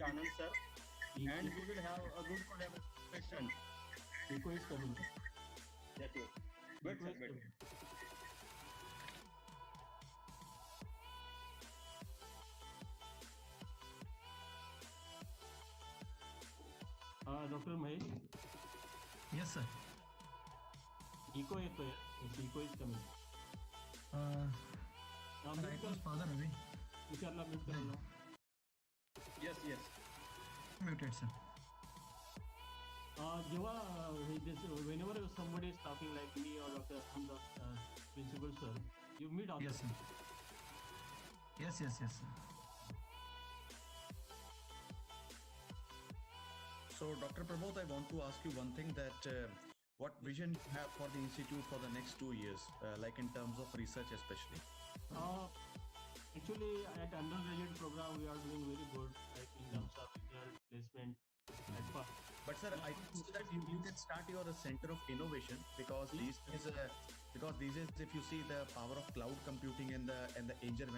Anand sir, and we will have a good collaboration. Echo is coming. Yes, yes. Good, Echo sir, is good. coming. Dr. Mahesh, Yes, sir. echo येतोय. Yes, echo is coming. Sir, it was further away. विचारला mute करा ना. Yes, yes. Muted, sir. जेव्हा whenever somebody is talking like me or Dr. Anand, principal sir, you meet others. Yes, sir. Yes, yes, yes, sir. So, Dr. Pramod, I want to ask you one thing that what vision you have for the institute for the next 2 years, like in terms of research especially? Actually, at undergraduate program, we are doing very good, like in terms of result, placement, at first. But sir, I think that you can start your center of innovation because these days, if you see the power of cloud computing and the angel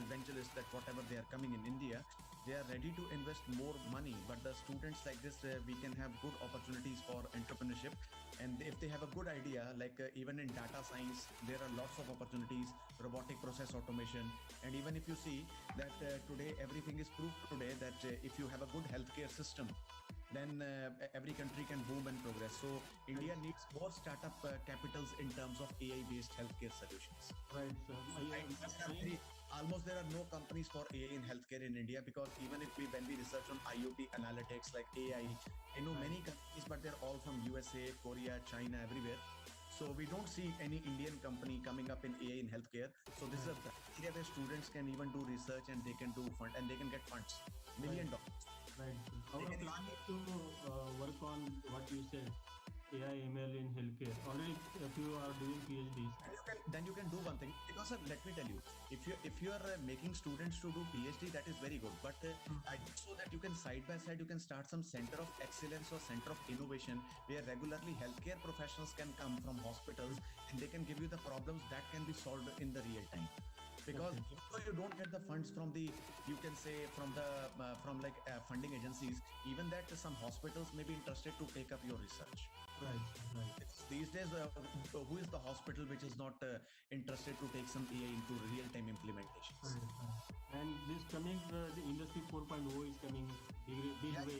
evangelists, that whatever they are coming in India, they are ready to invest more money. But the students like this, we can have good opportunities for entrepreneurship. And if they have a good idea, like even in data science, there are lots of opportunities, robotic process automation. And even if you see that today everything is proved today that if you have a good healthcare system, then every country can boom and progress. So India needs more startup capitals in terms of AI-based healthcare solutions. Right, sir. Almost there are no companies for AI in healthcare in India because even if when we research on IoT analytics like AI, I know many companies, but they're all from USA, Korea, China, everywhere. So we don't see any Indian company coming up in AI in healthcare. So this is a area where students can even do research and they can do fund and they can get funds, $1 million. Right. Our plan is to work on what you said, AI ML in healthcare. Already, if you are doing PhDs. Then you can do one thing because let me tell you, if you are making students to do PhD, that is very good. But I think so that you can side by side you can start some center of excellence or center of innovation where regularly healthcare professionals can come from hospitals and they can give you the problems that can be solved in the real time. Because even though you don't get the funds from the, you can say from the funding agencies, even that some hospitals may be interested to take up your research. Right. These days, who is the hospital which is not interested to take some AI into real-time implementations? And this coming, the industry 4.0 is coming big way.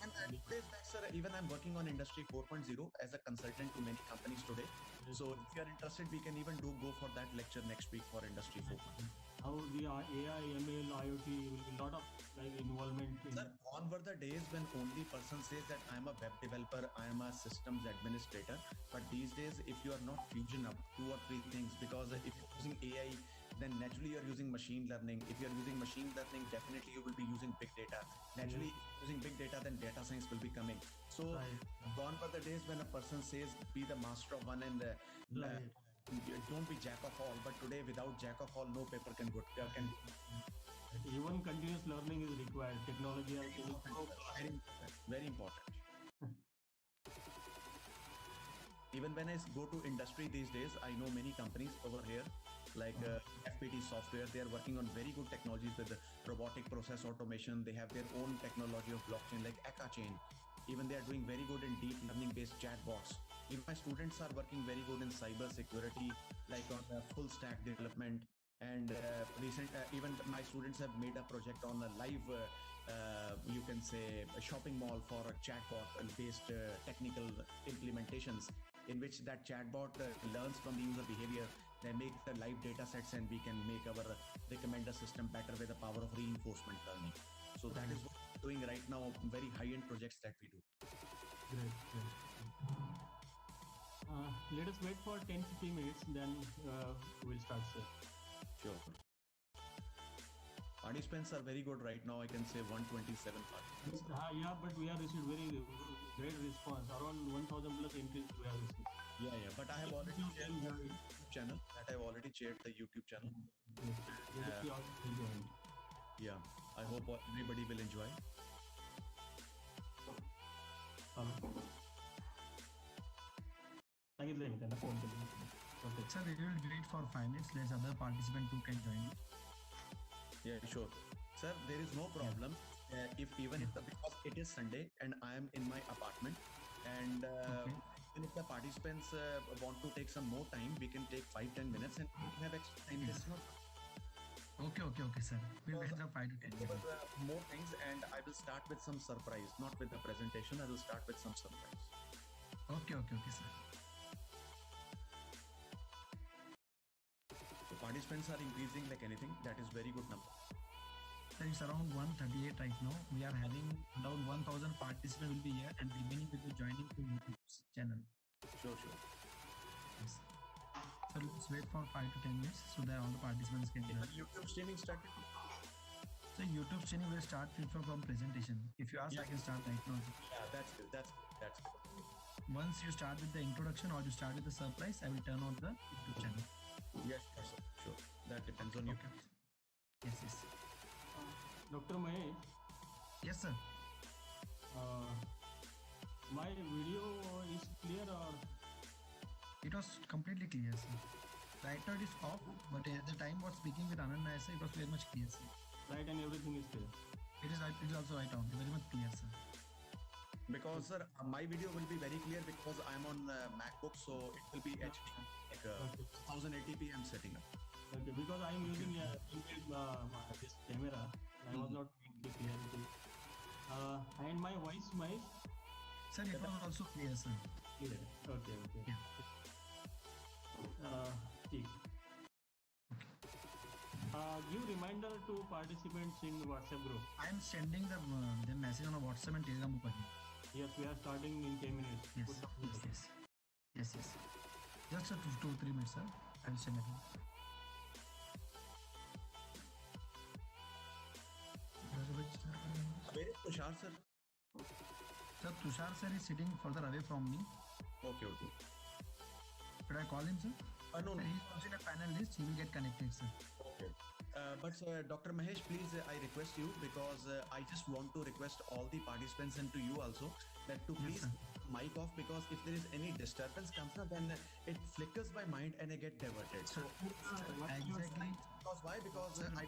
Sir, even I'm working on industry 4.0 as a consultant to many companies today. So if you are interested, we can even go for that lecture next week for industry 4.0. How the AI, ML, IoT will be a lot of like involvement in. Sir, gone were the days when only person says that I'm a web developer, I am a systems administrator. But these days, if you are not fusion up 2 or 3 things, because if you're using AI, then naturally you're using machine learning. If you're using machine learning, definitely you will be using big data. Naturally, if you're using big data, then data science will be coming. So gone were the days when a person says be the master of one and don't be jack of all. But today, without jack of all, no paper can go. Even continuous learning is required. Technology are very, very important. Even when I go to industry these days, I know many companies over here like FPT software. They are working on very good technologies with the robotic process automation. They have their own technology of blockchain like Eka chain. Even they are doing very good in deep learning based chatbots. Even my students are working very good in cyber security, like on full stack development. And even my students have made a project on a live, you can say, a shopping mall for a chatbot based technical implementations in which that chatbot learns from the user behavior. They make the live data sets and we can make our recommender system better with the power of reinforcement learning. So that is what we're doing right now, very high-end projects that we do. Great. Let us wait for 10-15 minutes, then we'll start, sir. Sure. Participants are very good right now. I can say 127 participants. Yeah, but we have received very great response. Around 1,000 plus entries we have received. Yeah. But I have already shared the YouTube channel. I've already shared the YouTube channel. Yeah. I hope everybody will enjoy. Sir, we will wait for 5 minutes. Let other participants too can join. Yeah, sure. Sir, there is no problem. If even if the because it is Sunday and I am in my apartment, and Okay. even if the participants want to take some more time, we can take 5-10 minutes and we can have extra time. This is not Okay, sir. We'll because get the 5 to 10 there were minutes. more things, and I will start with some surprise, not with the presentation. I will start with some surprise. Okay, sir. So participants are increasing like anything. That is very good number. So it's around 138 right now. We are having around 1000 participants will be here and remaining will be joining to YouTube channel. Sure. Yes. So let's wait for 5 to 10 minutes so that all the participants can join. YouTube streaming started. So YouTube streaming will start from presentation. If you ask, I can start right now. Yeah, that's good. That's good. Once you start with the introduction or you start with the surprise, I will turn on the YouTube channel. Yes, sir. Sure. That depends on you. Okay. Yes. Dr. Mahesh, Yes, sir. my video is clear or It was completely clear, sir. Right now it is off, but at the time was speaking with Anand Nayyar, sir, it was very much clear, sir. right and everything is clear? It is also right on, very much clear, sir. Because sir, my video will be very clear because I'm on MacBook, so it will be HD, like Okay. 1080p. I'm setting up. Okay, because I am using this camera, I was not getting the clarity. And my voice, Mahesh, Sir, it was also clear, sir. clear. Okay. Yeah. ठीक. Give reminder to participants in WhatsApp group. I am sending the message on a WhatsApp and Telegram group again. Yes, we are starting in 10 minutes. Yes. Put down the- Yes. Just 2-3 minutes, sir. I will send again. Where is Tushar, sir? Sir, Tushar sir is sitting further away from me. Okay. Should I call him, sir? No. Sir, he is also in a panel list. He will get connected, sir. Okay. But Dr. Mahesh, please, I request you because I just want to request all the participants and to you also that to please sir. mic off because if there is any disturbance comes up, then it flickers my mind and I get diverted. So Exactly. because why? Because I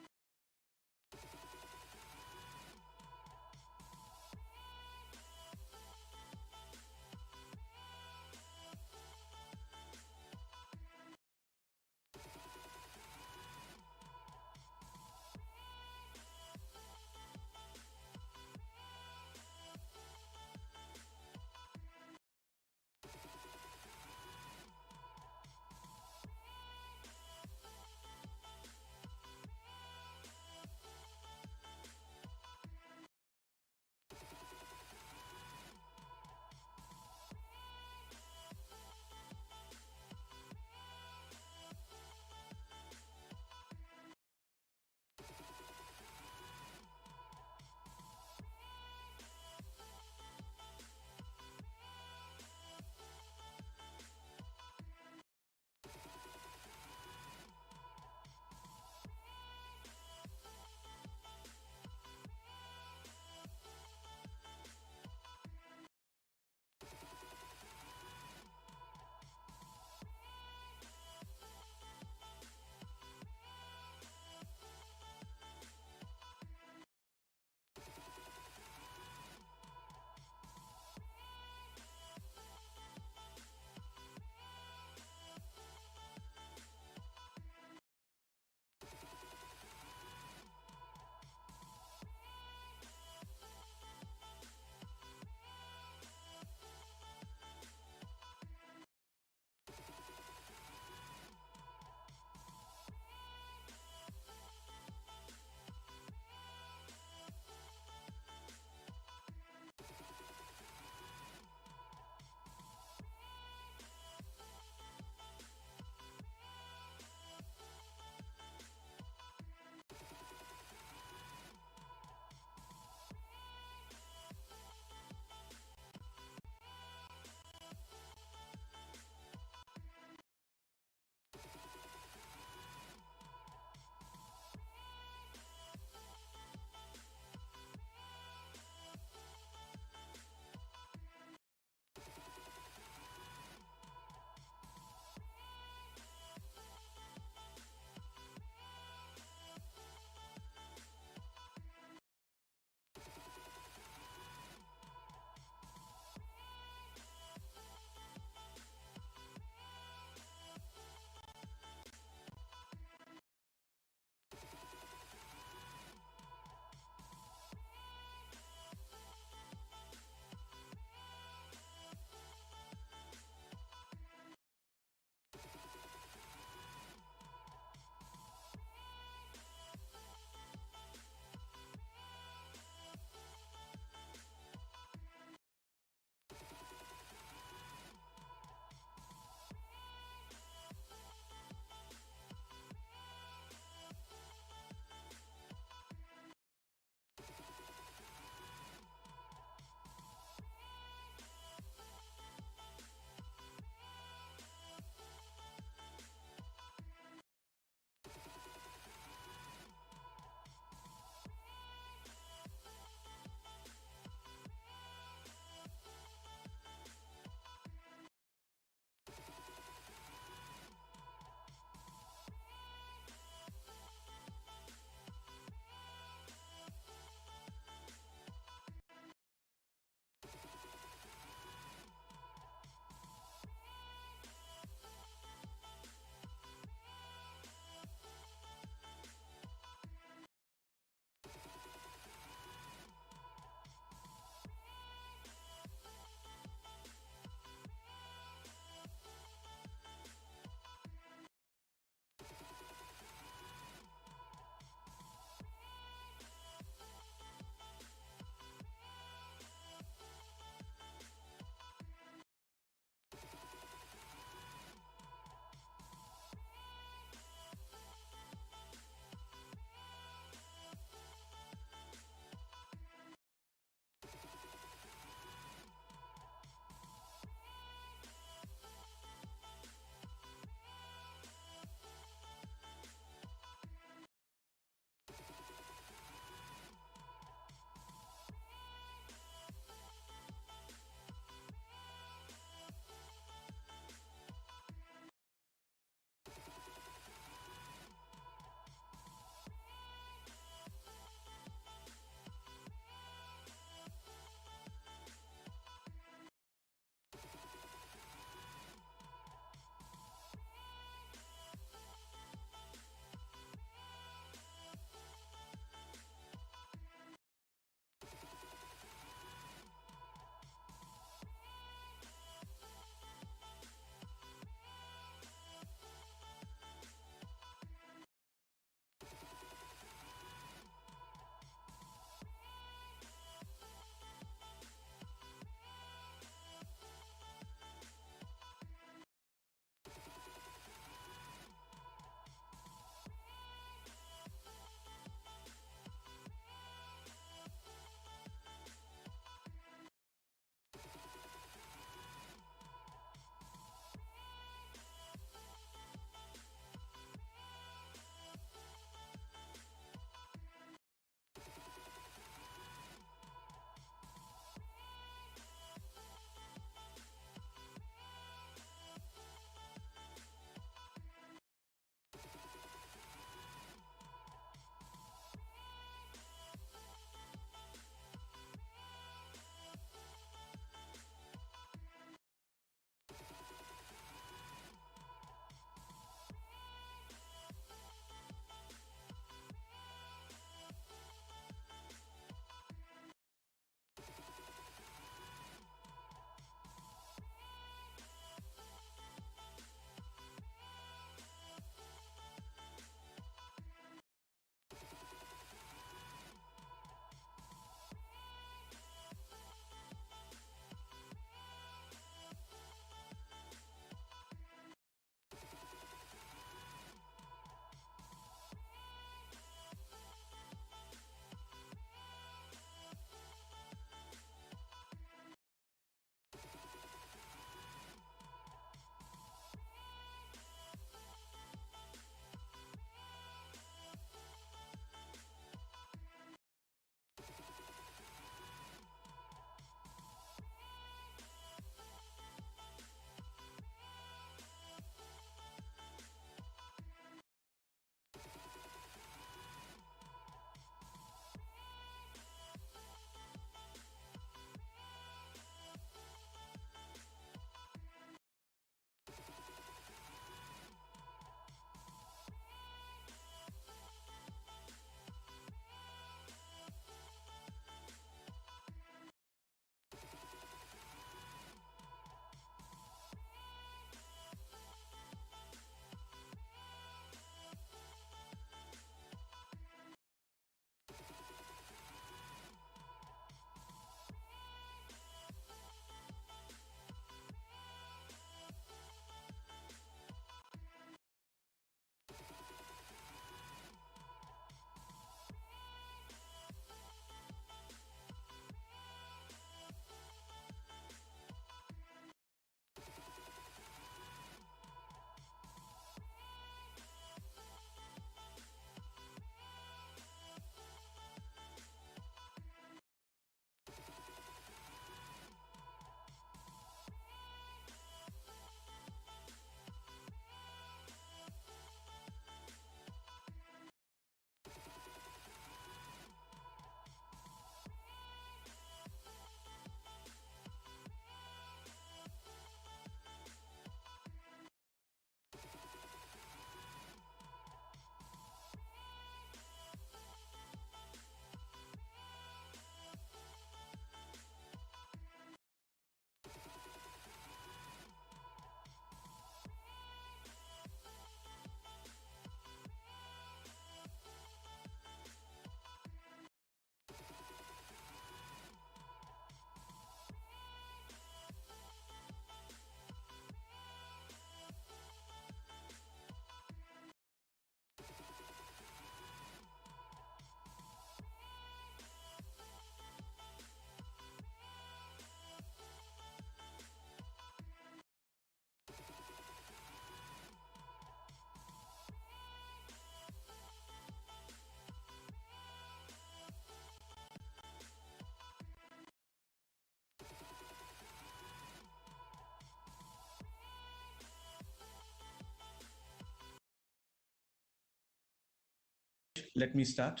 let me start.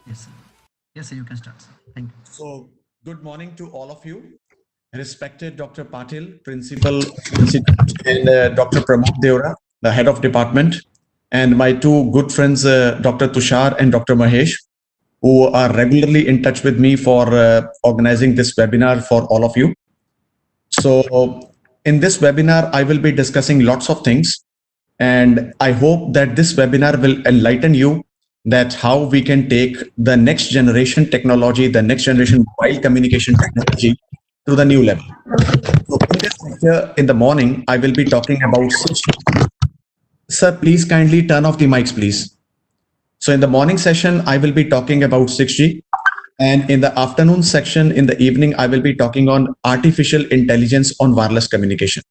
Yes, sir. Yes, sir, you can start, sir. Thank you. So, good morning to all of you. Respected Dr. Patil, Principal and Dr. Pramod Deora, the Head of Department, and my two good friends, Dr. Tushar and Dr. Mahesh, who are regularly in touch with me for organizing this webinar for all of you. So, in this webinar, I will be discussing lots of things, and I hope that this webinar will enlighten you that how we can take the next generation technology, the next generation mobile communication technology to the new level. So in this lecture in the morning, I will be talking about 6G. Sir, please kindly turn off the mics, please. So in the morning session, I will be talking about 6G. And in the afternoon section, in the evening, I will be talking on artificial intelligence on wireless communication.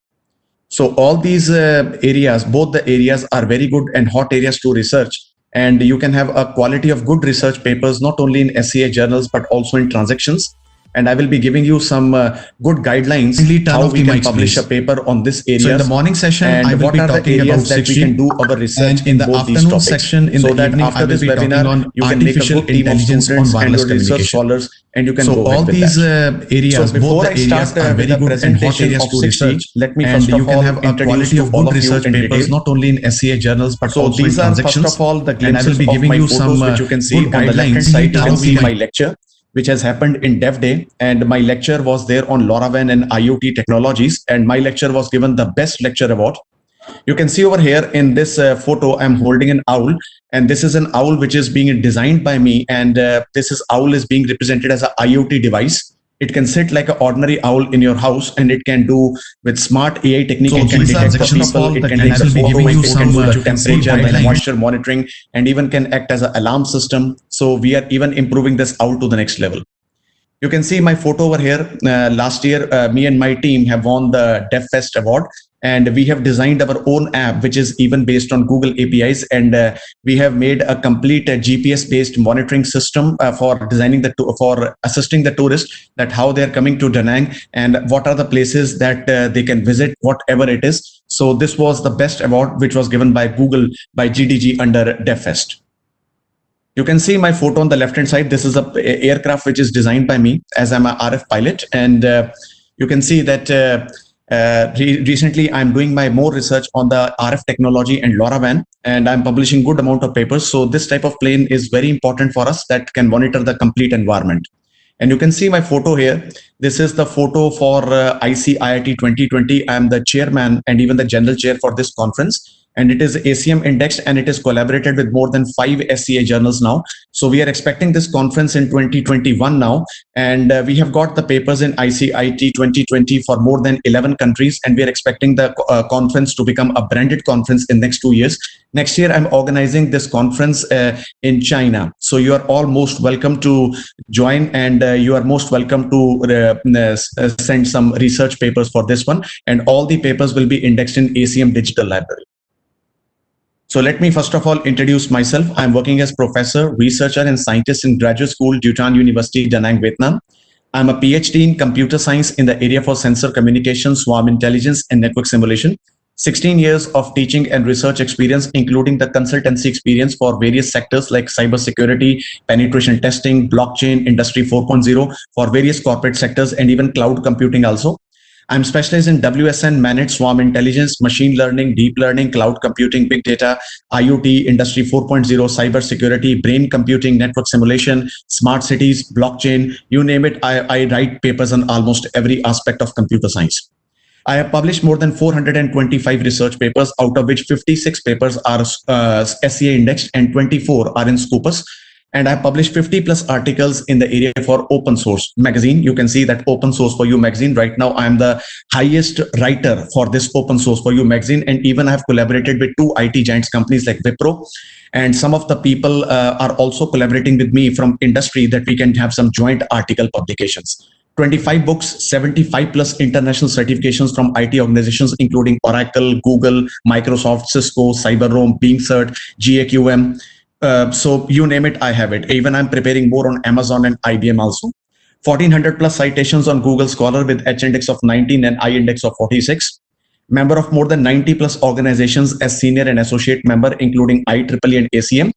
So all these areas, both the areas are very good and hot areas to research. And you can have a quality of good research papers, not only in SCA journals, but also in transactions. And I will be giving you some good guidelines how we can publish a paper on this area. So in the morning session, and I will what be are the talking areas about that 6G, we can do our research and in the both these afternoon topics. section, in so the that evening, after I will this be talking webinar, on you can make a artificial good team of intelligence on students and wireless your research communication. scholars, and you can So go ahead all with these that. areas, So before both the I start areas are with very the good and hot presentation areas of to 6G, research, let me and first you of can all have a introduce quality to of all good of you research in papers, detail. not only in SCA journals, but So also in these are first transactions. of all the And I will glimpses be of giving my you photos, some which you can see good on the left hand guidelines. side. You How can we see can my lecture, which has happened in Dev Day, and my lecture was there on LoRaWAN and IoT technologies, and my lecture was given the best lecture award. You can see over here in this photo, I'm holding an owl, and this is an owl which is being designed by me, and owl is being represented as an IoT device. It can sit like an ordinary owl in your house, and it can do with smart AI technique. So it can these are detect the sections of people, all it the can and take I the will be photo, giving you it can some do the good temperature and guidelines. moisture monitoring, and even can act as an alarm system. So we are even improving this owl to the next level. You can see my photo over here. Last year, me and my team have won the DevFest award, and we have designed our own app, which is even based on Google APIs. And we have made a complete GPS-based monitoring system for designing for assisting the tourists that how they are coming to Da Nang and what are the places that they can visit, whatever it is. So this was the best award, which was given by Google by GDG under DevFest. You can see my photo on the left hand side. This is a aircraft which is designed by me, as I'm a RF pilot, and you can see that recently I'm doing my more research on the RF technology and LoRaWAN, and I'm publishing good amount of papers. So this type of plane is very important for us that can monitor the complete environment. And you can see my photo here. This is the photo for ICIIT 2020. I'm the chairman and even the general chair for this conference. And it is ACM indexed, and it is collaborated with more than 5 SCA journals now. So we are expecting this conference in 2021 now. And we have got the papers in ICIT 2020 for more than 11 countries. And we are expecting the conference to become a branded conference in next 2 years. Next year, I'm organizing this conference in China. So you are all most welcome to join, and you are most welcome to send some research papers for this one. And all the papers will be indexed in ACM Digital Library. So let me first of all introduce myself. I'm working as professor, researcher, and scientist in graduate school, Duy Tan University, Da Nang, Vietnam. I'm a PhD in computer science in the area for sensor communication, swarm intelligence, and network simulation. 16 years of teaching and research experience, including the consultancy experience for various sectors like cybersecurity, penetration testing, blockchain, industry 4.0 for various corporate sectors, and even cloud computing also. I'm specialized in WSN, managed swarm intelligence, machine learning, deep learning, cloud computing, big data, IoT, industry 4.0, cybersecurity, brain computing, network simulation, smart cities, blockchain, you name it. I write papers on almost every aspect of computer science. I have published more than 425 research papers, out of which 56 papers are SCA indexed and 24 are in Scopus. And I published 50 plus articles in the area for open source magazine. You can see that Open Source for You magazine. Right now, I am the highest writer for this Open Source for You magazine. And even I have collaborated with 2 IT giants companies like Wipro. And some of the people are also collaborating with me from industry that we can have some joint article publications. 25 books, 75 plus international certifications from IT organizations, including Oracle, Google, Microsoft, Cisco, CyberRoam, BeamCert, GAQM. So you name it, I have it. Even I'm preparing more on Amazon and IBM also. 1400 plus citations on Google Scholar with H index of 19 and I index of 46. Member of more than 90 plus organizations as senior and associate member, including IEEE and ACM.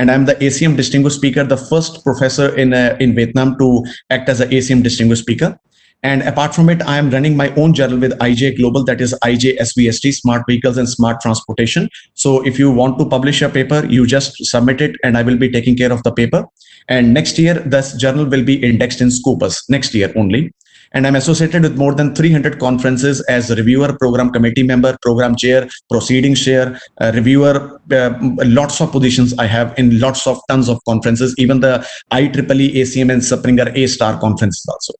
and I'm the ACM Distinguished Speaker, the first professor in Vietnam to act as an ACM Distinguished Speaker. And apart from it, I am running my own journal with IJ Global, that is IJ SVST, Smart Vehicles and Smart Transportation. So if you want to publish a paper, you just submit it and I will be taking care of the paper. And next year, this journal will be indexed in Scopus, next year only. And I'm associated with more than 300 conferences as a reviewer, program committee member, program chair, proceedings chair, reviewer, lots of positions I have in lots of tons of conferences, even the IEEE, ACM and Springer A-star conferences also.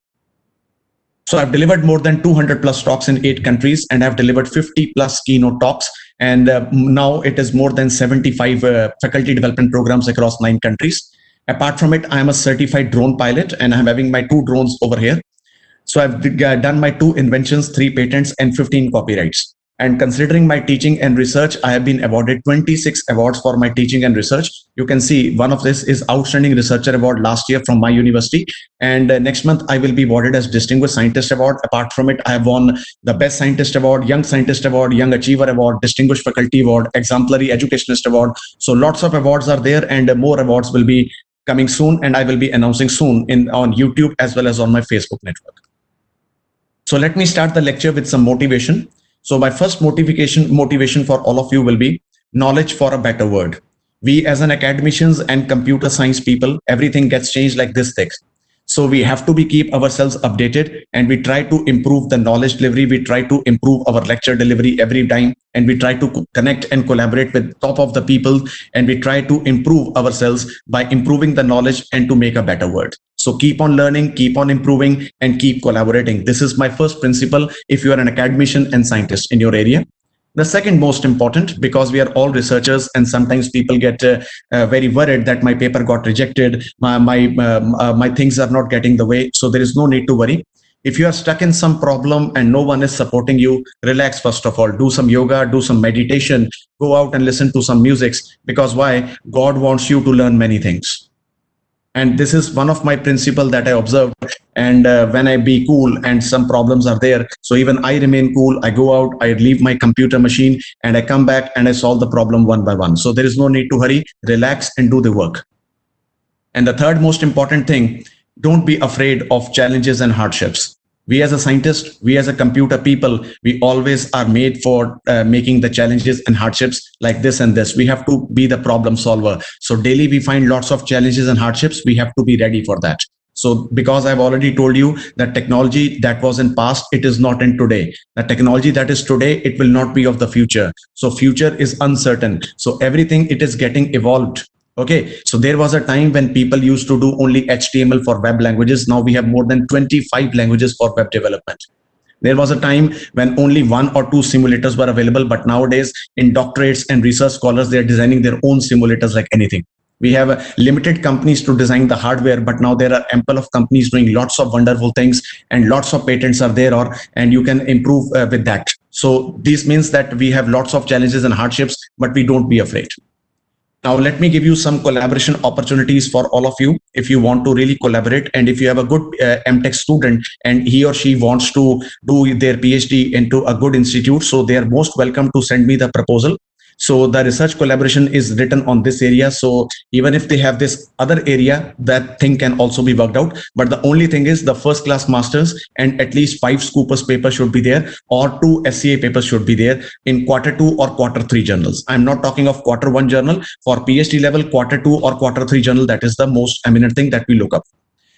So I've delivered more than 200 plus talks in 8 countries, and I've delivered 50 plus keynote talks. And now it is more than 75 faculty development programs across 9 countries. Apart from it, I'm a certified drone pilot, and I'm having my 2 drones over here. So I've done my 2 inventions, 3 patents, and 15 copyrights. And considering my teaching and research, I have been awarded 26 awards for my teaching and research. You can see one of this is Outstanding Researcher Award last year from my university. And next month, I will be awarded as Distinguished Scientist Award. Apart from it, I have won the Best Scientist Award, Young Scientist Award, Young Achiever Award, Distinguished Faculty Award, Exemplary Educationist Award. So lots of awards are there, and more awards will be coming soon. And I will be announcing soon on YouTube as well as on my Facebook network. So let me start the lecture with some motivation. So my first motivation for all of you will be knowledge for a better world. We as an academicians and computer science people, everything gets changed like this text. So we have to keep ourselves updated, and we try to improve the knowledge delivery. We try to improve our lecture delivery every time, and we try to connect and collaborate with top of the people, and we try to improve ourselves by improving the knowledge and to make a better world. So keep on learning, keep on improving, and keep collaborating. This is my first principle if you are an academician and scientist in your area. The second most important, because we are all researchers and sometimes people get very worried that my paper got rejected, my things are not getting the way. So there is no need to worry. If you are stuck in some problem and no one is supporting you, relax first of all. Do some yoga, do some meditation, go out and listen to some music. Because why? God wants you to learn many things. And this is one of my principles that I observed. And when I be cool and some problems are there, so even I remain cool, I go out, I leave my computer machine and I come back and I solve the problem one by one. So there is no need to hurry, relax and do the work. And the third most important thing, don't be afraid of challenges and hardships. We as a scientist, we as a computer people, we always are made for making the challenges and hardships like this and this. We have to be the problem solver. So daily we find lots of challenges and hardships. We have to be ready for that. So because I've already told you that technology that was in past, it is not in today. The technology that is today, it will not be of the future. So future is uncertain. So everything, it is getting evolved. Okay, so there was a time when people used to do only HTML for web languages. Now we have more than 25 languages for web development. There was a time when only 1 or 2 simulators were available, but nowadays in doctorates and research scholars, they are designing their own simulators like anything. We have limited companies to design the hardware, but now there are ample of companies doing lots of wonderful things and lots of patents are there, and you can improve with that. So this means that we have lots of challenges and hardships, but we don't be afraid. Now, let me give you some collaboration opportunities for all of you if you want to really collaborate. And if you have a good MTech student and he or she wants to do their PhD into a good institute, so they are most welcome to send me the proposal. So the research collaboration is written on this area. So even if they have this other area, that thing can also be worked out. But the only thing is the first class masters and at least 5 Scopus papers should be there, or 2 SCA papers should be there in Q2 or Q3 journals. I'm not talking of Q1 journal. For PhD level, Q2 or Q3 journal, that is the most eminent thing that we look up.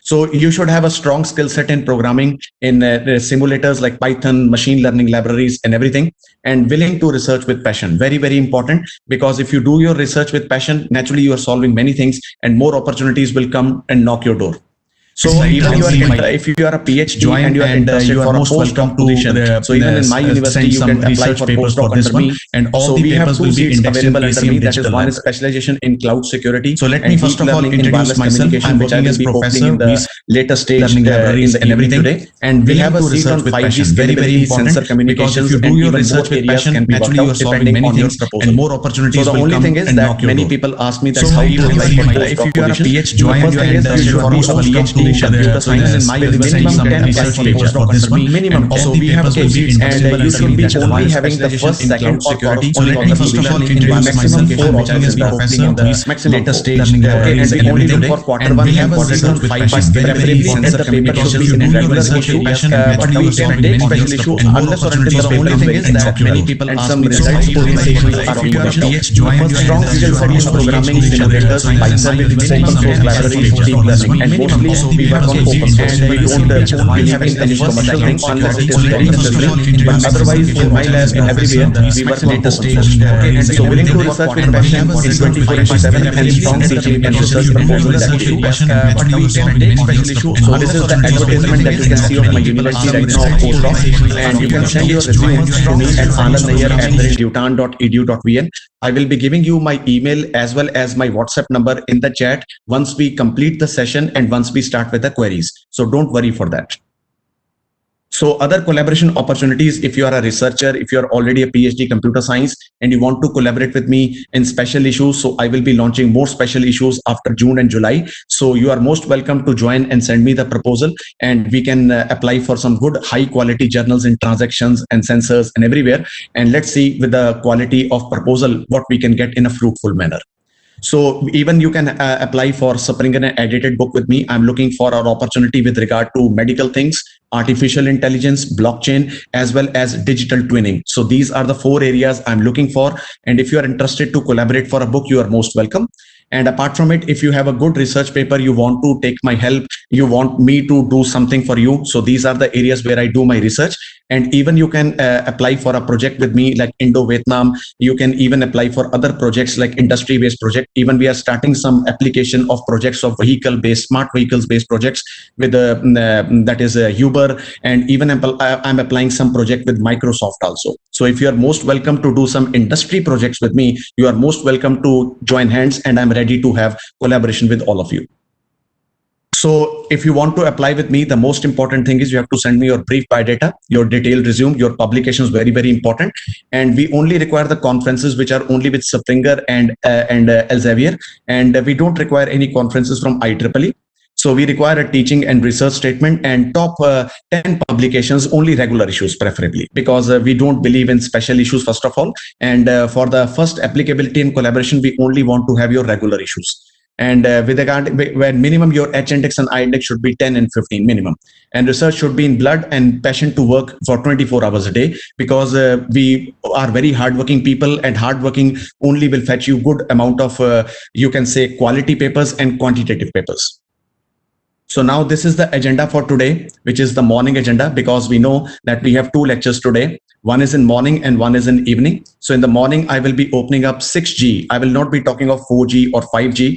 So you should have a strong skill set in programming, in simulators like Python, machine learning libraries and everything, and willing to research with passion. Very, very important, because if you do your research with passion, naturally you are solving many things and more opportunities will come and knock your door. So even if you are a PhD and you are interested for a postdoc position, so even in my university you can apply for postdoc under me, and all the papers will be available under me. That is one is specialization in cloud security. So let me first of all introduce myself. I'm working as professor in the later stage learning libraries and everything today, and we have a seat on 5G, very, very sensor communications, and even research with passion, naturally you are solving many things and more opportunities. So the only thing is that many people ask me that how to apply for postdoc positions. The first thing is you should be a PhD computer science in my minimum 10 research papers for this one. Minimum. So we have KGs, and you should be only having the first, second, or corresponding on the maximum 4 options in the maximum latest stage. Okay, and we only look for quarter 1 and quarter 2 5 preferably, and the paper should be in regular issue. But we can take special issue unless or until the only thing is that many people and some results organizations are being developed. Strong skill set in programming, simulators, Python, open source libraries, deep learning, and mostly we work on open source. We don't believe in any commercial thing unless it is very necessary. But otherwise, in my lab and everywhere, we work on open source. Okay, and so willing to research with passion in 24/7 and strong teaching and research proposal that we do. But we can take special issue. So this is the advertisement that you can see of my university right now, postdoc, and you can send your resume to me at anandnayyar@duytan.edu.vn. I will be giving you my email as well as my WhatsApp number in the chat once we complete the session and once we start with the queries. So don't worry for that. So other collaboration opportunities, if you are a researcher, if you are already a PhD computer science and you want to collaborate with me in special issues, so I will be launching more special issues after June and July. So you are most welcome to join and send me the proposal, and we can apply for some good high quality journals in transactions and sensors and everywhere. And let's see with the quality of proposal what we can get in a fruitful manner. So even you can apply for supplying an edited book with me. I'm looking for an opportunity with regard to medical things, artificial intelligence, blockchain, as well as digital twinning. So these are the 4 areas I'm looking for. And if you are interested to collaborate for a book, you are most welcome. And apart from it, if you have a good research paper, you want to take my help, you want me to do something for you. So these are the areas where I do my research. And even you can apply for a project with me like Indo-Vietnam. You can even apply for other projects like industry-based project. Even we are starting some application of projects of vehicle-based, smart vehicles-based projects with that is Uber. And even I'm applying some project with Microsoft also. So if you are most welcome to do some industry projects with me, you are most welcome to join hands, and I'm ready to have collaboration with all of you. So if you want to apply with me, the most important thing is you have to send me your brief biodata, your detailed resume, your publications, very, very important. And we only require the conferences which are only with Springer and Elsevier. And we don't require any conferences from IEEE. So we require a teaching and research statement and top 10 publications, only regular issues preferably, because we don't believe in special issues first of all. And for the first applicability and collaboration, we only want to have your regular issues. And with regard where minimum your H index and I index should be 10 and 15 minimum. And research should be in blood and passion to work for 24 hours a day, because we are very hardworking people, and hardworking only will fetch you good amount of, you can say, quality papers and quantitative papers. So now this is the agenda for today, which is the morning agenda, because we know that we have 2 lectures today. One is in morning and one is in evening. So in the morning, I will be opening up 6G. I will not be talking of 4G or 5G,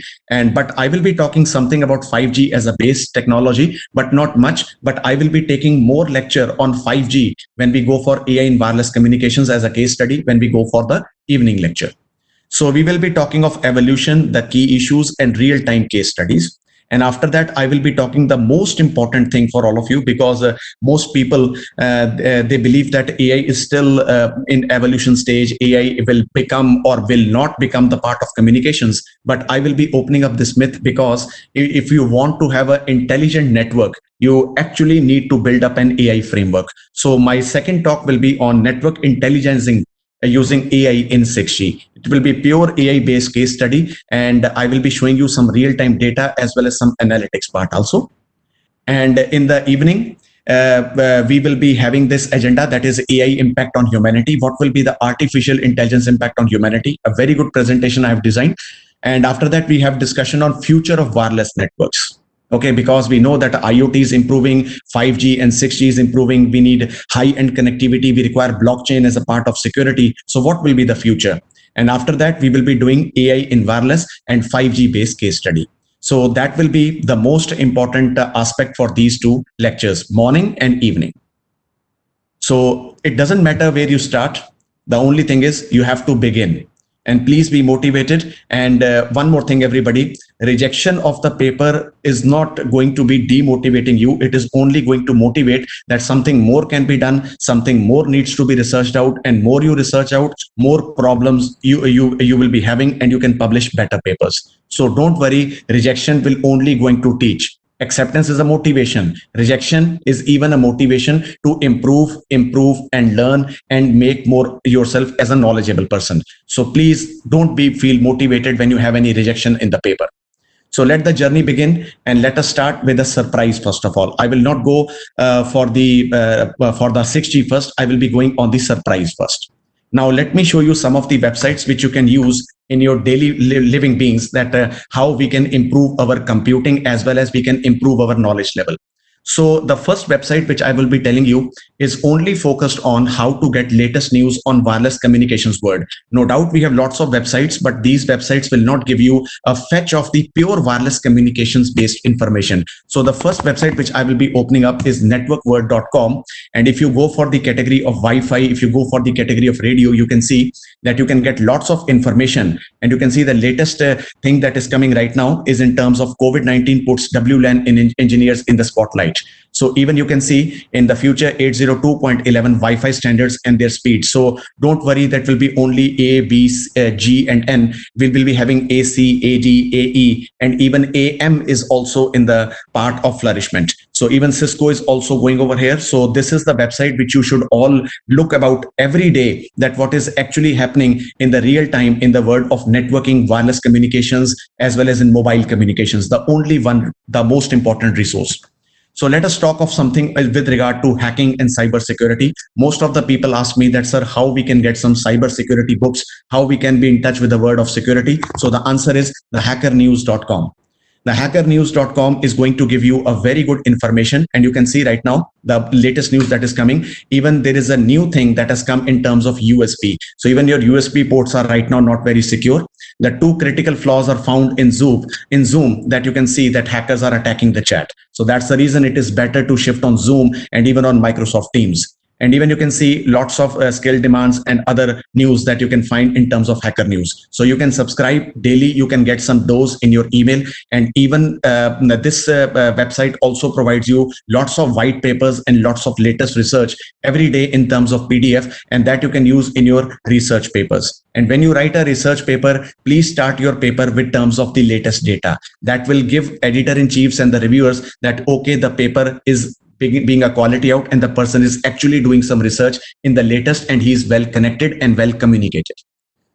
but I will be talking something about 5G as a base technology, but not much. But I will be taking more lecture on 5G when we go for AI in wireless communications as a case study, when we go for the evening lecture. So we will be talking of evolution, the key issues, and real-time case studies. And after that, I will be talking the most important thing for all of you, because most people, they believe that AI is still in evolution stage. AI will become or will not become the part of communications. But I will be opening up this myth, because if you want to have an intelligent network, you actually need to build up an AI framework. So my second talk will be on network intelligencing using AI in 6G. It will be pure AI based case study, and I will be showing you some real time data as well as some analytics part also. And in the evening, we will be having this agenda, that is AI impact on humanity. What will be the artificial intelligence impact on humanity? A very good presentation I have designed. And after that, we have discussion on future of wireless networks. Okay, because we know that IoT is improving, 5G and 6G is improving. We need high-end connectivity. We require blockchain as a part of security. So what will be the future? And after that, we will be doing AI in wireless and 5G based case study. So that will be the most important aspect for these 2 lectures, morning and evening. So it doesn't matter where you start. The only thing is you have to begin. And please be motivated. And one more thing, everybody, rejection of the paper is not going to be demotivating you. It is only going to motivate that something more can be done, something more needs to be researched out, and more you research out, more problems you will be having, and you can publish better papers. So don't worry, rejection will only going to teach. Acceptance is a motivation. Rejection is even a motivation to improve, and learn and make more yourself as a knowledgeable person. So please don't be feel motivated when you have any rejection in the paper. So let the journey begin, and let us start with a surprise. First of all, I will not go for the 6G first. I will be going on the surprise first. Now let me show you some of the websites which you can use in your daily living beings, that how we can improve our computing as well as we can improve our knowledge level. So the first website which I will be telling you is only focused on how to get latest news on wireless communications world. No doubt we have lots of websites, but these websites will not give you a fetch of the pure wireless communications based information. So the first website which I will be opening up is networkworld.com. And if you go for the category of Wi-Fi, if you go for the category of radio, you can see that you can get lots of information. And you can see the latest thing that is coming right now is in terms of COVID-19 puts WLAN engineers in the spotlight. So even you can see in the future 802.11 Wi-Fi standards and their speed. So don't worry, that will be only A, B, G and N. We will be having AC, AD, AE, and even AM is also in the part of flourishment. So even Cisco is also going over here. So this is the website which you should all look about every day, that what is actually happening in the real time in the world of networking, wireless communications, as well as in mobile communications. The only one, the most important resource. So let us talk of something with regard to hacking and cyber security. Most of the people ask me that, sir, how we can get some cyber security books, how we can be in touch with the world of security. So the answer is thehackernews.com. The hackernews.com is going to give you a very good information, and you can see right now the latest news that is coming. Even there is a new thing that has come in terms of USB. So even your USB ports are right now not very secure. The two critical flaws are found in Zoom that you can see that hackers are attacking the chat. So that's the reason it is better to shift on Zoom and even on Microsoft Teams. And even you can see lots of skill demands and other news that you can find in terms of hacker news. So you can subscribe daily. You can get some dose in your email. And even this website also provides you lots of white papers and lots of latest research every day in terms of PDF, and that you can use in your research papers. And when you write a research paper, please start your paper with terms of the latest data. That will give editor-in-chiefs and the reviewers that, okay, the paper is being a quality out and the person is actually doing some research in the latest and he is well connected and well communicated.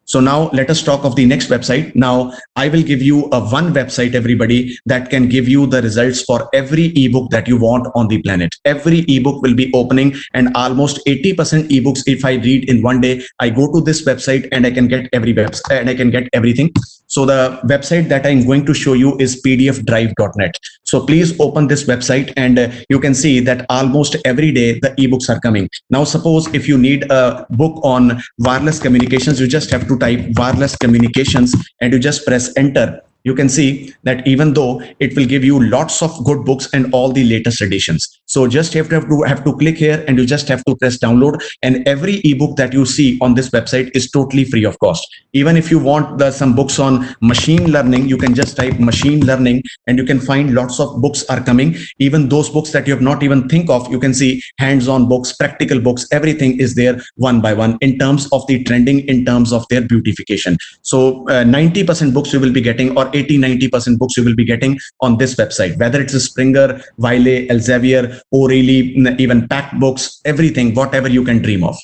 So now let us talk of the next website. Now I will give you one website, everybody, that can give you the results for every ebook that you want on the planet. Every ebook will be opening, and almost 80% ebooks, if I read in one day, I go to this website and I can get every website and I can get everything. So the website that I'm going to show you is pdfdrive.net. So please open this website and you can see that almost every day the ebooks are coming. Now suppose if you need a book on wireless communications, you just have to type wireless communications and you just press enter. You can see that even though it will give you lots of good books and all the latest editions. So just have to click here and you just have to press download, and every ebook that you see on this website is totally free of cost. Even if you want some books on machine learning, you can just type machine learning and you can find lots of books are coming. Even those books that you have not even think of, you can see hands-on books, practical books, everything is there one by one in terms of the trending, in terms of their beautification. So 90% books you will be getting, or 80-90% books you will be getting on this website, whether it's a Springer, Wiley, Elsevier, O'Reilly, even packed books, everything, whatever you can dream of.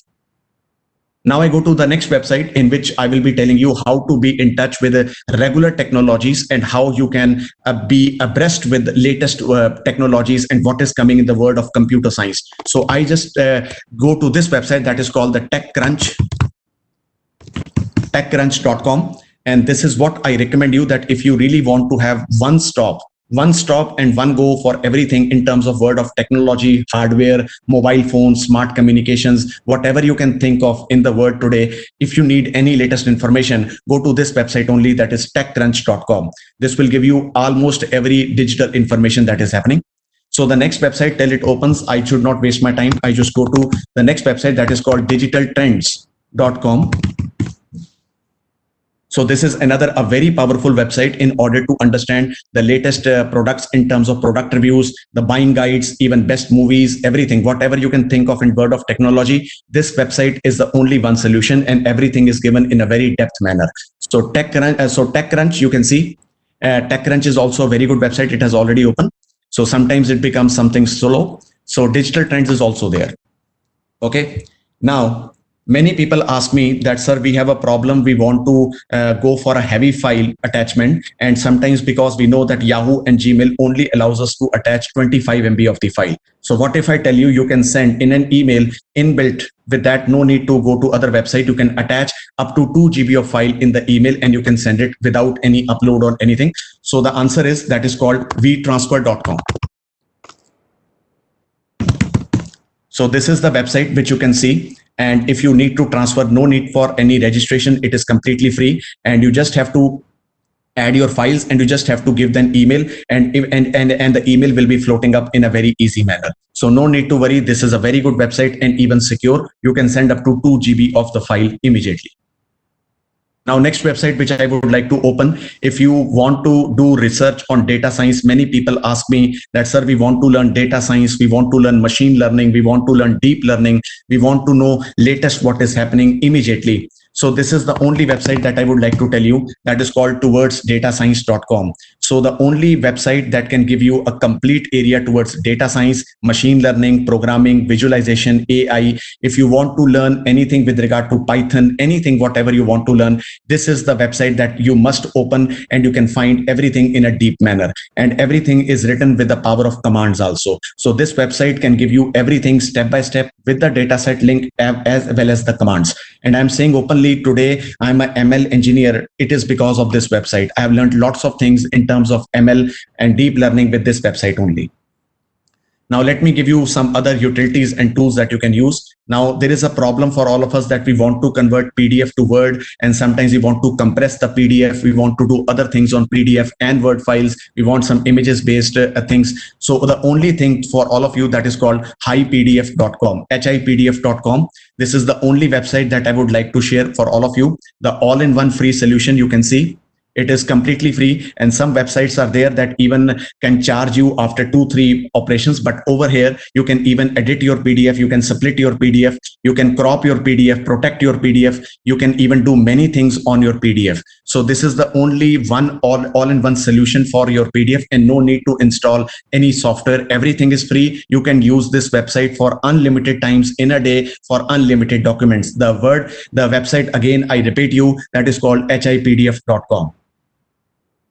Now I go to the next website in which I will be telling you how to be in touch with regular technologies and how you can be abreast with latest technologies and what is coming in the world of computer science. So I just go to this website that is called the techcrunch.com. And this is what I recommend you, that if you really want to have one stop and one go for everything in terms of world of technology, hardware, mobile phones, smart communications, whatever you can think of in the world today, if you need any latest information, go to this website only, that is techcrunch.com. This will give you almost every digital information that is happening. So the next website, till it opens, I should not waste my time. I just go to the next website that is called digitaltrends.com. So this is a very powerful website in order to understand the latest products in terms of product reviews, the buying guides, even best movies, everything, whatever you can think of in world of technology. This website is the only one solution, and everything is given in a very depth manner. So TechCrunch, you can see TechCrunch is also a very good website. It has already opened. So sometimes it becomes something slow. So digital trends is also there. Okay. Now, many people ask me that, sir, we have a problem. We want to go for a heavy file attachment. And sometimes because we know that Yahoo and Gmail only allows us to attach 25 MB of the file. So what if I tell you, you can send in an email inbuilt with that, no need to go to other website. You can attach up to 2 GB of file in the email and you can send it without any upload or anything. So the answer is that is called vtransfer.com. So this is the website which you can see. And if you need to transfer, no need for any registration. It is completely free. And you just have to add your files and you just have to give them email and the email will be floating up in a very easy manner. So no need to worry. This is a very good website and even secure. You can send up to 2 GB of the file immediately. Now, next website which I would like to open, if you want to do research on data science, many people ask me that, sir, we want to learn data science, we want to learn machine learning, we want to learn deep learning, we want to know latest what is happening immediately. So this is the only website that I would like to tell you, that is called towardsdatascience.com. So the only website that can give you a complete area towards data science, machine learning, programming, visualization, AI. If you want to learn anything with regard to Python, anything, whatever you want to learn, this is the website that you must open and you can find everything in a deep manner. And everything is written with the power of commands also. So this website can give you everything step by step with the dataset link as well as the commands. And I'm saying openly, today I'm an ML engineer. It is because of this website. I have learned lots of things in terms of ML and deep learning with this website only. Now, let me give you some other utilities and tools that you can use. Now, there is a problem for all of us that we want to convert PDF to Word, and sometimes we want to compress the PDF. We want to do other things on PDF and Word files. We want some images based things. So the only thing for all of you, that is called hipdf.com, hipdf.com. This is the only website that I would like to share for all of you. The all-in-one free solution you can see. It is completely free, and some websites are there that even can charge you after 2-3 operations. But over here, you can even edit your PDF, you can split your PDF, you can crop your PDF, protect your PDF, you can even do many things on your PDF. So this is the only one all-in-one solution for your PDF, and no need to install any software. Everything is free. You can use this website for unlimited times in a day for unlimited documents. The website, again, I repeat you, that is called hipdf.com.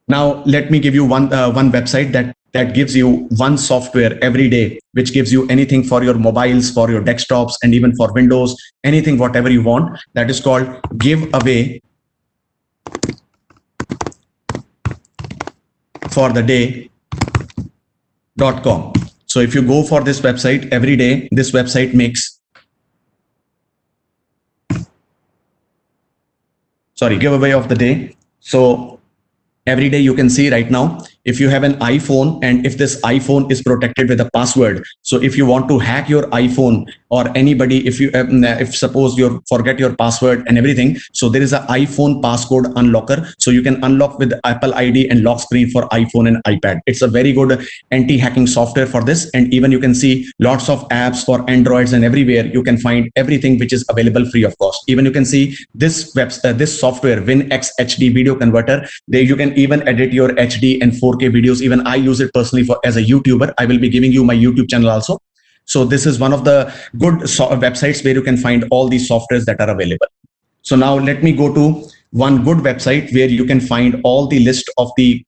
Now, let me give you one website that gives you one software every day, which gives you anything for your mobiles, for your desktops, and even for Windows, anything, whatever you want. That is called giveawayfortheday.com. So if you go for this website every day, this website makes, giveaway of the day. So every day you can see right now, if you have an iPhone and if this iPhone is protected with a password. So if you want to hack your iPhone or anybody, if suppose you forget your password and everything, so there is an iPhone passcode unlocker. So you can unlock with Apple ID and lock screen for iPhone and iPad. It's a very good anti-hacking software for this. And even you can see lots of apps for Androids, and everywhere you can find everything which is available free of cost. Even you can see this software, WinX HD video converter. There you can even edit your HD and 4K videos. Even I use it personally as a YouTuber. I will be giving you my YouTube channel also. So this is one of the good websites where you can find all these softwares that are available. So now let me go to one good website where you can find all the list of the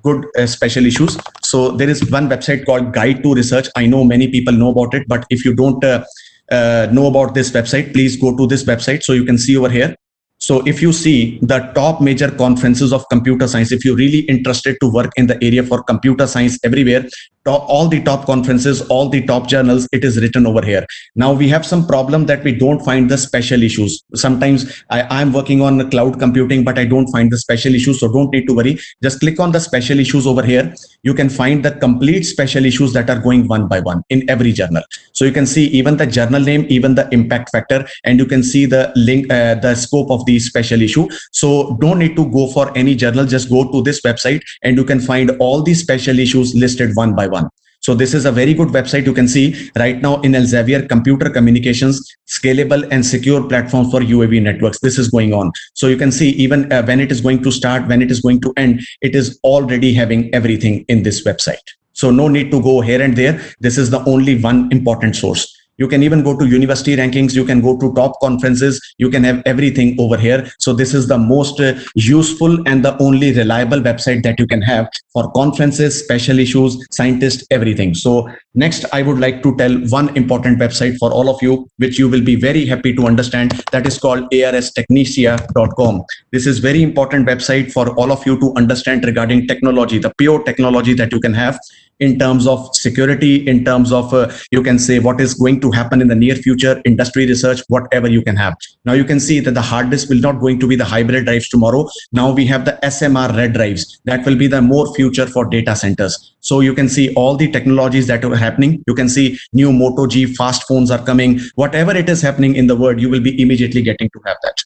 good special issues. So there is one website called Guide to Research. I know many people know about it, but if you don't know about this website, please go to this website. So you can see over here. So if you see the top major conferences of computer science, if you're really interested to work in the area for computer science everywhere, all the top conferences, all the top journals, it is written over here. Now we have some problem that we don't find the special issues. Sometimes I'm working on cloud computing, but I don't find the special issues. So don't need to worry. Just click on the special issues over here. You can find the complete special issues that are going one by one in every journal. So you can see even the journal name, even the impact factor, and you can see the link, the scope of the special issue. So don't need to go for any journal. Just go to this website and you can find all the special issues listed one by one. So this is a very good website. You can see right now in Elsevier, computer communications, scalable and secure platforms for UAV networks. This is going on. So you can see even when it is going to start, when it is going to end, it is already having everything in this website. So no need to go here and there. This is the only one important source. You can even go to university rankings. You can go to top conferences. You can have everything over here. So this is the most useful and the only reliable website that you can have for conferences, special issues, scientists, everything. So next, I would like to tell one important website for all of you, which you will be very happy to understand. That is called arstechnicia.com. This is very important website for all of you to understand regarding technology, the pure technology that you can have in terms of security, in terms of, you can say what is going to happen in the near future, industry research, whatever you can have. Now you can see that the hard disk will not going to be the hybrid drives tomorrow. Now we have the SMR red drives. That will be the more future for data centers. So you can see all the technologies that are happening. You can see new Moto G fast phones are coming. Whatever it is happening in the world, you will be immediately getting to have that.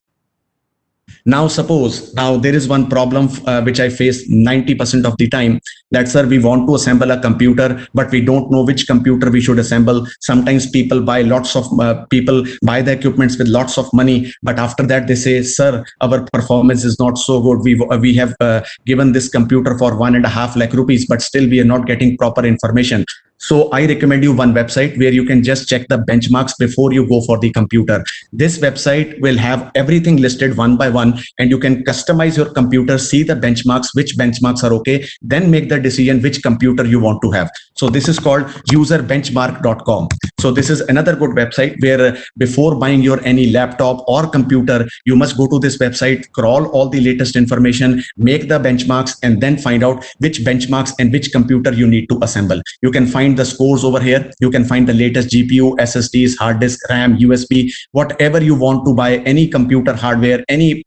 Now suppose, now there is one problem which I face 90% of the time, that sir, we want to assemble a computer, but we don't know which computer we should assemble. Sometimes people buy the equipments with lots of money, but after that they say, sir, our performance is not so good. We have given this computer for 1.5 lakh rupees, but still we are not getting proper information. So I recommend you one website where you can just check the benchmarks before you go for the computer. This website will have everything listed one by one, and you can customize your computer, see the benchmarks, which benchmarks are okay, then make the decision which computer you want to have. So this is called userbenchmark.com. So this is another good website where before buying your any laptop or computer, you must go to this website, crawl all the latest information, make the benchmarks, and then find out which benchmarks and which computer you need to assemble. You can find the scores over here. You can find the latest GPU, SSDs, hard disk, RAM, USB, whatever you want to buy, any computer hardware, any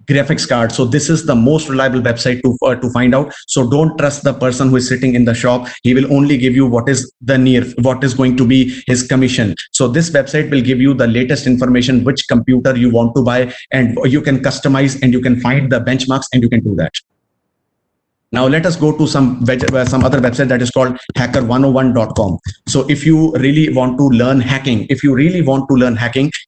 graphics card. So this is the most reliable website to find out. So don't trust the person who is sitting in the shop. He will only give you what is going to be his commission. So this website will give you the latest information, which computer you want to buy, and you can customize and you can find the benchmarks and you can do that. Now let us go to some other website that is called hacker101.com. So if you really want to learn hacking,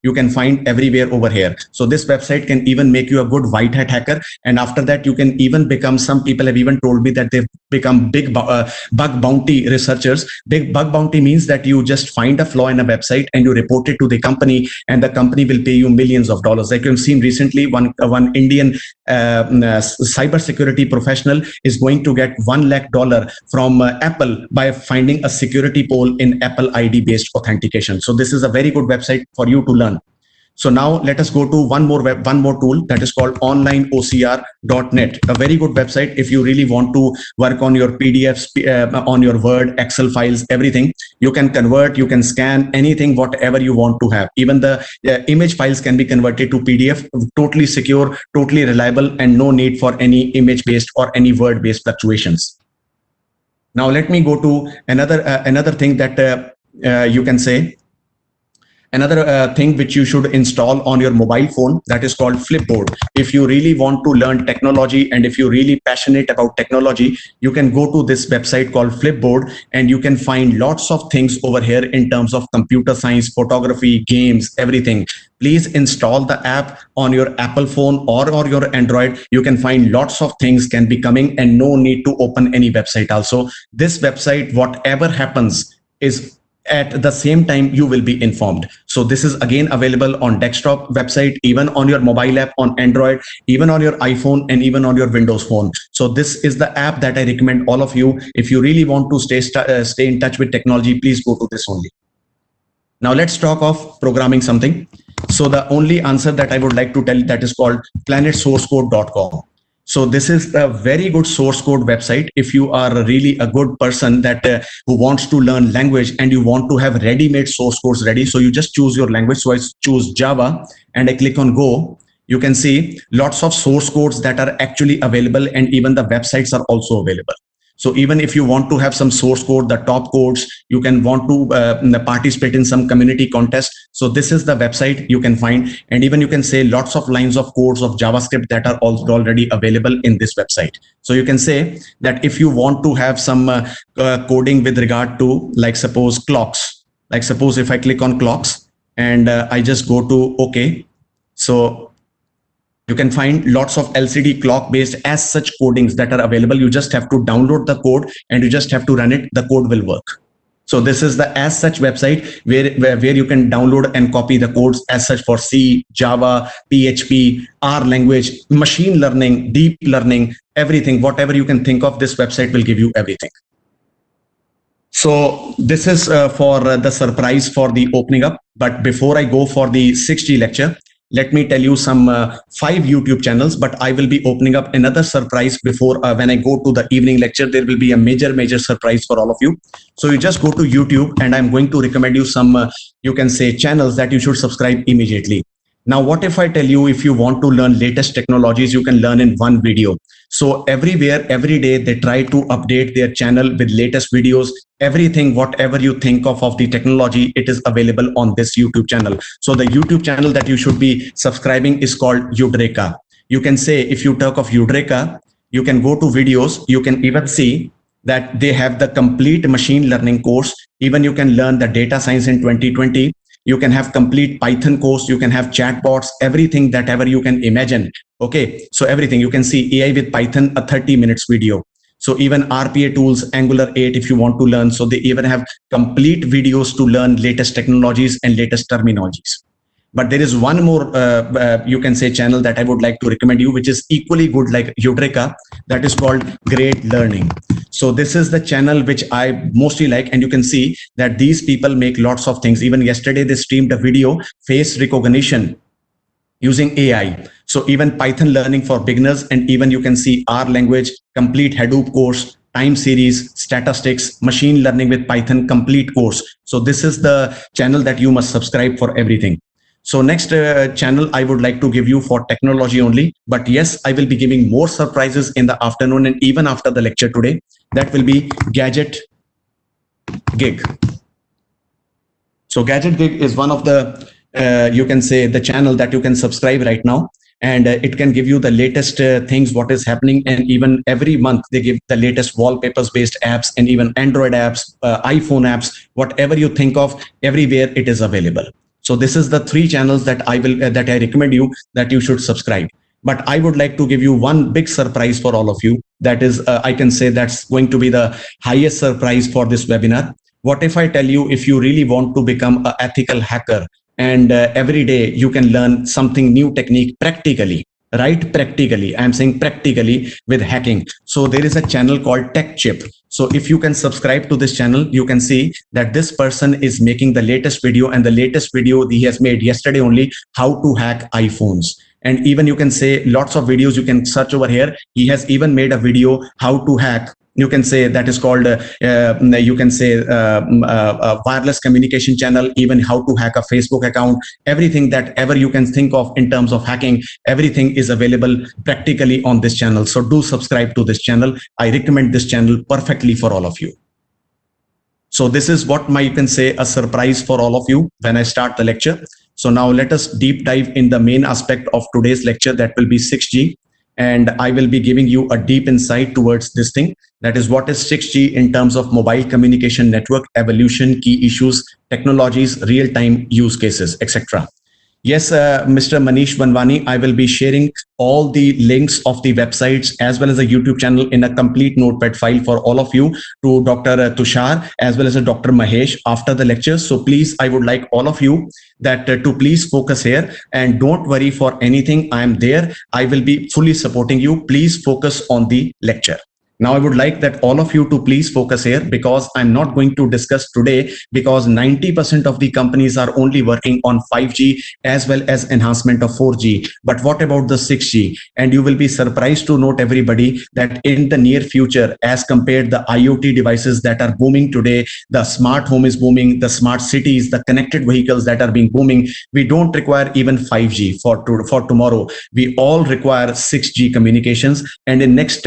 you can find everywhere over here. So this website can even make you a good white hat hacker. And after that, you can even become, some people have even told me that they've become big bug bounty researchers. Big bug bounty means that you just find a flaw in a website and you report it to the company, and the company will pay you millions of dollars. Like you've seen recently, one Indian cybersecurity professional is going to get $1 lakh from Apple by finding a security hole in Apple ID based authentication. So this is a very good website for you to learn. So now let us go to one more tool that is called onlineocr.net. A very good website if you really want to work on your PDFs, on your Word, Excel files, everything. You can convert, you can scan anything, whatever you want to have. Even the image files can be converted to PDF, totally secure, totally reliable, and no need for any image-based or any word-based fluctuations. Now let me go to another thing that you can say. Another thing which you should install on your mobile phone, that is called Flipboard. If you really want to learn technology and if you're really passionate about technology, you can go to this website called Flipboard, and you can find lots of things over here in terms of computer science, photography, games, everything. Please install the app on your Apple phone or your Android. You can find lots of things can be coming, and no need to open any website. Also, this website, whatever happens, is at the same time you will be informed. So this is again available on desktop website, even on your mobile app on Android, even on your iPhone, and even on your Windows phone. So this is the app that I recommend all of you. If you really want to stay in touch with technology, please go to this only. Now let's talk of programming something. So the only answer that I would like to tell, that is called planetsourcecode.com. So this is a very good source code website. If you are really a good person that who wants to learn language and you want to have ready-made source codes ready, so you just choose your language. So I choose Java and I click on Go. You can see lots of source codes that are actually available, and even the websites are also available. So even if you want to have some source code, the top codes, you can want to participate in some community contest. So this is the website you can find, and even you can say lots of lines of codes of JavaScript that are also already available in this website. So you can say that if you want to have some coding with regard to, like suppose clocks, like suppose if I click on clocks and I just go to OK. So You can find lots of LCD clock based as such codings that are available. You just have to download the code and you just have to run it. The code will work. So this is the as such website where you can download and copy the codes as such for C, Java, PHP, R language, machine learning, deep learning, everything, whatever you can think of, this website will give you everything. So this is for the surprise for the opening up. But before I go for the 6G lecture, let me tell you some 5 YouTube channels, but I will be opening up another surprise before when I go to the evening lecture. There will be a major surprise for all of you. So you just go to YouTube and I'm going to recommend you some, you can say, channels that you should subscribe immediately. Now, what if I tell you, if you want to learn latest technologies, you can learn in one video. So everywhere, every day, they try to update their channel with latest videos, everything, whatever you think of the technology, it is available on this YouTube channel. So the YouTube channel that you should be subscribing is called Udreka. You can say, if you talk of Udreka, you can go to videos, you can even see that they have the complete machine learning course. Even you can learn the data science in 2020. You can have complete Python course, you can have chatbots, everything that ever you can imagine. Okay, so everything you can see AI with Python, a 30 minutes video. So even RPA tools, Angular 8, if you want to learn. So they even have complete videos to learn latest technologies and latest terminologies. But there is one more, you can say, channel that I would like to recommend you, which is equally good like Udreka, that is called Great Learning. So this is the channel which I mostly like, and you can see that these people make lots of things. Even yesterday, they streamed a video, face recognition using AI. So even Python learning for beginners, and even you can see R language, complete Hadoop course, time series, statistics, machine learning with Python, complete course. So this is the channel that you must subscribe for everything. So next channel I would like to give you for technology only, but yes, I will be giving more surprises in the afternoon and even after the lecture today. That will be Gadget Gig. So Gadget Gig is one of the, you can say, the channel that you can subscribe right now. And it can give you the latest things, what is happening. And even every month they give the latest wallpapers based apps and even Android apps, iPhone apps, whatever you think of, everywhere it is available. So this is the 3 channels that I recommend you that you should subscribe. But I would like to give you one big surprise for all of you. That is, I can say that's going to be the highest surprise for this webinar. What if I tell you, if you really want to become an ethical hacker and every day you can learn something new technique practically, right? Practically, I'm saying practically with hacking. So there is a channel called Tech Chip. So if you can subscribe to this channel, you can see that this person is making the latest video, and the latest video he has made yesterday only, how to hack iPhones. And even you can say lots of videos you can search over here. He has even made a video how to hack, you can say, that is called you can say a wireless communication channel, even how to hack a Facebook account, everything that ever you can think of in terms of hacking, everything is available practically on this channel. So do subscribe to this channel. I recommend this channel perfectly for all of you. So this is what you can say a surprise for all of you when I start the lecture. So now let us deep dive in the main aspect of today's lecture, that will be 6G. And I will be giving you a deep insight towards this thing. That is, what is 6G in terms of mobile communication network, evolution, key issues, technologies, real-time use cases, etc. Yes, Mr. Manish Banwani, I will be sharing all the links of the websites as well as the YouTube channel in a complete notepad file for all of you, to Dr. Tushar as well as Dr. Mahesh after the lecture. So please, I would like all of you that to please focus here and don't worry for anything. I am there. I will be fully supporting you. Please focus on the lecture. Now, I would like that all of you to please focus here, because I'm not going to discuss today, because 90% of the companies are only working on 5G as well as enhancement of 4G. But what about the 6G? And you will be surprised to note, everybody, that in the near future, as compared the IoT devices that are booming today, the smart home is booming, the smart cities, the connected vehicles that are being booming, we don't require even 5G for tomorrow. We all require 6G communications. And in next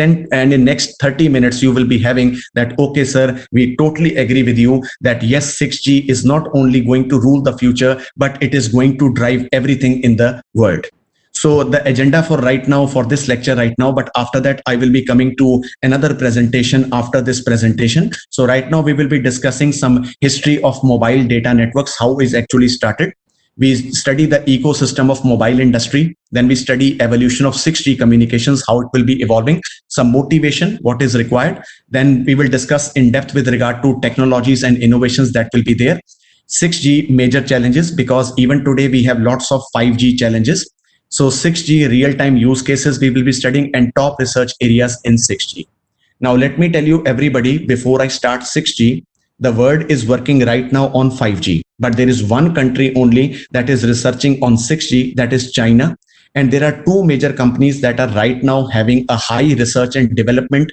30 minutes, you will be having that, okay, sir, we totally agree with you that yes, 6G is not only going to rule the future, but it is going to drive everything in the world. So the agenda for right now, for this lecture right now, but after that, I will be coming to another presentation after this presentation. So right now we will be discussing some history of mobile data networks, how is actually started. We study the ecosystem of mobile industry. Then we study evolution of 6G communications, how it will be evolving, some motivation, what is required. Then we will discuss in depth with regard to technologies and innovations that will be there. 6G major challenges, because even today we have lots of 5G challenges. So 6G real-time use cases we will be studying, and top research areas in 6G. Now let me tell you everybody, before I start 6G, the world is working right now on 5G, but there is one country only that is researching on 6G, that is China. And there are two major companies that are right now having a high research and development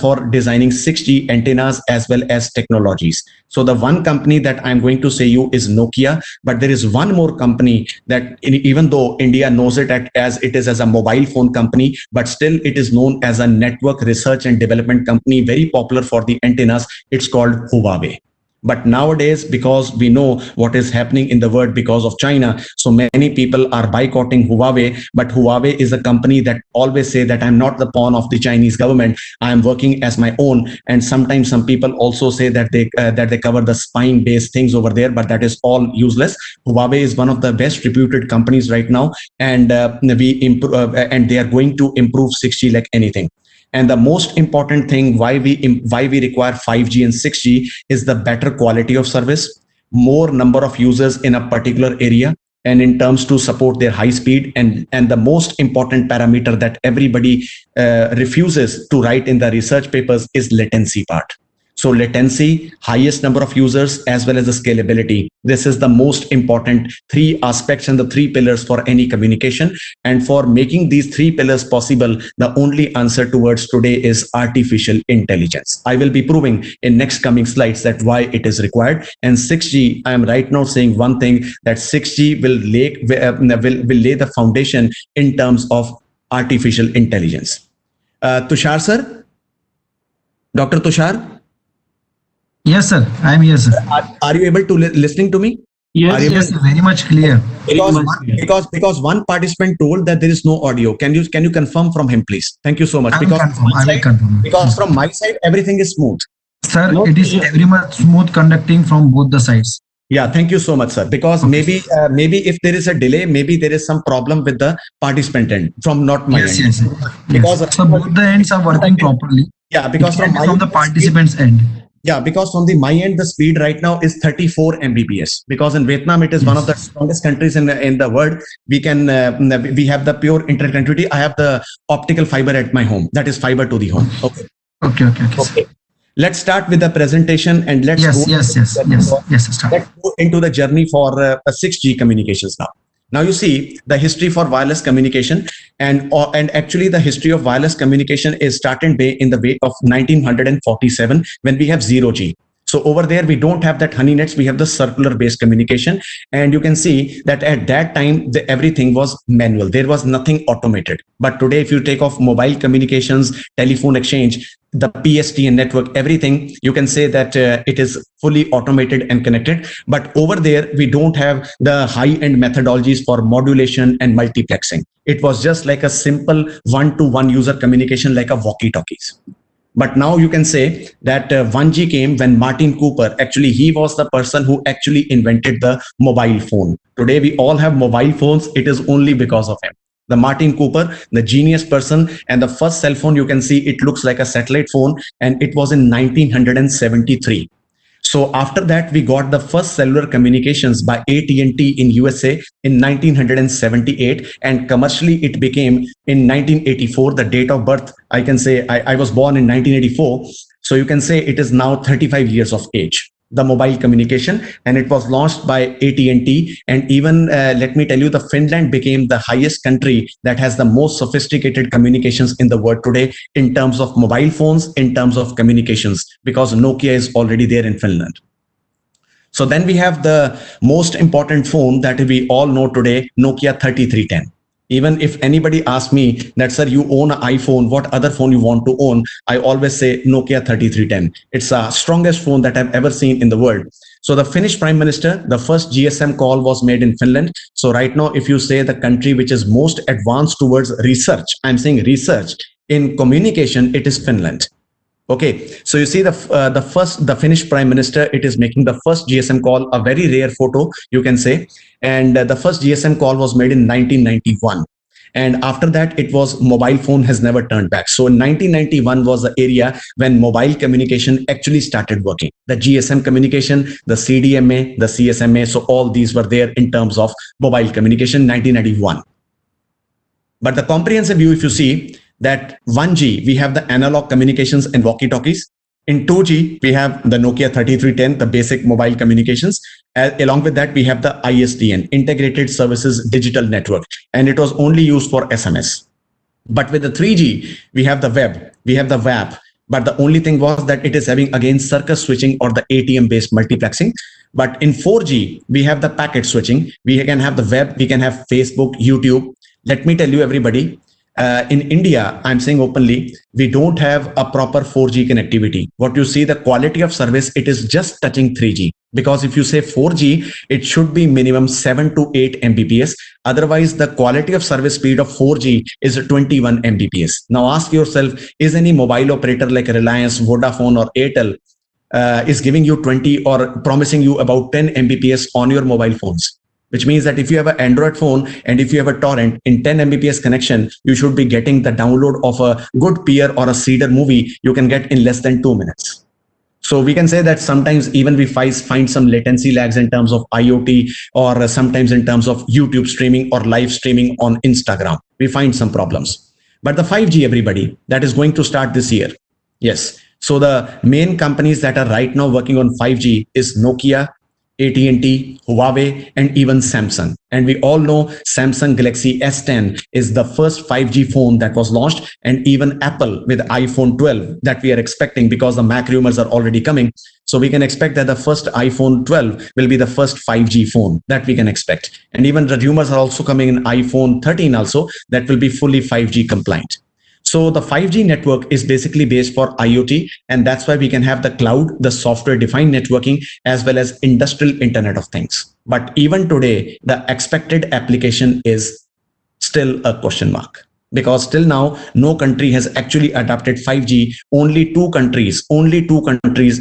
for designing 6G antennas as well as technologies. So the one company that I'm going to say you is Nokia, but there is one more company that even though India knows it as it is as a mobile phone company, but still it is known as a network research and development company, very popular for the antennas. It's called Huawei. But nowadays, because we know what is happening in the world because of China, so many people are boycotting Huawei. But Huawei is a company that always say that I'm not the pawn of the Chinese government. I am working as my own. And sometimes some people also say that they cover the spying-based things over there, but that is all useless. Huawei is one of the best reputed companies right now, and they are going to improve 6G like anything. And the most important thing why we require 5G and 6G is the better quality of service, more number of users in a particular area, and in terms to support their high speed. And the most important parameter that everybody refuses to write in the research papers is latency part. So latency, highest number of users, as well as the scalability. This is the most important three aspects and the three pillars for any communication. And for making these three pillars possible, the only answer towards today is artificial intelligence. I will be proving in next coming slides that why it is required. And 6G, I am right now saying one thing, that 6G will lay the foundation in terms of artificial intelligence. Tushar sir, Dr. Tushar. Yes, sir. I am here, sir. Are you able to listening to me? Yes, Yes, sir. Very much clear. Because one participant told that there is no audio. Can you confirm from him, please? Thank you so much. I will confirm. Because from my side everything is smooth. Sir, it is very much smooth conducting from both the sides. Yeah, thank you so much, sir. Because maybe if there is a delay, maybe there is some problem with the participant end from not my end. Yes. Because so both the ends are working properly. Yeah, because from the participant's end. Yeah, because from my end, the speed right now is 34 Mbps. Because in Vietnam, it is one of the strongest countries in the world. We have the pure interconnectivity. I have the optical fiber at my home. That is fiber to the home. Okay. Let's start with the presentation and let's start. Let's go into the journey for 6G communications now. Now you see the history for wireless communication, and actually the history of wireless communication is started in the way of 1947 when we have 0G. So over there, we don't have that honey nets, we have the circular based communication. And you can see that at that time, everything was manual. There was nothing automated. But today, if you take off mobile communications, telephone exchange, the PSTN network, everything, you can say that it is fully automated and connected. But over there, we don't have the high-end methodologies for modulation and multiplexing. It was just like a simple one-to-one user communication, like a walkie-talkies. But now you can say that 1G came when Martin Cooper, actually, he was the person who actually invented the mobile phone. Today, we all have mobile phones. It is only because of him. The Martin Cooper, the genius person, and the first cell phone, you can see it looks like a satellite phone, and it was in 1973. So after that, we got the first cellular communications by AT&T in USA in 1978, and commercially it became in 1984, the date of birth. I can say I was born in 1984. So you can say it is now 35 years of age, the mobile communication, and it was launched by AT&T. And even let me tell you, the Finland became the highest country that has the most sophisticated communications in the world today in terms of mobile phones, in terms of communications, because Nokia is already there in Finland. So then we have the most important phone that we all know today, Nokia 3310. Even if anybody asks me that, sir, you own an iPhone, what other phone you want to own? I always say Nokia 3310. It's the strongest phone that I've ever seen in the world. So the Finnish Prime Minister, the first GSM call was made in Finland. So right now, if you say the country which is most advanced towards research, I'm saying research in communication, it is Finland. Okay, so you see the Finnish Prime Minister, it is making the first GSM call, a very rare photo, you can say, and the first GSM call was made in 1991. And after that, it was mobile phone has never turned back. So in 1991 was the area when mobile communication actually started working. The GSM communication, the CDMA, the CSMA, so all these were there in terms of mobile communication, 1991. But the comprehensive view, if you see that 1G, we have the analog communications and walkie-talkies. In 2G, we have the Nokia 3310, the basic mobile communications. Along with that, we have the ISDN, Integrated Services Digital Network, and it was only used for SMS. But with the 3G, we have the web, we have the WAP, but the only thing was that it is having again circus switching or the ATM-based multiplexing. But in 4G, we have the packet switching. We can have the web, we can have Facebook, YouTube. Let me tell you, everybody, in India, I'm saying openly, we don't have a proper 4G connectivity. What you see, the quality of service, it is just touching 3G. Because if you say 4G, it should be minimum 7 to 8 Mbps. Otherwise, the quality of service speed of 4G is 21 Mbps. Now ask yourself, is any mobile operator like Reliance, Vodafone or Airtel is giving you 20 or promising you about 10 Mbps on your mobile phones? Which means that if you have an Android phone and if you have a torrent in 10 Mbps connection, you should be getting the download of a good peer or a Cedar movie you can get in less than 2 minutes. So we can say that sometimes even we find some latency lags in terms of IoT or sometimes in terms of YouTube streaming or live streaming on Instagram. We find some problems. But the 5G, everybody, that is going to start this year. Yes. So the main companies that are right now working on 5G is Nokia, AT&T, Huawei, and even Samsung. And we all know Samsung Galaxy S10 is the first 5G phone that was launched, and even Apple with iPhone 12 that we are expecting because the Mac rumors are already coming. So we can expect that the first iPhone 12 will be the first 5G phone that we can expect. And even the rumors are also coming in iPhone 13 also that will be fully 5G compliant. So the 5G network is basically based for IoT, and that's why we can have the cloud, the software-defined networking, as well as industrial Internet of Things. But even today, the expected application is still a question mark. Because till now, no country has actually adopted 5G. Only two countries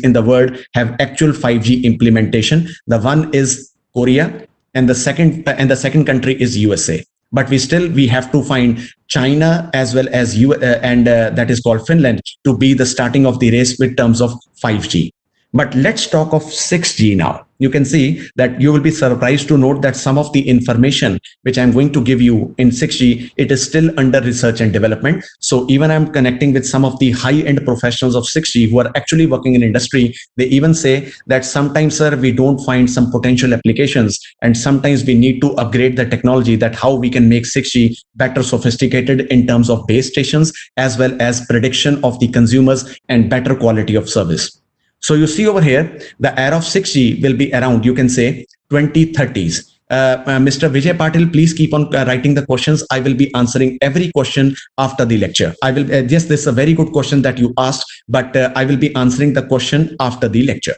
in the world have actual 5G implementation. The one is Korea, and the second country is USA. But we have to find China as well as that is called Finland to be the starting of the race with terms of 5G. But let's talk of 6G now. You can see that you will be surprised to note that some of the information which I'm going to give you in 6G, it is still under research and development. So even I'm connecting with some of the high-end professionals of 6G who are actually working in industry. They even say that sometimes, sir, we don't find some potential applications, and sometimes we need to upgrade the technology, that how we can make 6G better sophisticated in terms of base stations as well as prediction of the consumers and better quality of service. So you see over here, the era of 6G will be around, you can say, 2030s. Mr. Vijay Patil, please keep on writing the questions. I will be answering every question after the lecture. I will, yes, this is a very good question that you asked, but I will be answering the question after the lecture.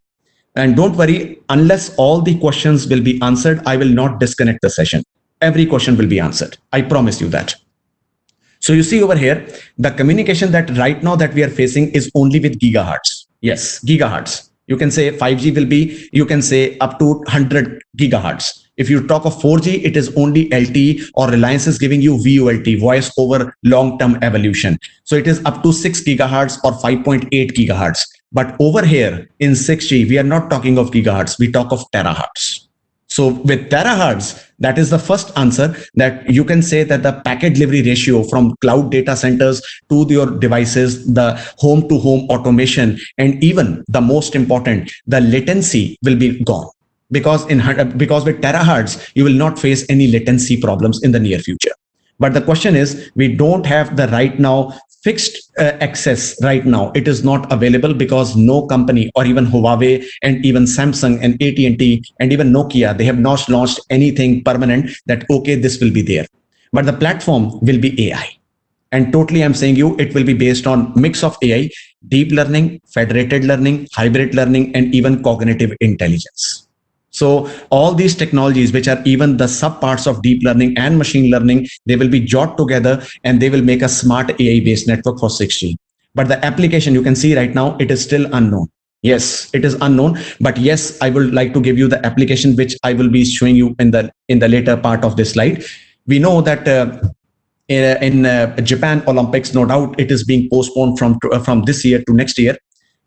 And don't worry, unless all the questions will be answered, I will not disconnect the session. Every question will be answered. I promise you that. So you see over here, the communication that right now that we are facing is only with gigahertz. Yes, gigahertz. You can say 5G will be, you can say up to 100 gigahertz. If you talk of 4G, it is only LTE, or Reliance is giving you VoLTE, voice over long-term evolution. So it is up to 6 gigahertz or 5.8 gigahertz. But over here in 6G, we are not talking of gigahertz, we talk of terahertz. So with terahertz, that is the first answer, that you can say that the packet delivery ratio from cloud data centers to your devices, the home to home automation, and even the most important, the latency will be gone. Because with terahertz, you will not face any latency problems in the near future. But the question is, we don't have the right now fixed access right now. It is not available because no company, or even Huawei and even Samsung and AT&T and even Nokia, they have not launched anything permanent that, okay, this will be there. But the platform will be AI. And totally, I'm saying you, it will be based on mix of AI, deep learning, federated learning, hybrid learning, and even cognitive intelligence. So all these technologies, which are even the sub parts of deep learning and machine learning, they will be joined together and they will make a smart AI based network for 6G. But the application, you can see right now, it is still unknown. Yes, it is unknown, but yes, I would like to give you the application, which I will be showing you in the later part of this slide. We know that in Japan Olympics, no doubt it is being postponed from this year to next year.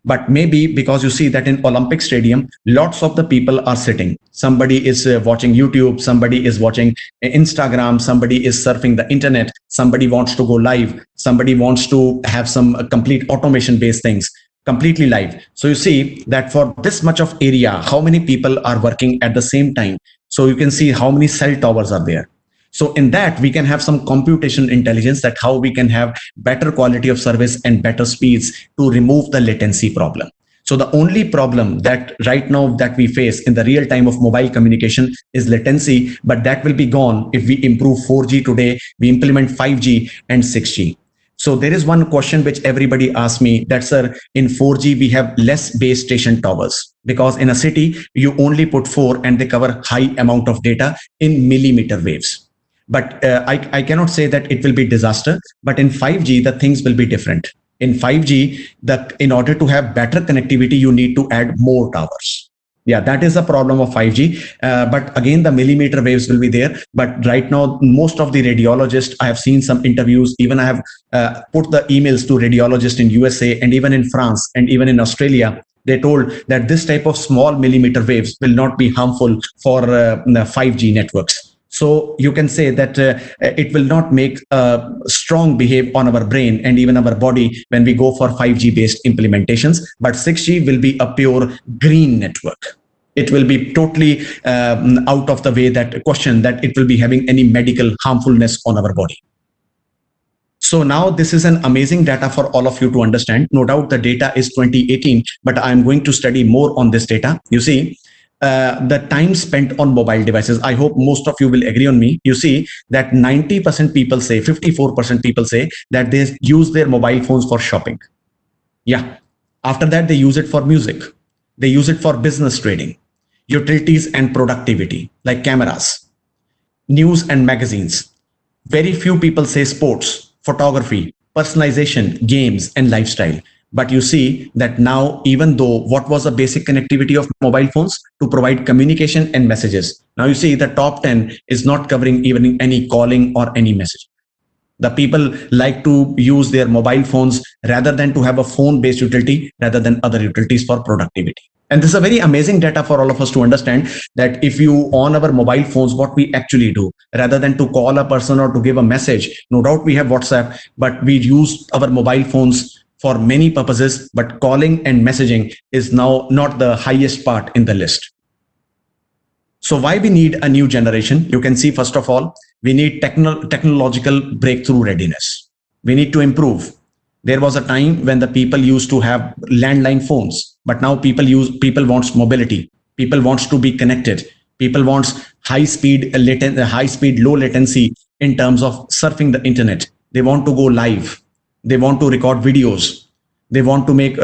But maybe because you see that in Olympic Stadium, lots of the people are sitting. Somebody is watching YouTube, somebody is watching Instagram, somebody is surfing the internet, somebody wants to go live, somebody wants to have some complete automation based things, completely live. So you see that for this much of area, how many people are working at the same time. So you can see how many cell towers are there. So in that, we can have some computational intelligence, that how we can have better quality of service and better speeds to remove the latency problem. So the only problem that right now that we face in the real time of mobile communication is latency, but that will be gone if we improve 4G today, we implement 5G and 6G. So there is one question which everybody asks me, that sir, in 4G we have less base station towers, because in a city you only put 4 and they cover high amount of data in millimeter waves. But I cannot say that it will be disaster, but in 5G, the things will be different. In 5G, in order to have better connectivity, you need to add more towers. Yeah, that is the problem of 5G. But again, the millimeter waves will be there. But right now, most of the radiologists, I have seen some interviews, even I have put the emails to radiologists in USA and even in France and even in Australia. They told that this type of small millimeter waves will not be harmful for 5G networks. So you can say that it will not make strong behave on our brain and even our body when we go for 5G based implementations. But 6G will be a pure green network. It will be totally out of the way that question that it will be having any medical harmfulness on our body. So now this is an amazing data for all of you to understand. No doubt the data is 2018, but I'm going to study more on this data. You see, the time spent on mobile devices, I hope most of you will agree on me. You see that 90% people say, 54% people say that they use their mobile phones for shopping. Yeah. After that, they use it for music. They use it for business trading, utilities and productivity, like cameras, news and magazines. Very few people say sports, photography, personalization, games, and lifestyle. But you see that now, even though what was the basic connectivity of mobile phones? To provide communication and messages. Now you see the top 10 is not covering even any calling or any message. The people like to use their mobile phones rather than to have a phone-based utility rather than other utilities for productivity. And this is a very amazing data for all of us to understand that if you on our mobile phones, what we actually do, rather than to call a person or to give a message, no doubt we have WhatsApp, but we use our mobile phones for many purposes, but calling and messaging is now not the highest part in the list. So why we need a new generation? You can see, first of all, we need technological breakthrough readiness. We need to improve. There was a time when the people used to have landline phones, but now people wants mobility. People wants to be connected. People wants high speed, low latency in terms of surfing the internet. They want to go live. They want to record videos. They want to make,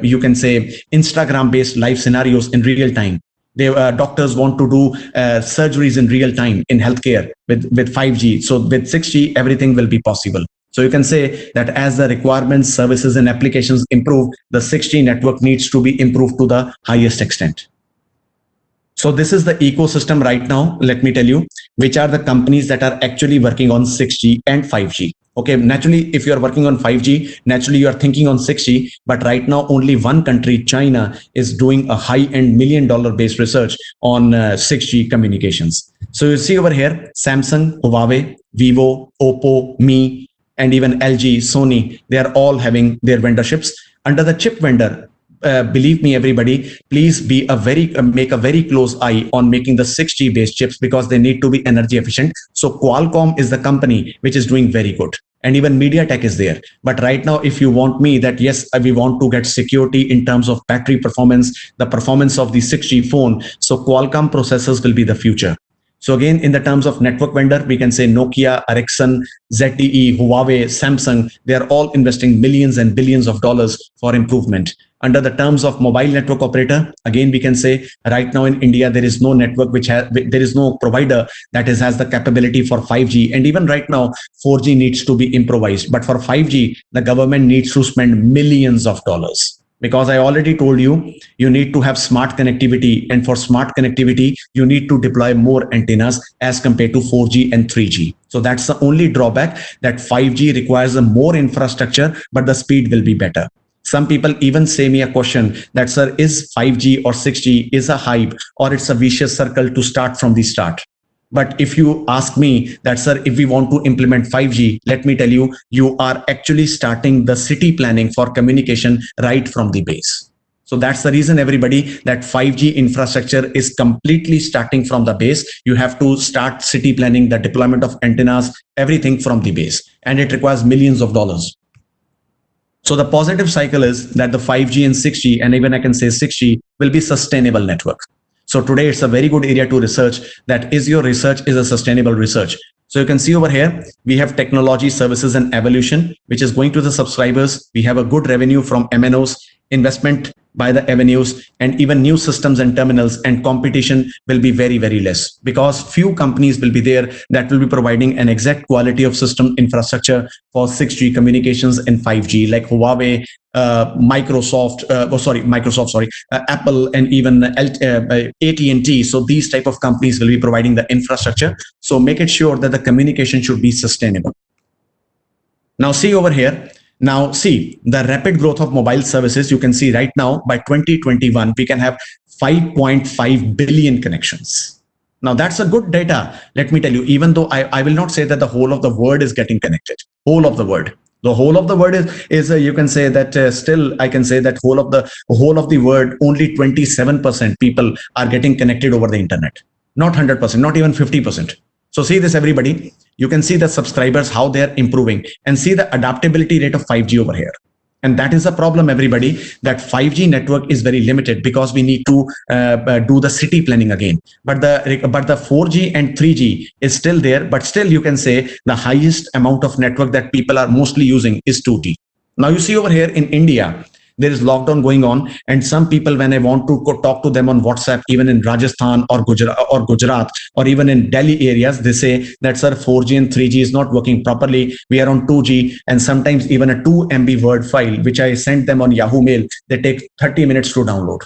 you can say, Instagram-based live scenarios in real time. Doctors want to do surgeries in real time in healthcare with 5G. So with 6G, everything will be possible. So you can say that as the requirements, services, and applications improve, the 6G network needs to be improved to the highest extent. So this is the ecosystem right now. Let me tell you, which are the companies that are actually working on 6G and 5G. Okay, naturally, if you are working on 5G, naturally you are thinking on 6G, but right now only one country, China, is doing a high-end $1 million based research on 6G communications. So you see over here, Samsung, Huawei, Vivo, Oppo, Mi, and even LG, Sony, they are all having their vendorships. Under the chip vendor, believe me, everybody, please be make a very close eye on making the 6G based chips, because they need to be energy efficient. So Qualcomm is the company which is doing very good. And even MediaTek is there. But right now, if you want me that, yes, we want to get security in terms of battery performance, the performance of the 6G phone. So Qualcomm processors will be the future. So again, in the terms of network vendor, we can say Nokia, Ericsson, ZTE, Huawei, Samsung, they are all investing millions and billions of dollars for improvement. under the terms of mobile network operator, again, we can say right now in India, there is no network there is no provider that has the capability for 5G. And even right now, 4G needs to be improvised. But for 5G, the government needs to spend millions of dollars. Because I already told you, you need to have smart connectivity. And for smart connectivity, you need to deploy more antennas as compared to 4G and 3G. So that's the only drawback, that 5G requires a more infrastructure, but the speed will be better. Some people even say me a question that, sir, is 5G or 6G is a hype or it's a vicious circle to start from the start? But if you ask me that, sir, if we want to implement 5G, let me tell you, you are actually starting the city planning for communication right from the base. So that's the reason, everybody, that 5G infrastructure is completely starting from the base. You have to start city planning, the deployment of antennas, everything from the base. And it requires millions of dollars. So the positive cycle is that the 5G and 6G, and even I can say 6G, will be sustainable network. So today it's a very good area to research, that is your research is a sustainable research. So you can see over here, we have technology, services, and evolution, which is going to the subscribers. We have a good revenue from MNOs, investment by the avenues, and even new systems and terminals, and competition will be very, very less, because few companies will be there that will be providing an exact quality of system infrastructure for 6G communications and 5G, like Huawei, Apple, and even AT&T. So these type of companies will be providing the infrastructure. So make it sure that the communication should be sustainable. Now see over here. Now see the rapid growth of mobile services. You can see right now by 2021, we can have 5.5 billion connections. Now that's a good data. Let me tell you, even though I will not say that the whole of the world is getting connected, whole of the world. The whole of the world is you can say that still I can say that whole of the world, only 27% people are getting connected over the internet. Not 100%, not even 50%. So see this, everybody. You can see the subscribers, how they're improving, and see the adaptability rate of 5G over here. And that is a problem, everybody, that 5G network is very limited because we need to do the city planning again. But the 4G and 3G is still there, but still you can say the highest amount of network that people are mostly using is 2G. Now you see over here in India, there is lockdown going on, and some people, when I want to go talk to them on WhatsApp, even in Rajasthan or Gujarat or even in Delhi areas, they say that, sir, 4G and 3G is not working properly. We are on 2G, and sometimes even a 2 MB Word file, which I sent them on Yahoo Mail, they take 30 minutes to download.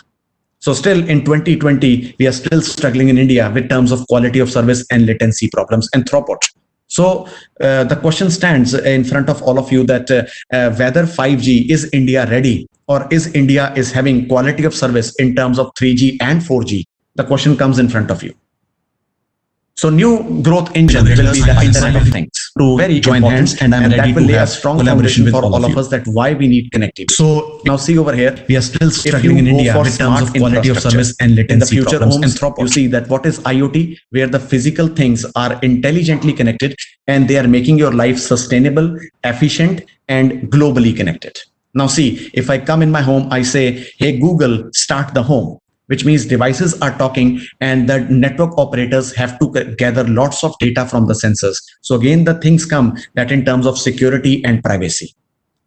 So still in 2020, we are still struggling in India with terms of quality of service and latency problems and throughput. So the question stands in front of all of you that whether 5G, is India ready, or is India is having quality of service in terms of 3G and 4G? The question comes in front of you. So new growth engine will be the Internet of Things. To very join hands, and that will lay a strong foundation for all of us that why we need connectivity. So now see over here, we are still struggling in India with terms of quality of service and latency in the future homes and throughput. You see that what is IoT, where the physical things are intelligently connected and they are making your life sustainable, efficient, and globally connected. Now see, if I come in my home, I say, hey Google, start the home, which means devices are talking and the network operators have to gather lots of data from the sensors. So again, the things come that in terms of security and privacy.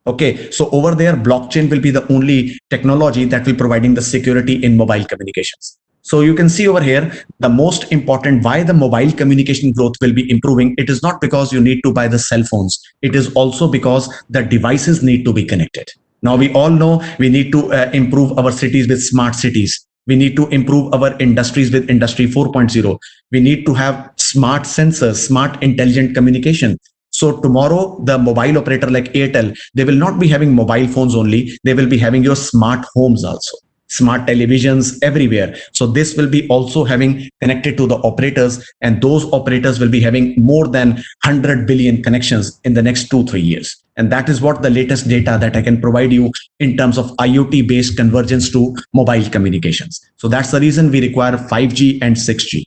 Okay, so over there, blockchain will be the only technology that will providing the security in mobile communications. So you can see over here, the most important why the mobile communication growth will be improving. It is not because you need to buy the cell phones. It is also because the devices need to be connected. Now we all know we need to improve our cities with smart cities. We need to improve our industries with Industry 4.0. We need to have smart sensors, smart intelligent communication. So tomorrow, the mobile operator like Airtel, they will not be having mobile phones only. They will be having your smart homes also, smart televisions everywhere. So this will be also having connected to the operators, and those operators will be having more than 100 billion connections in the next 2-3 years. And that is what the latest data that I can provide you in terms of IoT based convergence to mobile communications. So that's the reason we require 5G and 6G.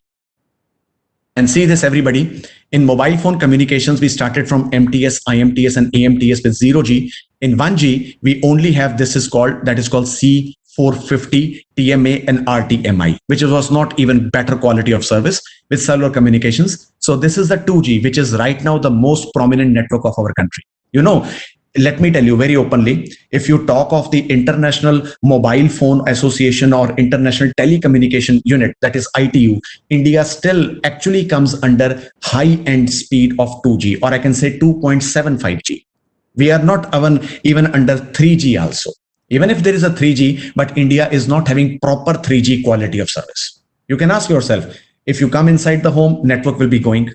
And see this, everybody, in mobile phone communications, we started from MTS, IMTS, and AMTS with 0G. In 1G, we only have that is called C450, TMA, and RTMI, which was not even better quality of service with cellular communications. So this is the 2G, which is right now the most prominent network of our country. You know, let me tell you very openly, if you talk of the International Mobile Phone Association or International Telecommunication Unit, that is ITU, India still actually comes under high end speed of 2G, or I can say 2.75G. We are not even under 3G also. Even if there is a 3G, but India is not having proper 3G quality of service. You can ask yourself, if you come inside the home, network will be going.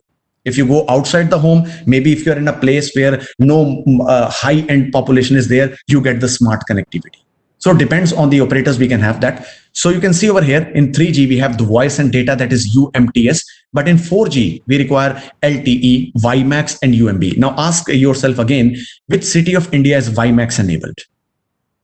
If you go outside the home, maybe if you're in a place where no high-end population is there, you get the smart connectivity. So it depends on the operators, we can have that. So you can see over here in 3G, we have the voice and data, that is UMTS. But in 4G, we require LTE, WiMAX and UMB. Now ask yourself again, which city of India is WiMAX enabled?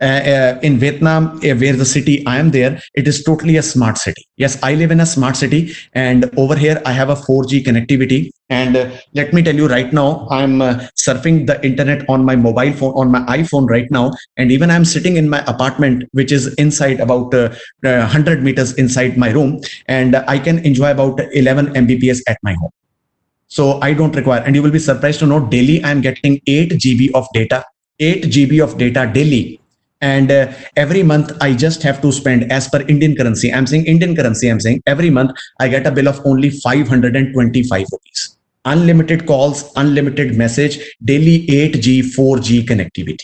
In Vietnam, where the city I am there, it is totally a smart city. Yes, I live in a smart city, and over here I have a 4G connectivity. And let me tell you right now, I'm surfing the internet on my mobile phone, on my iPhone right now. And even I'm sitting in my apartment, which is inside about 100 meters inside my room, and I can enjoy about 11 Mbps at my home. So I don't require, and you will be surprised to know, daily I'm getting 8 GB of data, 8 GB of data daily. And every month I just have to spend, as per Indian currency, I'm saying Indian currency, I'm saying every month I get a bill of only 525 rupees. Unlimited calls, unlimited message, daily 8G, 4G connectivity.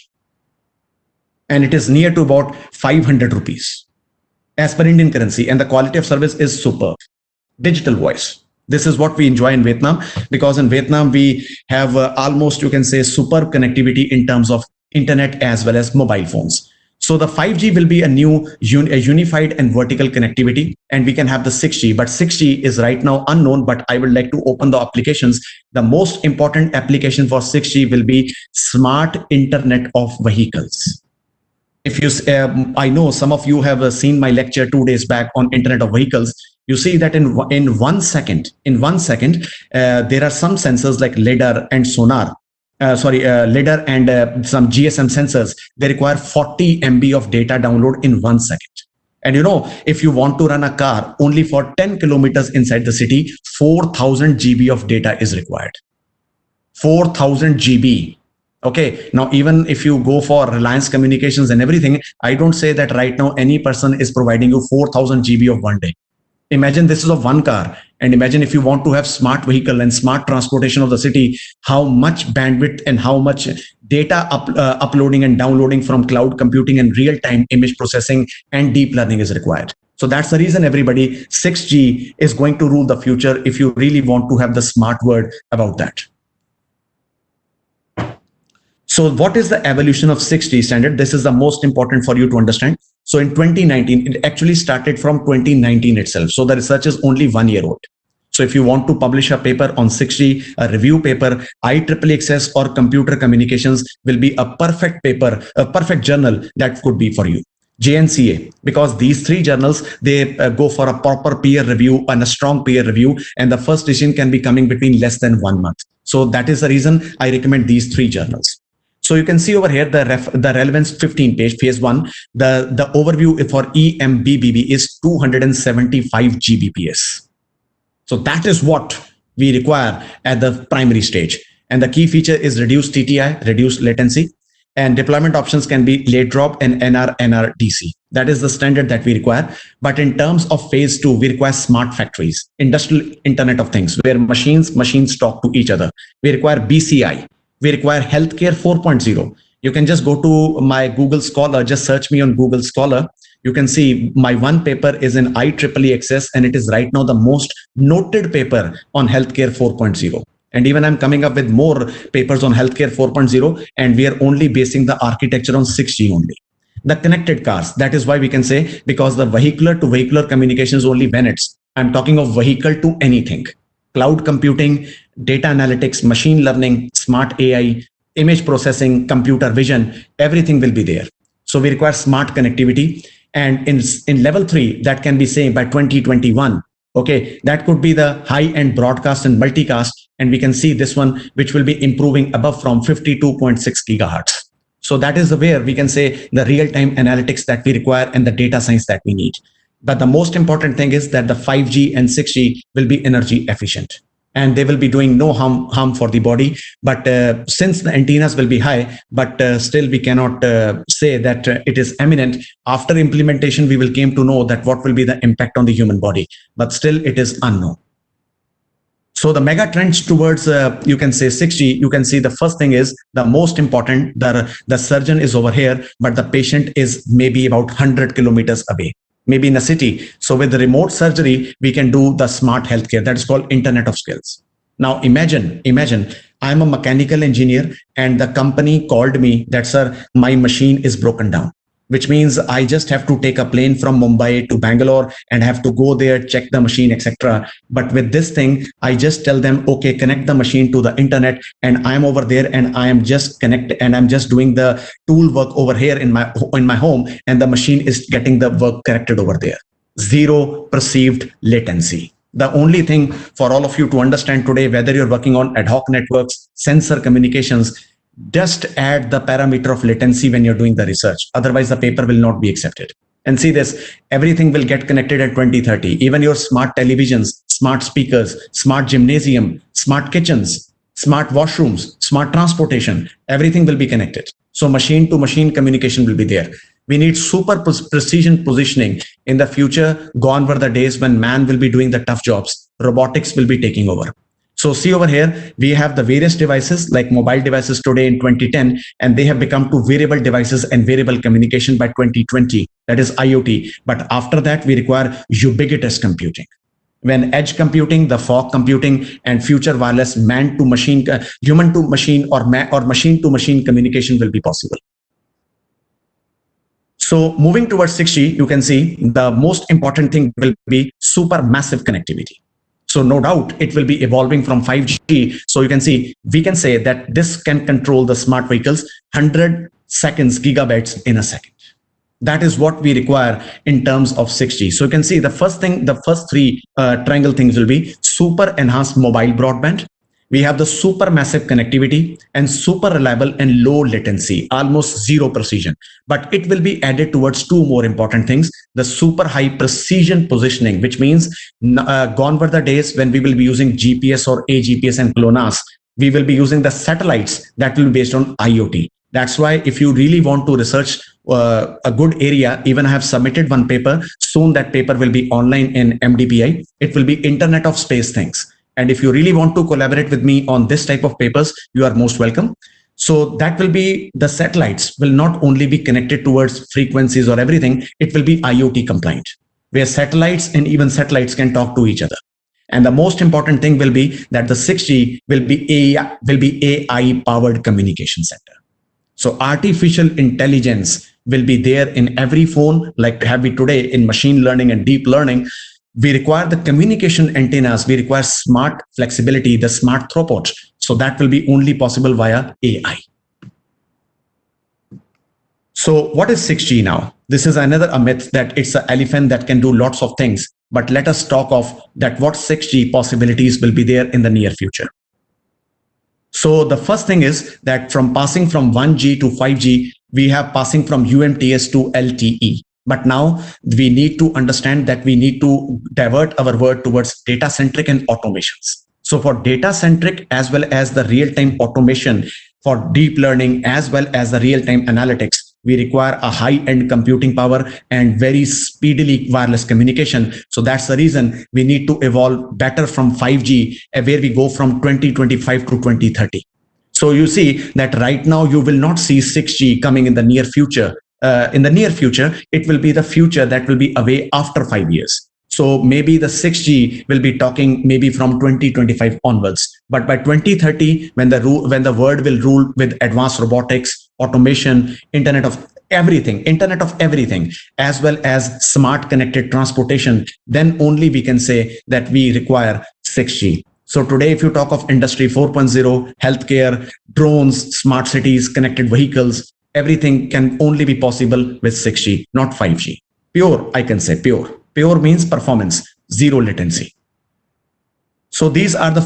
And it is near to about 500 rupees as per Indian currency. And the quality of service is superb. Digital voice. This is what we enjoy in Vietnam, because in Vietnam we have almost, you can say, superb connectivity in terms of internet as well as mobile phones. So the 5G will be a new unified and vertical connectivity, and we can have the 6G, but 6G is right now unknown, but I would like to open the applications. The most important application for 6G will be smart internet of vehicles. If you, I know some of you have seen my lecture 2 days back on internet of vehicles. You see that in 1 second, there are some sensors like LiDAR and sonar. LiDAR and some GSM sensors, they require 40 MB of data download in 1 second. And you know, if you want to run a car only for 10 kilometers inside the city, 4000 GB of data is required. 4000 GB. Okay, now even if you go for Reliance Communications and everything, I don't say that right now any person is providing you 4000 GB of 1 day. Imagine this is of one car, and imagine if you want to have smart vehicle and smart transportation of the city, how much bandwidth and how much data uploading and downloading from cloud computing and real-time image processing and deep learning is required. So that's the reason, everybody, 6G is going to rule the future if you really want to have the smart word about that. So what is the evolution of 6G standard? This is the most important for you to understand. So in 2019, it actually started from 2019 itself. So the research is only 1 year old. So if you want to publish a paper on 6G, a review paper, IEEE Access or computer communications will be a perfect paper, a perfect journal that could be for you. JNCA, because these 3 journals, they go for a proper peer review and a strong peer review, and the first decision can be coming between less than 1 month. So that is the reason I recommend these 3 journals. So you can see over here the relevance 15 page, phase 1, the overview for EMBBB is 275 Gbps. So that is what we require at the primary stage. And the key feature is reduced TTI, reduced latency, and deployment options can be late drop and NR/NR-DC. That is the standard that we require. But in terms of phase 2, we require smart factories, industrial Internet of Things, where machines talk to each other. We require BCI. We require healthcare 4.0. You can just go to my Google Scholar, just search me on Google Scholar. You can see my one paper is in IEEE Access, and it is right now the most noted paper on healthcare 4.0. And even I'm coming up with more papers on healthcare 4.0, and we are only basing the architecture on 6G only. The connected cars, that is why we can say, because the vehicular to vehicular communication is only when I'm talking of vehicle to anything. Cloud computing, data analytics, machine learning, smart AI, image processing, computer vision, everything will be there. So we require smart connectivity. And in level 3, that can be say by 2021. Okay, that could be the high-end broadcast and multicast. And we can see this one, which will be improving above from 52.6 gigahertz. So that is where we can say the real-time analytics that we require and the data science that we need. But the most important thing is that the 5G and 6G will be energy efficient. and they will be doing no harm for the body. But since the antennas will be high, but still we cannot say that it is eminent. After implementation, we will came to know that what will be the impact on the human body, but still it is unknown. So the mega trends towards, you can say 6G, you can see the first thing is the most important, the surgeon is over here, but the patient is maybe about 100 kilometers away, maybe in a city. So with the remote surgery, we can do the smart healthcare. That is called Internet of Skills. Now imagine, I'm a mechanical engineer and the company called me that, sir, my machine is broken down, which means I just have to take a plane from Mumbai to Bangalore and have to go there, check the machine, etc. But with this thing, I just tell them, okay, connect the machine to the internet, and I'm over there and I am just connected and I'm just doing the tool work over here in my home, and the machine is getting the work corrected over there. Zero perceived latency. The only thing for all of you to understand today, whether you're working on ad hoc networks, sensor communications, just add the parameter of latency when you're doing the research. Otherwise, the paper will not be accepted. And see this, everything will get connected at 2030. Even your smart televisions, smart speakers, smart gymnasium, smart kitchens, smart washrooms, smart transportation, everything will be connected. So machine to machine communication will be there. We need super precision positioning. In the future, gone were the days when man will be doing the tough jobs. Robotics will be taking over. So see over here, we have the various devices like mobile devices today in 2010, and they have become to wearable devices and wearable communication by 2020. That is IoT. But after that, we require ubiquitous computing. When edge computing, the fog computing, and future wireless man to machine, human to machine, or machine to machine communication will be possible. So moving towards 6G, you can see the most important thing will be super massive connectivity. So no doubt it will be evolving from 5G. So you can see, we can say that this can control the smart vehicles 100 seconds, gigabits in a second. That is what we require in terms of 6G. So you can see the first thing, the first three triangle things will be super enhanced mobile broadband. We have the super massive connectivity and super reliable and low latency, almost zero precision. But it will be added towards two more important things, the super high precision positioning, which means gone were the days when we will be using GPS or AGPS and GLONASS. We will be using the satellites that will be based on IoT. That's why if you really want to research a good area, even I have submitted one paper, soon that paper will be online in MDPI. It will be Internet of Space Things. And if you really want to collaborate with me on this type of papers, you are most welcome. So that will be, the satellites will not only be connected towards frequencies or everything, it will be IoT compliant, where satellites and even satellites can talk to each other. And the most important thing will be that the 6G will be AI powered communication center. So artificial intelligence will be there in every phone, like have we today in machine learning and deep learning. We require the communication antennas. We require smart flexibility, the smart throughput. So that will be only possible via AI. So what is 6G now? This is another myth that it's an elephant that can do lots of things. But let us talk of that what 6G possibilities will be there in the near future. So the first thing is that from passing from 1G to 5G, we have passing from UMTS to LTE. But now we need to understand that we need to divert our word towards data-centric and automations. So for data-centric as well as the real-time automation, for deep learning as well as the real-time analytics, we require a high-end computing power and very speedily wireless communication. So that's the reason we need to evolve better from 5G, where we go from 2025 to 2030. So you see that right now you will not see 6G coming in the near future. In the near future, it will be the future that will be away after 5 years. So maybe the 6G will be talking maybe from 2025 onwards. But by 2030, when the world will rule with advanced robotics, automation, Internet of everything, as well as smart connected transportation, then only we can say that we require 6G. So today, if you talk of Industry 4.0, healthcare, drones, smart cities, connected vehicles, everything can only be possible with 6G, not 5G. Pure, I can say pure. Pure means performance, zero latency. So these are the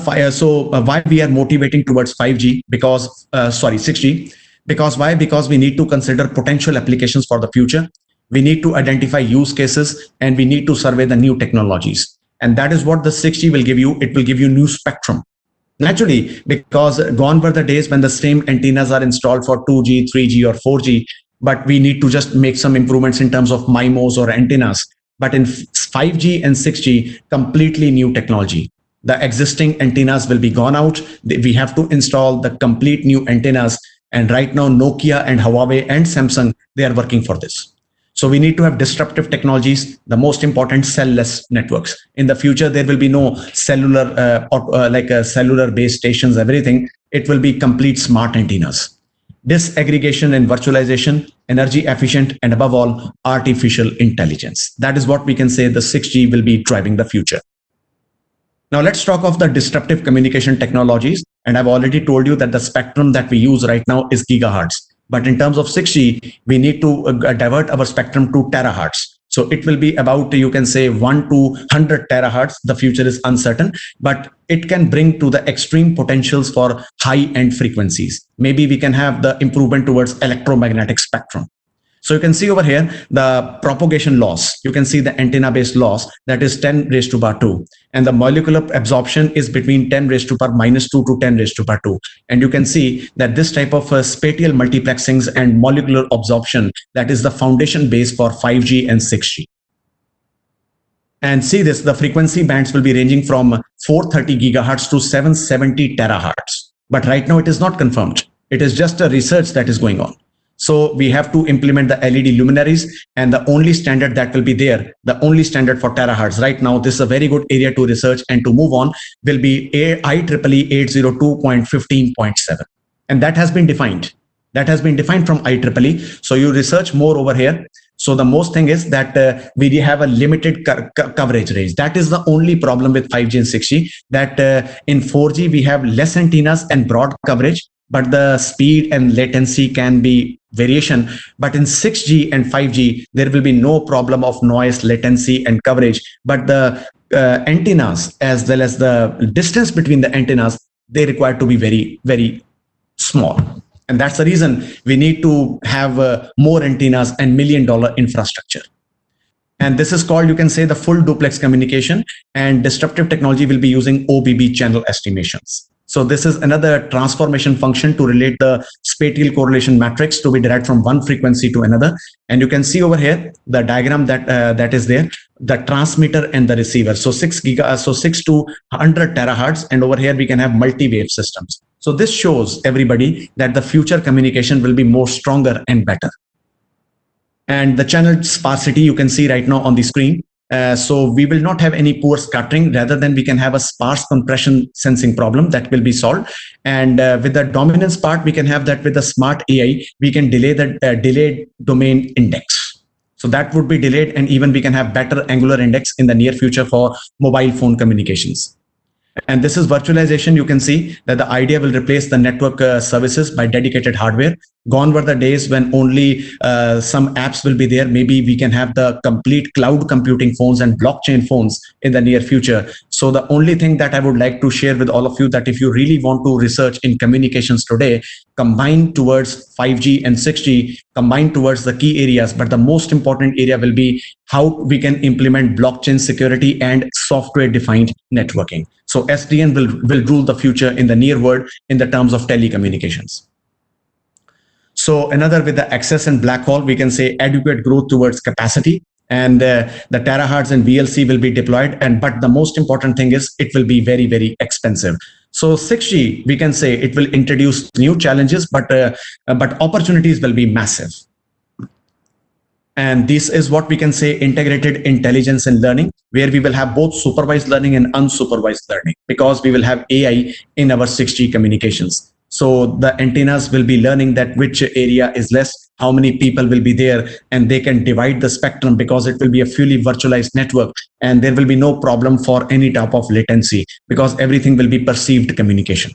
why we are motivating towards 5G because 6G. Because why? Because we need to consider potential applications for the future. We need to identify use cases and we need to survey the new technologies. And that is what the 6G will give you. It will give you new spectrum. Naturally, because gone were the days when the same antennas are installed for 2G, 3G, or 4G, but we need to just make some improvements in terms of MIMOs or antennas. But in 5G and 6G, completely new technology. The existing antennas will be gone out. We have to install the complete new antennas. And right now, Nokia and Huawei and Samsung, they are working for this. So we need to have disruptive technologies, the most important, cell-less networks. In the future, there will be no cellular, cellular base stations, everything. It will be complete smart antennas. Disaggregation and virtualization, energy efficient, and above all, artificial intelligence. That is what we can say the 6G will be driving the future. Now let's talk of the disruptive communication technologies. And I've already told you that the spectrum that we use right now is gigahertz. But in terms of 6G, we need to divert our spectrum to terahertz. So it will be about, you can say, 1 to 100 terahertz. The future is uncertain, but it can bring to the extreme potentials for high-end frequencies. Maybe we can have the improvement towards electromagnetic spectrum. So you can see over here the propagation loss. You can see the antenna-based loss, that is 10 raised to power 2. And the molecular absorption is between 10 raised to power -2 to 10 raised to power 2. And you can see that this type of spatial multiplexings and molecular absorption, that is the foundation base for 5G and 6G. And see this, the frequency bands will be ranging from 430 gigahertz to 770 terahertz. But right now it is not confirmed. It is just a research that is going on. So we have to implement the LED luminaries, and the only standard that will be there, the only standard for terahertz right now, this is a very good area to research and to move on, will be IEEE 802.15.7. And that has been defined. That has been defined from IEEE. So you research more over here. So the most thing is that we have a limited coverage range. That is the only problem with 5G and 6G, that in 4G we have less antennas and broad coverage, but the speed and latency can be variation. But in 6G and 5G, there will be no problem of noise, latency, and coverage. But the antennas, as well as the distance between the antennas, they require to be very, very small. And that's the reason we need to have more antennas and $1 million infrastructure. And this is called, you can say, the full duplex communication, and disruptive technology will be using OBB channel estimations. So this is another transformation function to relate the spatial correlation matrix to be derived from one frequency to another. And you can see over here the diagram that is there, the transmitter and the receiver. So 6 to 100 terahertz, and over here we can have multi-wave systems. So this shows everybody that the future communication will be more stronger and better. And the channel sparsity you can see right now on the screen. So we will not have any poor scattering, rather than we can have a sparse compression sensing problem that will be solved. And with the dominance part, we can have that with the smart AI, we can delay the delayed domain index. So that would be delayed, and even we can have better angular index in the near future for mobile phone communications. And this is virtualization. You can see that the idea will replace the network services by dedicated hardware. Gone were the days when only some apps will be there. Maybe we can have the complete cloud computing phones and blockchain phones in the near future. So the only thing that I would like to share with all of you, that if you really want to research in communications today, combine towards 5G and 6G, combine towards the key areas. But the most important area will be how we can implement blockchain security and software defined networking. So SDN will rule the future in the near world in the terms of telecommunications. So another, with the access and black hole, we can say adequate growth towards capacity, and the terahertz and VLC will be deployed. But the most important thing is it will be very, very expensive. So 6G, we can say it will introduce new challenges, but opportunities will be massive. And this is what we can say integrated intelligence and learning, where we will have both supervised learning and unsupervised learning, because we will have AI in our 6G communications. So the antennas will be learning that which area is less, how many people will be there, and they can divide the spectrum, because it will be a fully virtualized network, and there will be no problem for any type of latency, because everything will be perceived communication.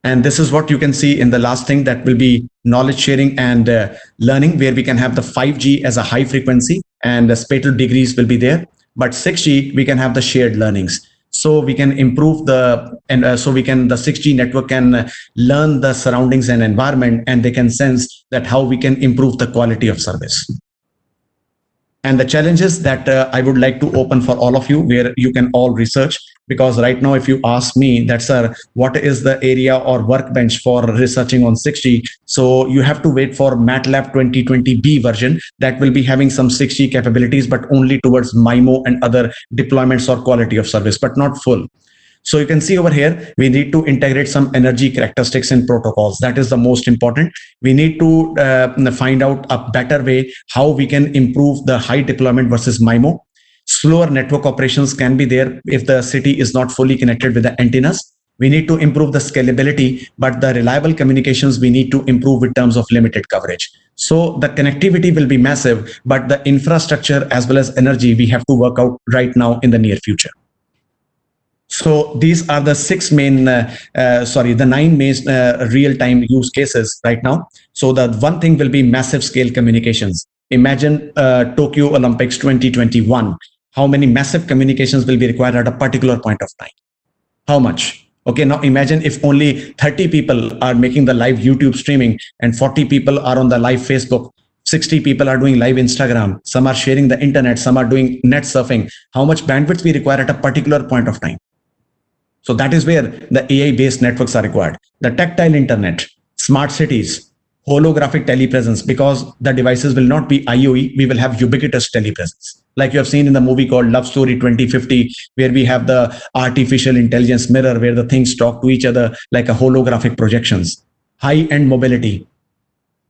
And this is what you can see in the last thing, that will be knowledge sharing and learning, where we can have the 5G as a high frequency, and the spatial degrees will be there. But 6G, we can have the shared learnings. So we can improve the 6G network can learn the surroundings and environment, and they can sense that how we can improve the quality of service. And the challenges that I would like to open for all of you, where you can all research, because right now, if you ask me that, sir, what is the area or workbench for researching on 6G? So you have to wait for MATLAB 2020B version that will be having some 6G capabilities, but only towards MIMO and other deployments or quality of service, but not full. So you can see over here, we need to integrate some energy characteristics in protocols. That is the most important. We need to find out a better way how we can improve the high deployment versus MIMO. Slower network operations can be there if the city is not fully connected with the antennas. We need to improve the scalability, but the reliable communications we need to improve in terms of limited coverage. So the connectivity will be massive, but the infrastructure as well as energy we have to work out right now in the near future. So these are the the 9 main real-time use cases right now. So the one thing will be massive scale communications. Imagine Tokyo Olympics 2021. How many massive communications will be required at a particular point of time? How much? Okay, now imagine if only 30 people are making the live YouTube streaming and 40 people are on the live Facebook. 60 people are doing live Instagram. Some are sharing the internet. Some are doing net surfing. How much bandwidth we require at a particular point of time? So that is where the AI-based networks are required. The tactile internet, smart cities, holographic telepresence, because the devices will not be IoE, we will have ubiquitous telepresence. Like you have seen in the movie called Love Story 2050, where we have the artificial intelligence mirror, where the things talk to each other like a holographic projections. High-end mobility.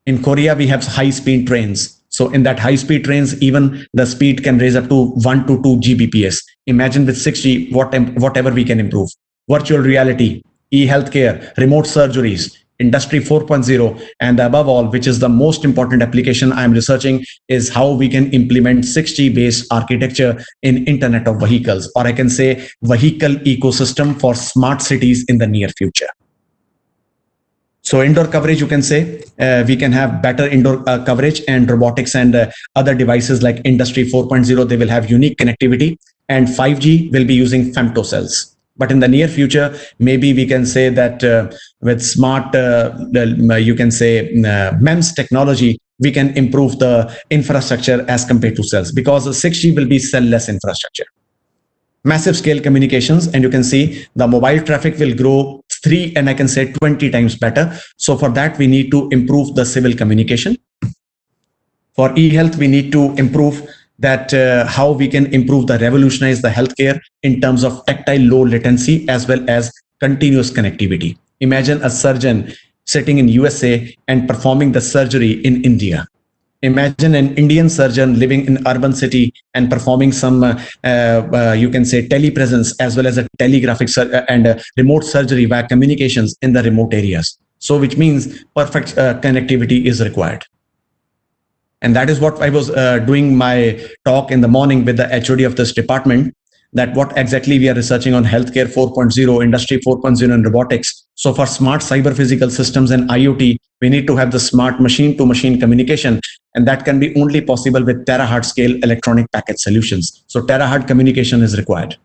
In Korea, we have high-speed trains. So in that high-speed trains, even the speed can raise up to 1 to 2 Gbps. Imagine with 6G, whatever we can improve. Virtual reality, e-healthcare, remote surgeries, Industry 4.0, and above all, which is the most important application I'm researching, is how we can implement 6G-based architecture in Internet of Vehicles, or I can say vehicle ecosystem for smart cities in the near future. So indoor coverage, you can say, we can have better indoor coverage, and robotics and other devices like Industry 4.0, they will have unique connectivity, and 5G will be using femtocells. But in the near future, maybe we can say that with smart, you can say MEMS technology, we can improve the infrastructure as compared to cells, because 6G will be cell-less infrastructure. Massive scale communications, and you can see the mobile traffic will grow 3 and I can say 20 times better. So for that, we need to improve the civil communication. For e-health, we need to improve that how we can revolutionize the healthcare in terms of tactile low latency as well as continuous connectivity. Imagine a surgeon sitting in USA and performing the surgery in India. Imagine an Indian surgeon living in urban city and performing some, you can say, telepresence as well as a telegraphic and remote surgery via communications in the remote areas. So which means perfect connectivity is required. And that is what I was doing my talk in the morning with the HOD of this department, that what exactly we are researching on healthcare 4.0, industry 4.0 and robotics. So for smart cyber physical systems and IoT, we need to have the smart machine to machine communication. And that can be only possible with terahertz scale electronic packet solutions. So terahertz communication is required.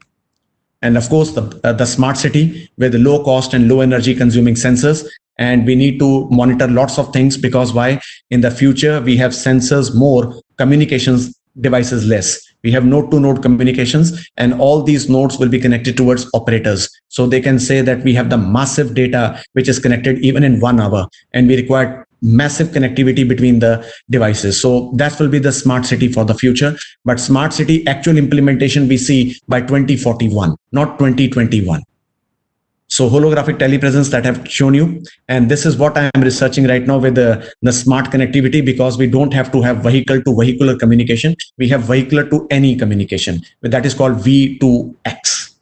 And of course, the smart city with low cost and low energy consuming sensors. And we need to monitor lots of things, because why? In the future, we have sensors more, communications devices less. We have node-to-node communications, and all these nodes will be connected towards operators. So they can say that we have the massive data which is connected even in 1 hour, and we require massive connectivity between the devices. So that will be the smart city for the future. But smart city actual implementation we see by 2041, not 2021. So holographic telepresence that I've shown you. And this is what I am researching right now with the smart connectivity, because we don't have to have vehicle to vehicular communication. We have vehicular to any communication. That is called V2X.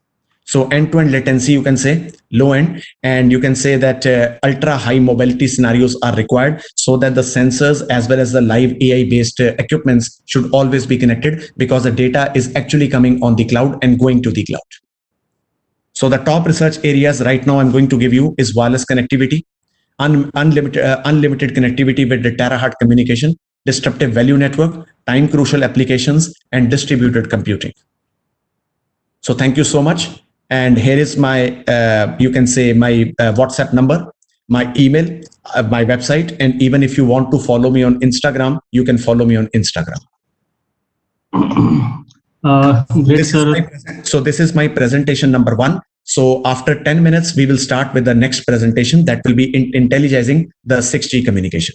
So end-to-end latency, you can say low end, and you can say that ultra high mobility scenarios are required, so that the sensors as well as the live AI based equipments should always be connected, because the data is actually coming on the cloud and going to the cloud. So the top research areas right now I'm going to give you is wireless connectivity, unlimited connectivity with the terahertz communication, disruptive value network, time crucial applications, and distributed computing. So thank you so much. And here is my, you can say my WhatsApp number, my email, my website. And even if you want to follow me on Instagram, you can follow me on Instagram. Great, sir. So this is my presentation number 1. So after 10 minutes, we will start with the next presentation that will be intelligizing the 6G communication.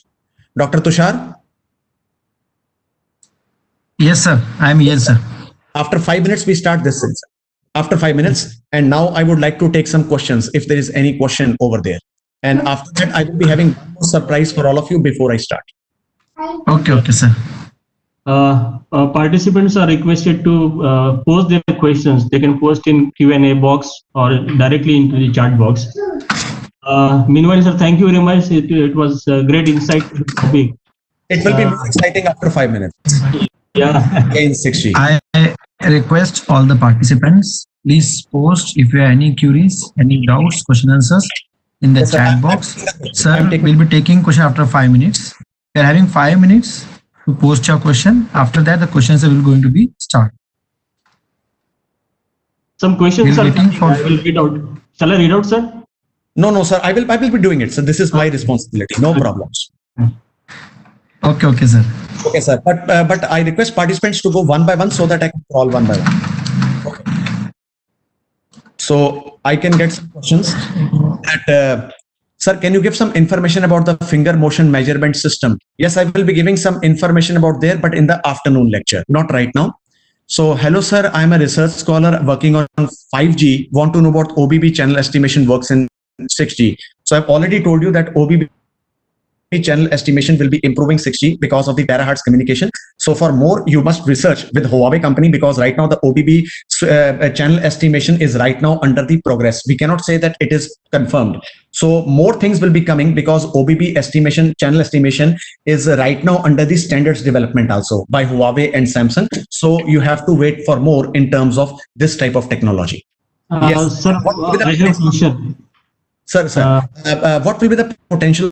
Dr. Tushar? Yes, sir. I am here, sir. After 5 minutes, we start this. After 5 minutes. And now I would like to take some questions if there is any question over there. And after that, I will be having one more surprise for all of you before I start. Okay, sir. Participants are requested to post their questions. They can post in Q&A box or directly into the chat box. Meanwhile, sir, thank you very much. It was a great insight to the topic. It will be more exciting after 5 minutes. Yeah. In 6G. I request all the participants, please post if you have any queries, any doubts, question answers in the chat box. Sir, we'll be taking question after 5 minutes. We are having 5 minutes to post your question. After that, the questions are going to be start. Some questions are coming. I will read out. Shall I read out, sir? No, sir. I will be doing it. So this is my responsibility. No problems. Okay, sir. Okay, sir. But I request participants to go one by one so that I can call one by one. Okay. So I can get some questions. Sir, can you give some information about the finger motion measurement system? Yes, I will be giving some information about there, but in the afternoon lecture, not right now. So, hello, sir. I'm a research scholar working on 5G. Want to know about OBB channel estimation works in 6G. So, I've already told you that OBB channel estimation will be improving 6G because of the terahertz communication. So for more, you must research with Huawei company, because right now the OBB channel estimation is right now under the progress. We cannot say that it is confirmed. So more things will be coming because OBB estimation, channel estimation is right now under the standards development also by Huawei and Samsung. So you have to wait for more in terms of this type of technology. Yes, sir. I have a question. Sir, what will be the potential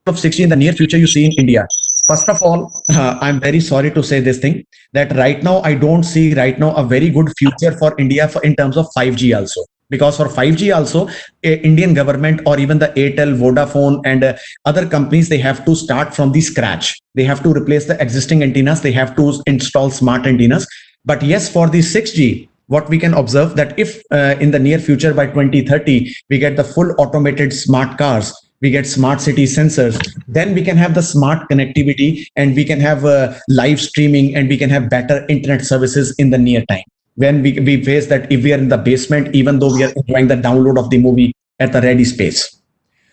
of 6G in the near future you see in India? First of all, I'm very sorry to say this thing, that right now I don't see right now a very good future for India in terms of 5G also. Because for 5G also, Indian government or even the Airtel, Vodafone and other companies, they have to start from the scratch. They have to replace the existing antennas. They have to install smart antennas. But yes, for the 6G, what we can observe that if in the near future by 2030, we get the full automated smart cars, we get smart city sensors, then we can have the smart connectivity and we can have live streaming and we can have better internet services in the near time. When we face that if we are in the basement, even though we are enjoying the download of the movie at the ready space.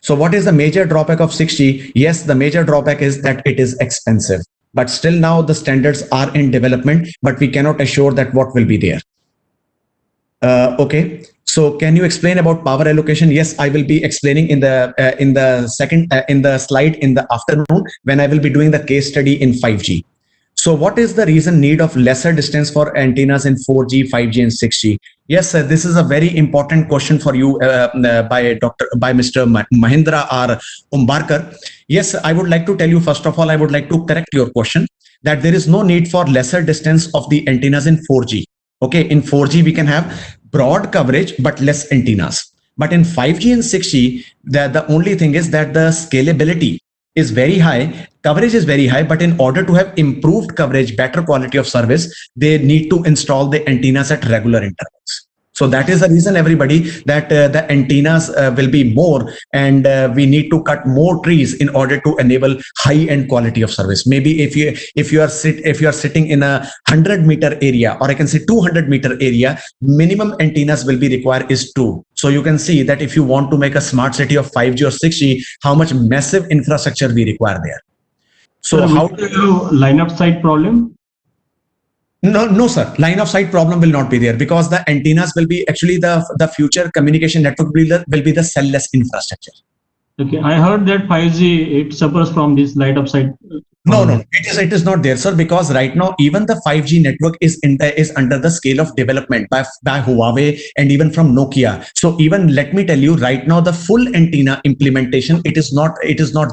So what is the major drawback of 6G? Yes, the major drawback is that it is expensive, but still now the standards are in development, but we cannot assure that what will be there. Okay. So can you explain about power allocation? Yes, I will be explaining in the slide in the afternoon when I will be doing the case study in 5G. So what is the reason need of lesser distance for antennas in 4G, 5G and 6G? Yes, sir, this is a very important question for you by Mr. Mahindra R. Umbarkar. Yes, I would like to tell you, first of all, I would like to correct your question that there is no need for lesser distance of the antennas in 4G. Okay, in 4G, we can have broad coverage, but less antennas. But in 5G and 6G, the only thing is that the scalability is very high, coverage is very high, but in order to have improved coverage, better quality of service, they need to install the antennas at regular intervals. So that is the reason, everybody, that the antennas will be more, and we need to cut more trees in order to enable high-end quality of service. Maybe if you are sitting in a 100-meter area, or I can say 200-meter area, minimum antennas will be required is 2. So you can see that if you want to make a smart city of 5G or 6G, how much massive infrastructure we require there. So how do you line of sight problem? No, sir. Line of sight problem will not be there because the antennas will be actually the future communication network will be the cell-less infrastructure. Okay, I heard that 5G it suffers from this line of sight. No, it is not there, sir. Because right now even the 5G network is under the scale of development by Huawei and even from Nokia. So even let me tell you, right now the full antenna implementation it is not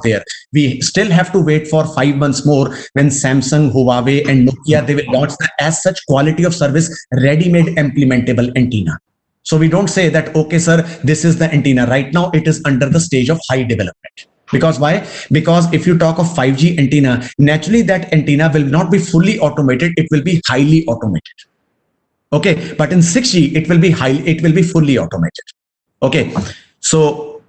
there. We still have to wait for 5 months more when Samsung, Huawei, and Nokia they will launch the as such quality of service ready-made implementable antenna. So we don't say that okay, sir, this is the antenna. Right now it is under the stage of high development. Because why? Because if you talk of 5G antenna, naturally that antenna will not be fully automated, it will be highly automated. Okay, but in 6G it will be fully automated. Okay, so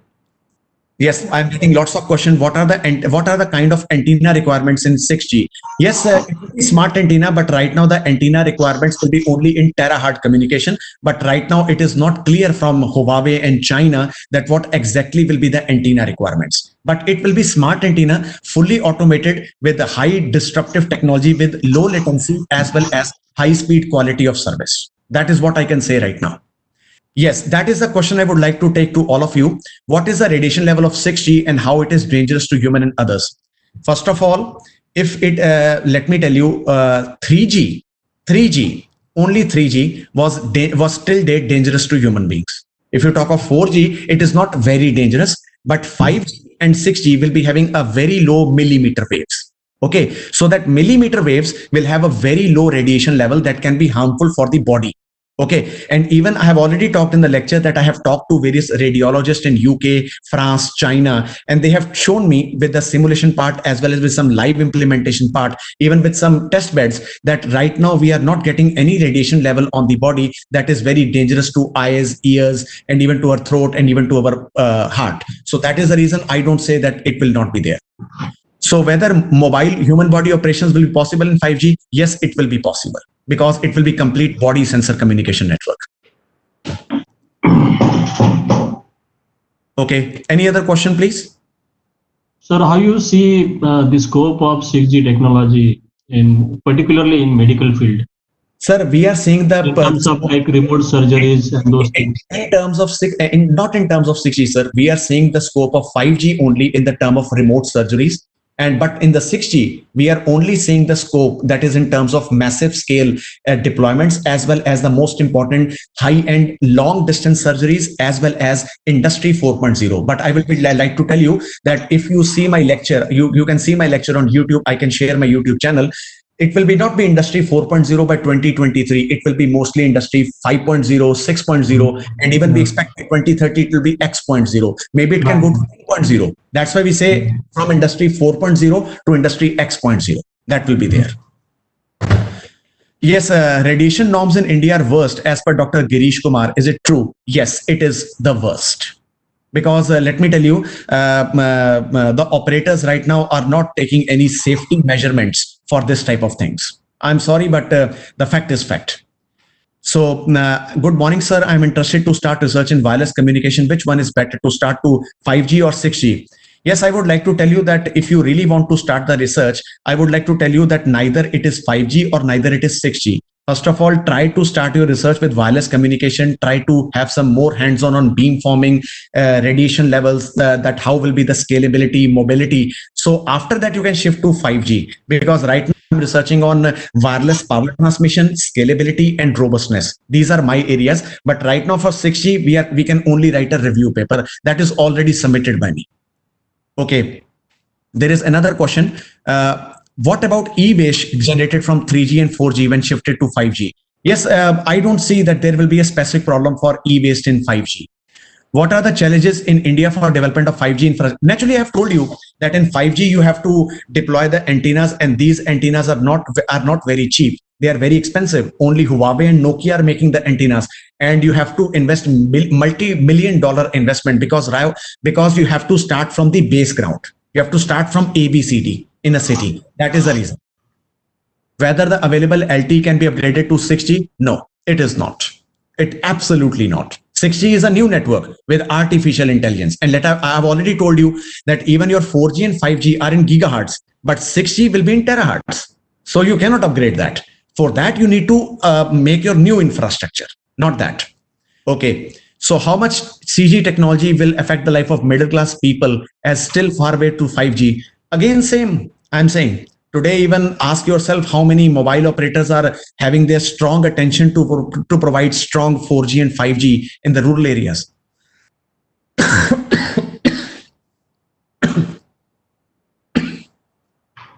yes, I'm getting lots of questions. What are the kind of antenna requirements in 6G? Yes, it will be smart antenna, but right now the antenna requirements will be only in terahertz communication. But right now it is not clear from Huawei and China that what exactly will be the antenna requirements. But it will be smart antenna, fully automated with the high disruptive technology with low latency as well as high speed quality of service. That is what I can say right now. Yes, that is the question I would like to take to all of you. What is the radiation level of 6G and how it is dangerous to human and others? First of all, if it, let me tell you, 3G, only 3G was till date dangerous to human beings. If you talk of 4G, it is not very dangerous, but 5G and 6G will be having a very low millimeter waves. Okay, so that millimeter waves will have a very low radiation level that can be harmful for the body. Okay, and even I have already talked in the lecture that I have talked to various radiologists in UK, France, China, and they have shown me with the simulation part as well as with some live implementation part, even with some test beds, that right now we are not getting any radiation level on the body that is very dangerous to eyes, ears, and even to our throat and even to our heart. So that is the reason I don't say that it will not be there. So whether mobile human body operations will be possible in 5G? Yes, it will be possible because it will be complete body sensor communication network. Okay, any other question, please? Sir, how you see the scope of 6G technology particularly in medical field? Sir, we are seeing the in terms of like remote surgeries and those things. In terms of not in terms of 6G, sir. We are seeing the scope of 5G only in the term of remote surgeries. But in the 6G, we are only seeing the scope that is in terms of massive scale deployments, as well as the most important high-end long distance surgeries, as well as industry 4.0. But I will like to tell you that if you see my lecture, you can see my lecture on YouTube. I can share my YouTube channel. It will not be industry 4.0 by 2023. It will be mostly industry 5.0, 6.0, and even we expect by 2030 it will be X.0. Maybe it can go to 2.0. That's why we say from industry 4.0 to industry X.0. That will be there. Yes, radiation norms in India are worst as per Dr. Girish Kumar. Is it true? Yes, it is the worst. Because let me tell you, the operators right now are not taking any safety measurements for this type of things. I'm sorry, but the fact is fact. So good morning, sir. I'm interested to start research in wireless communication. Which one is better to start to 5G or 6G? Yes, I would like to tell you that if you really want to start the research, I would like to tell you that neither it is 5G or neither it is 6G. First of all, try to start your research with wireless communication. Try to have some more hands-on on beamforming, radiation levels, that how will be the scalability, mobility. So after that, you can shift to 5G, because right now I'm researching on wireless power transmission, scalability, and robustness. These are my areas. But right now for 6G, we can only write a review paper that is already submitted by me. Okay. There is another question. What about e-waste generated from 3G and 4G when shifted to 5G? Yes, I don't see that there will be a specific problem for e-waste in 5G. What are the challenges in India for development of 5G infrastructure? Naturally, I have told you that in 5G you have to deploy the antennas, and these antennas are not very cheap. They are very expensive. Only Huawei and Nokia are making the antennas, and you have to invest multi-million-dollar investment because you have to start from the base ground. You have to start from ABCD in a city. That is the reason. Whether the available LTE can be upgraded to 6G? No, it is not. It absolutely not. 6G is a new network with artificial intelligence. And I have already told you that even your 4G and 5G are in gigahertz, but 6G will be in terahertz. So you cannot upgrade that. For that, you need to make your new infrastructure, not that. Okay. So how much 6G technology will affect the life of middle class people as still far away to 5G? Again, same. I'm saying today, even ask yourself how many mobile operators are having their strong attention to provide strong 4G and 5G in the rural areas.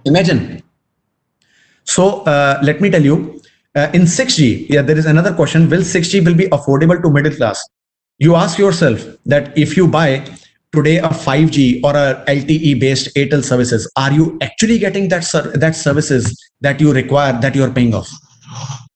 Imagine. So let me tell you, in 6G, there is another question. Will 6G be affordable to middle class? You ask yourself that if you buy today a 5G or a LTE based Airtel services, are you actually getting that services that you require, that you are paying off?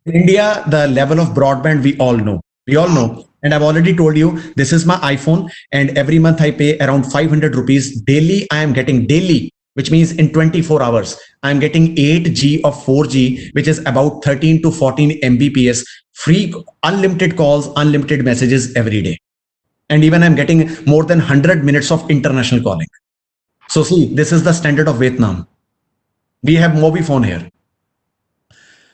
In India, the level of broadband, we all know. And I've already told you, this is my iPhone, and every month I pay around 500 rupees daily. I am getting daily, which means in 24 hours, I'm getting 8G of 4G, which is about 13 to 14 Mbps, free, unlimited calls, unlimited messages every day. And even I'm getting more than 100 minutes of international calling. So see, this is the standard of Vietnam. We have Mobifone here.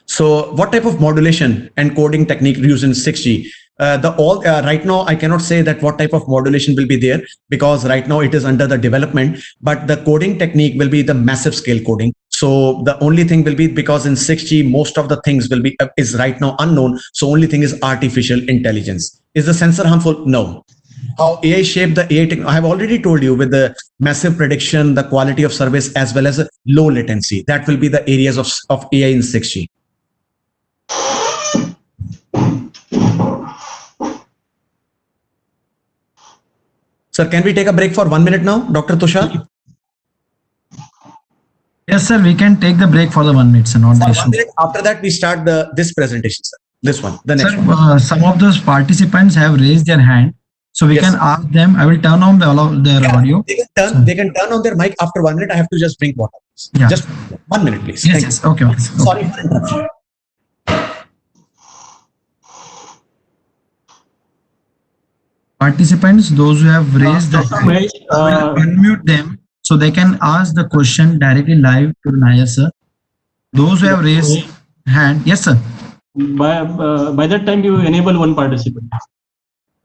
So what type of modulation and coding technique used in 6G? Right now, I cannot say that what type of modulation will be there, because right now it is under the development, but the coding technique will be the massive scale coding. So the only thing will be, because in 6G, most of the things will be, is right now unknown. So only thing is artificial intelligence. Is the sensor harmful? No. How AI shaped the AI technology? I have already told you, with the massive prediction, the quality of service, as well as low latency. That will be the areas of AI in 6G. Sir, can we take a break for 1 minute now, Dr. Tushar? Yes, sir. We can take the break for the 1 minute, sir. Not the issue. 1 minute. After that, we start this presentation, sir. This one, the next Sir, one. some of those participants have raised their hand, so we can ask them. I will turn on their audio. They can turn on their mic after 1 minute. I have to just drink water. Yeah. Just 1 minute, please. Yes, Thank yes. you. Okay. Okay. Sorry for interruption. Participants, those who have raised their hand, I will unmute them so they can ask the question directly live to Nayyar sir. Those who have raised hand, yes, sir. By that time, you enable one participant.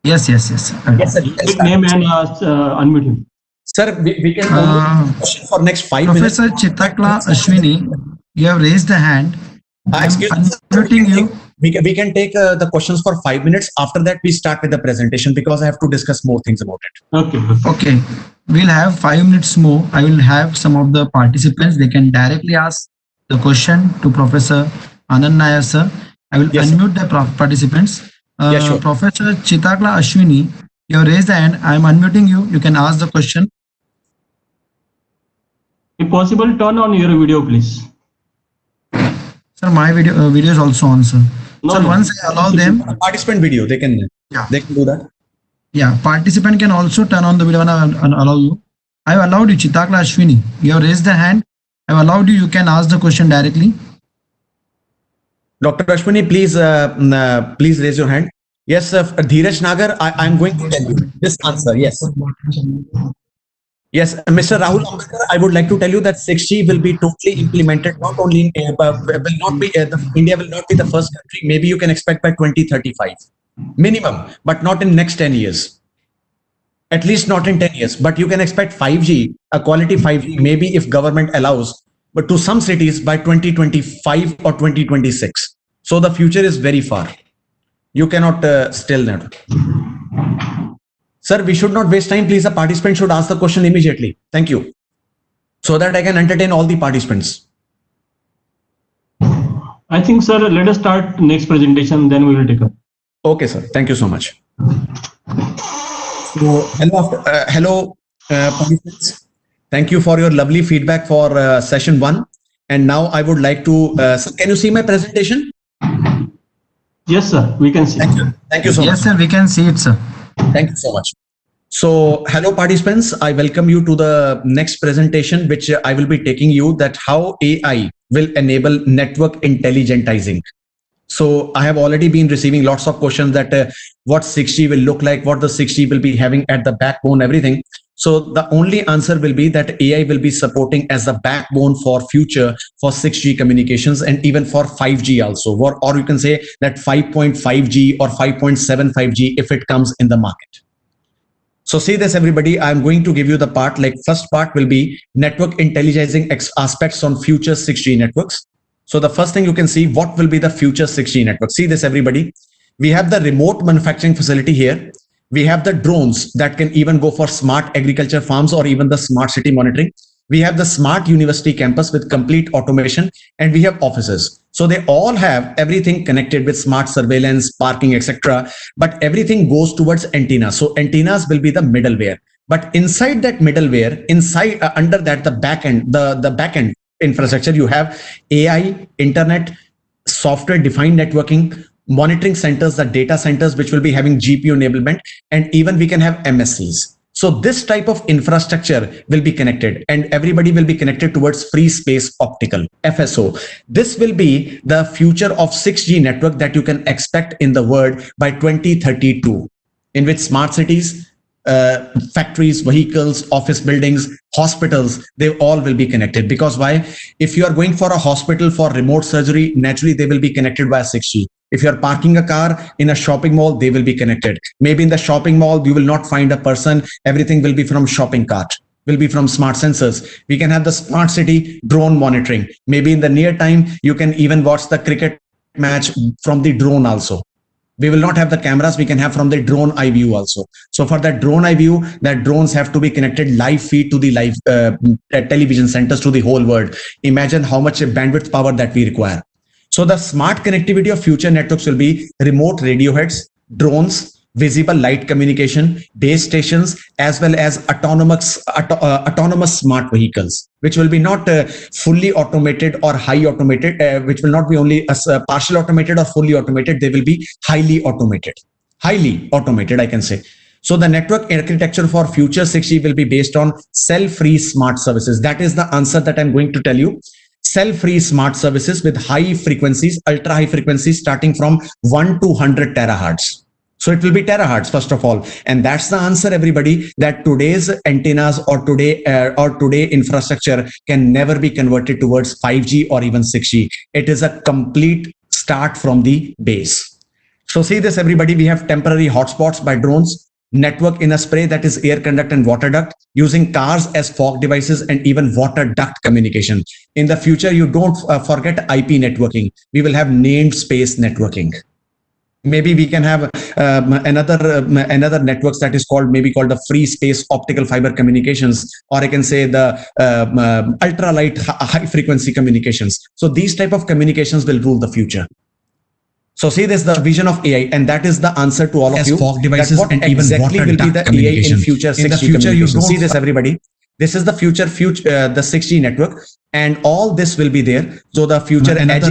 Yes, yes, yes. Yes, sir. Give name and unmute him. Sir, we can only question for next 5 minutes. Professor Chitakla Ashwini, you have raised the hand. Excuse me, Unmuting you. we can take the questions for 5 minutes. After that, we start with the presentation, because I have to discuss more things about it. Okay. Okay. We'll have 5 minutes more. I will have some of the participants. They can directly ask the question to Professor Anand Nayyar sir. I will unmute the participants. Sure. Professor Chitakla Ashwini, you have raised the hand. I am unmuting you. You can ask the question. If possible, turn on your video, please. Sir, my video is also on, sir. No, Sir, no. once I allow them, Participant video, they can do that. yeah, participant can also turn on the video and allow you. I have allowed you, Chitakla Ashwini. You have raised the hand. I have allowed you. You can ask the question directly. Dr. Ashwini, please raise your hand. Yes, Dheeraj Nagar, I'm going to tell you this answer. Yes. Yes, Mr. Rahul Ambedkar, I would like to tell you that 6G will be totally implemented, not only in India will not be the first country. Maybe you can expect by 2035 minimum, but not in next 10 years. At least not in 10 years, but you can expect 5G, a quality 5G, maybe if government allows, but to some cities by 2025 or 2026. So the future is very far. You cannot still that. Sir, we should not waste time. Please, the participant should ask the question immediately. Thank you. So that I can entertain all the participants. I think, sir, let us start next presentation, then we will take up. Okay, sir. Thank you so much. So, hello, participants. Thank you for your lovely feedback for session 1. And now I would like to, sir, can you see my presentation? Yes, sir. We can see. Thank you. Thank you so much. Yes, sir. We can see it, sir. Thank you so much. So, hello participants, I welcome you to the next presentation, which I will be taking you that how AI will enable network intelligentizing. So, I have already been receiving lots of questions that what 6G will look like, what the 6G will be having at the backbone, everything. So, the only answer will be that AI will be supporting as the backbone for future for 6G communications and even for 5G also, or you can say that 5.5G or 5.75G if it comes in the market. So see this, everybody, I'm going to give you the part, like first part will be network intelligizing aspects on future 6G networks. So the first thing you can see, what will be the future 6G network? See this, everybody. We have the remote manufacturing facility here. We have the drones that can even go for smart agriculture farms or even the smart city monitoring. We have the smart university campus with complete automation, and we have offices. So they all have everything connected with smart surveillance, parking, etc. But everything goes towards antennas. So antennas will be the middleware. But inside that middleware, inside under that, the backend, the backend infrastructure, you have AI, internet, software defined networking, monitoring centers, the data centers, which will be having GPU enablement, and even we can have MSCs. So this type of infrastructure will be connected, and everybody will be connected towards free space optical, FSO. This will be the future of 6G network that you can expect in the world by 2032, in which smart cities, factories, vehicles, office buildings, hospitals, they all will be connected. Because why? If you are going for a hospital for remote surgery, naturally they will be connected via 6G. If you are parking a car in a shopping mall, they will be connected. Maybe in the shopping mall, you will not find a person. Everything will be from shopping cart, will be from smart sensors. We can have the smart city drone monitoring. Maybe in the near time, you can even watch the cricket match from the drone also. We will not have the cameras, we can have from the drone eye view also. So for that drone eye view, that drones have to be connected live feed to the live television centers to the whole world. Imagine how much bandwidth power that we require. So the smart connectivity of future networks will be remote radio heads, drones, visible light communication, base stations, as well as autonomous smart vehicles, which will be not fully automated or high automated, which will not be only partial automated or fully automated. They will be highly automated, I can say. So the network architecture for future 6G will be based on cell-free smart services. That is the answer that I'm going to tell you. Cell-free smart services with high frequencies, ultra high frequencies, starting from 1 to 100 terahertz. So it will be terahertz first of all, and that's the answer, everybody, that today's antennas or today infrastructure can never be converted towards 5G or even 6G. It is a complete start from the base. So see this, everybody, we have temporary hotspots by drones, network in a spray, that is air conduct and water duct, using cars as fog devices, and even water duct communication. In the future, you don't forget IP networking. We will have named space networking. Maybe we can have another networks that is called the free space optical fiber communications, or I can say the ultralight high frequency communications. So these type of communications will rule the future. So see this, the vision of AI, and that is the answer to all of you. Fog devices, and even exactly will be the AI in future 6G. You don't see this, everybody. This is the future, the 6G network, and all this will be there. So the future another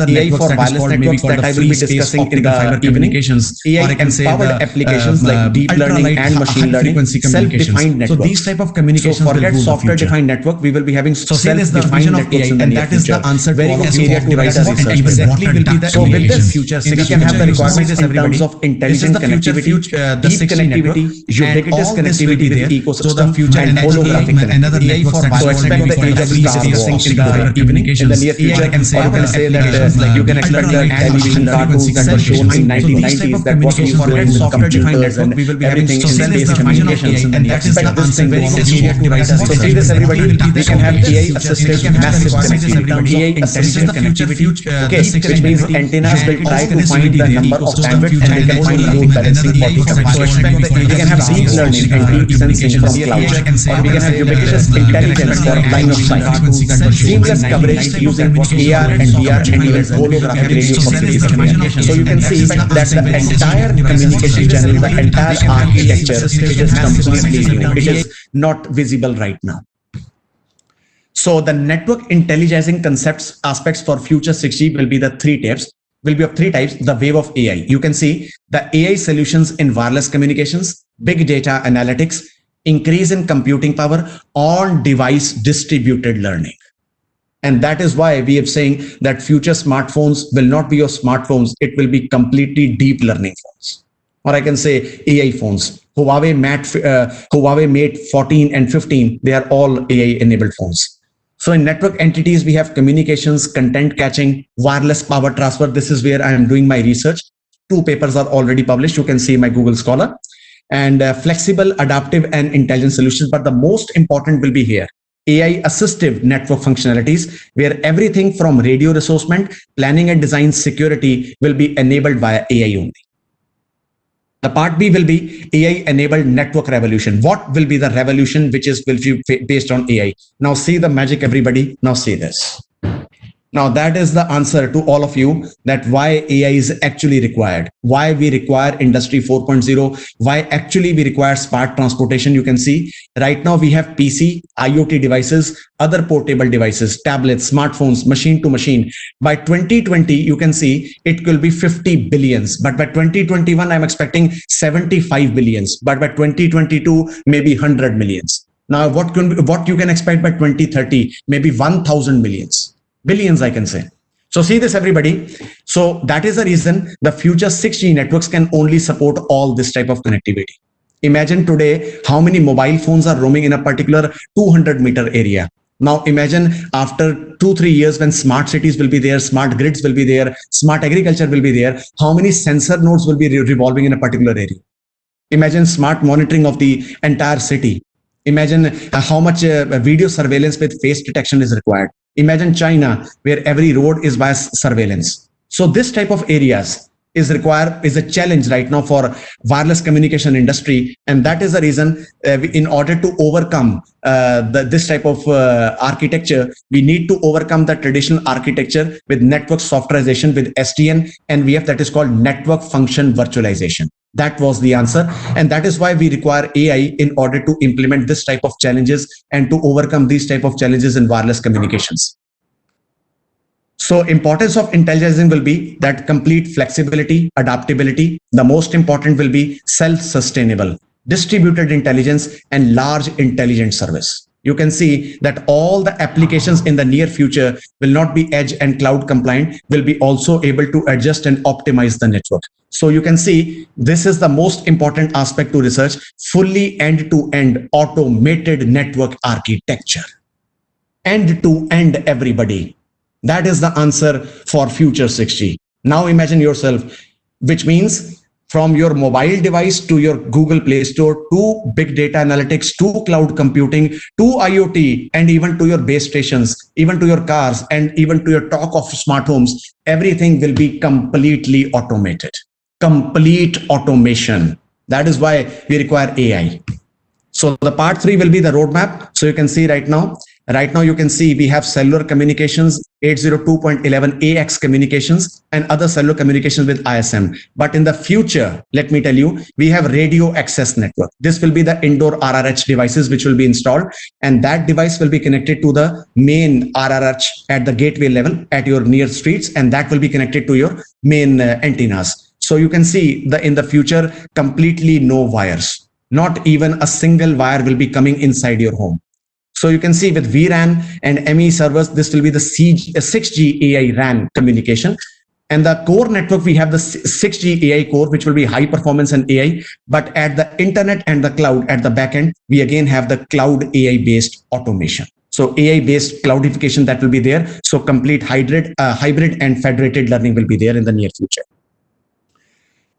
AI for wireless networks that I will be discussing in the communications. AI empowered applications like deep learning and machine learning, self-defined networks. So these type of communications. So forget software-defined network. We will be having self-defined networks in the near future. Very good area to write a research. Exactly will be the. So with this, we can have the requirements in terms of intelligent connectivity, deep connectivity, ubiquitous connectivity with ecosystem, and holographic connectivity. So expect the age of Star Wars in the evening, in the near future. Or you can say that you can expect the television cartoons that were shown in 1990s that what we forget software-defined network. We will be having space communications, and expect this thing very soon. So see this, everybody. We can have AI assisted massive connectivity, AI assisted connectivity. Okay, which means antennas will try to find the number of bandwidth and they can find load balancing for the customer. So expect we can have deep learning and deep sensing from clouds, or we can have ubiquitous intelligence for line of sight, seamless coverage using AR and VR and even holographic radio for communication. So you can see that the entire communication channel, the entire architecture, it is completely new. It is not visible right now. So the network intelligizing concepts aspects for future 6G will be the three types. Will be of three types. The wave of AI. You can see the AI solutions in wireless communications, big data analytics, increase in computing power, on device distributed learning. And that is why we are saying that future smartphones will not be your smartphones. It will be completely deep learning phones, or I can say AI phones. Huawei Mate 14 and 15, they are all AI enabled phones. So in network entities, we have communications, content catching, wireless power transfer. This is where I am doing my research. 2 papers are already published. You can see my Google Scholar. And flexible, adaptive, and intelligent solutions. But the most important will be here. AI assistive network functionalities, where everything from radio resourcement, planning and design, security will be enabled via AI only. The part B will be AI enabled network revolution. What will be the revolution which will be based on AI? Now see the magic, everybody. Now see this. Now that is the answer to all of you, that why AI is actually required, why we require Industry 4.0, why actually we require smart transportation. You can see right now we have PC, IoT devices, other portable devices, tablets, smartphones, machine to machine. By 2020, you can see it will be 50 billions. But by 2021, I'm expecting 75 billions. But by 2022, maybe 100 millions. Now what you can expect by 2030, maybe 1,000 millions. Billions, I can say. So see this, everybody. So that is the reason the future 6G networks can only support all this type of connectivity. Imagine today how many mobile phones are roaming in a particular 200-meter area. Now imagine after 2-3 years when smart cities will be there, smart grids will be there, smart agriculture will be there, how many sensor nodes will be revolving in a particular area. Imagine smart monitoring of the entire city. Imagine how much video surveillance with face detection is required. Imagine China, where every road is by surveillance. So this type of areas is a challenge right now for wireless communication industry, and that is the reason in order to overcome this type of architecture, we need to overcome the traditional architecture with network softwarization with SDN and VF, that is called network function virtualization. That was the answer, and that is why we require AI in order to implement this type of challenges and to overcome these type of challenges in wireless communications. So importance of intelligence will be that complete flexibility, adaptability. The most important will be self-sustainable, distributed intelligence, and large intelligent service. You can see that all the applications in the near future will not be edge and cloud compliant, will be also able to adjust and optimize the network. So you can see this is the most important aspect to research, fully end-to-end automated network architecture. End-to-end, everybody. That is the answer for future 6G. Now imagine yourself, which means from your mobile device to your Google Play Store to big data analytics to cloud computing to IoT and even to your base stations, even to your cars and even to your talk of smart homes, everything will be completely automated. Complete automation. That is why we require AI. So the part 3 will be the roadmap. So you can see right now you can see we have cellular communications, 802.11ax communications and other cellular communications with ISM. But in the future, let me tell you, we have radio access network. This will be the indoor RRH devices which will be installed, and that device will be connected to the main RRH at the gateway level at your near streets, and that will be connected to your main antennas. So you can see in the future, completely no wires. Not even a single wire will be coming inside your home. So you can see with vRAN and ME servers, this will be the 6G AI RAN communication. And the core network, we have the 6G AI core, which will be high performance and AI. But at the internet and the cloud at the backend, we again have the cloud AI based automation. So AI based cloudification that will be there. So complete hybrid and federated learning will be there in the near future.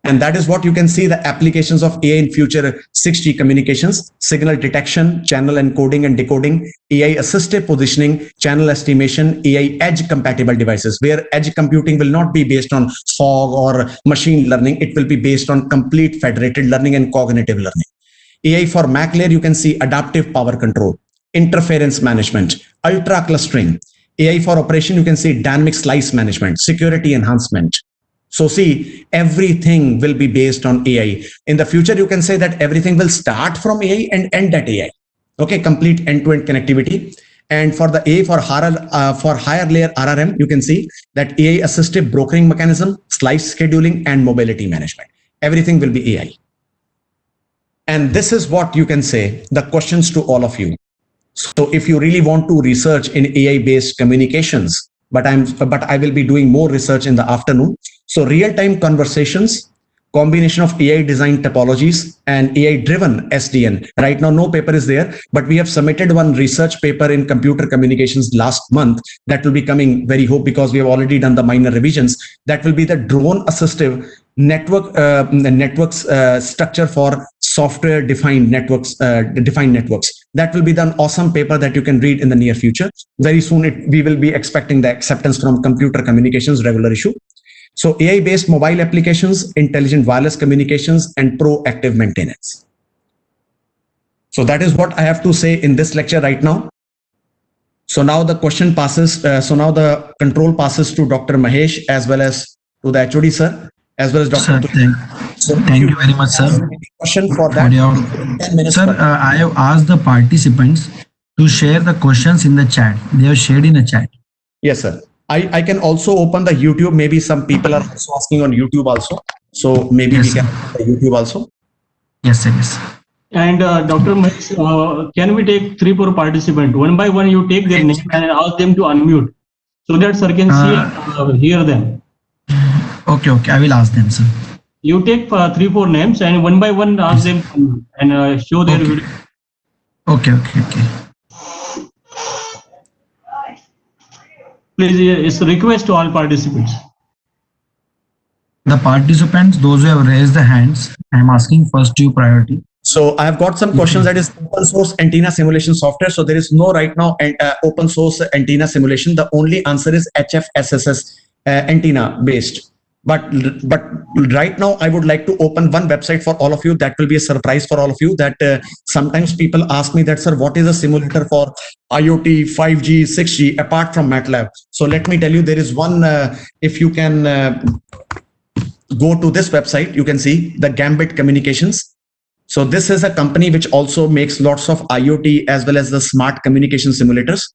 And that is what you can see, the applications of AI in future 6G communications: signal detection, channel encoding and decoding, AI assistive positioning, channel estimation, AI edge compatible devices, where edge computing will not be based on fog or machine learning. It will be based on complete federated learning and cognitive learning. AI for MAC layer, you can see adaptive power control, interference management, ultra clustering. AI for operation, you can see dynamic slice management, security enhancement. So see, everything will be based on AI. In the future, you can say that everything will start from AI and end at AI. Okay, complete end-to-end connectivity. And for the AI for higher layer RRM, you can see that AI assistive brokering mechanism, slice scheduling, and mobility management. Everything will be AI. And this is what you can say, the questions to all of you. So if you really want to research in AI-based communications, but I will be doing more research in the afternoon. So real-time conversations, combination of AI design topologies and AI-driven SDN. Right now, no paper is there, but we have submitted one research paper in computer communications last month that will be coming very hope, because we have already done the minor revisions. That will be the drone assistive networks structure for software defined networks. That will be the awesome paper that you can read in the near future. Very soon we will be expecting the acceptance from computer communications regular issue. So AI based mobile applications, intelligent wireless communications, and proactive maintenance. So that is what I have to say in this lecture right now. So now the question passes, so now the control passes to Dr. Mahesh as well as to the HOD sir, as well as Sir, Dr. thank you very much, sir. Question for For that, your 10 minutes. sir, I have asked the participants to share the questions in the chat. They have shared in the chat. Yes, sir. I can also open the YouTube. Maybe some people are also asking on YouTube also. So maybe Yes, we can sir. open the YouTube also. Yes, sir. Yes. And Dr. Mahesh, can we take 3-4 participants? One by one, you take their name and ask them to unmute so that sir can see hear them. Okay, okay. I will ask them, sir. You take 3-4 names and one by one ask them to unmute and show their Okay. video. Okay, okay, okay. Please, it's a request to all participants. The participants, those who have raised the hands, I am asking first due priority. So I've got some questions that is open source antenna simulation software. So there is no right now open source antenna simulation. The only answer is HFSSS antenna based. But right now I would like to open one website for all of you. That will be a surprise for all of you. That sometimes people ask me that, sir, what is a simulator for IoT, 5G, 6G apart from MATLAB? So let me tell you, there is one. If you can go to this website, you can see the Gambit Communications. So this is a company which also makes lots of IoT as well as the smart communication simulators.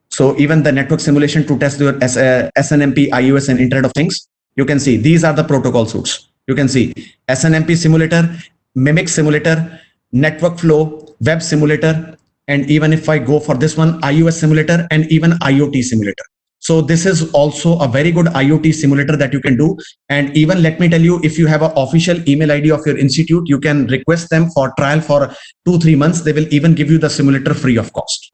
So even the network simulation to test your SNMP, iOS and Internet of Things. You can see these are the protocol suites. You can see SNMP simulator, Mimic simulator, network flow, web simulator, and even if I go for this one, iOS simulator and even IoT simulator. So this is also a very good IoT simulator that you can do. And even let me tell you, if you have an official email ID of your institute, you can request them for trial for 2-3 months. They will even give you the simulator free of cost.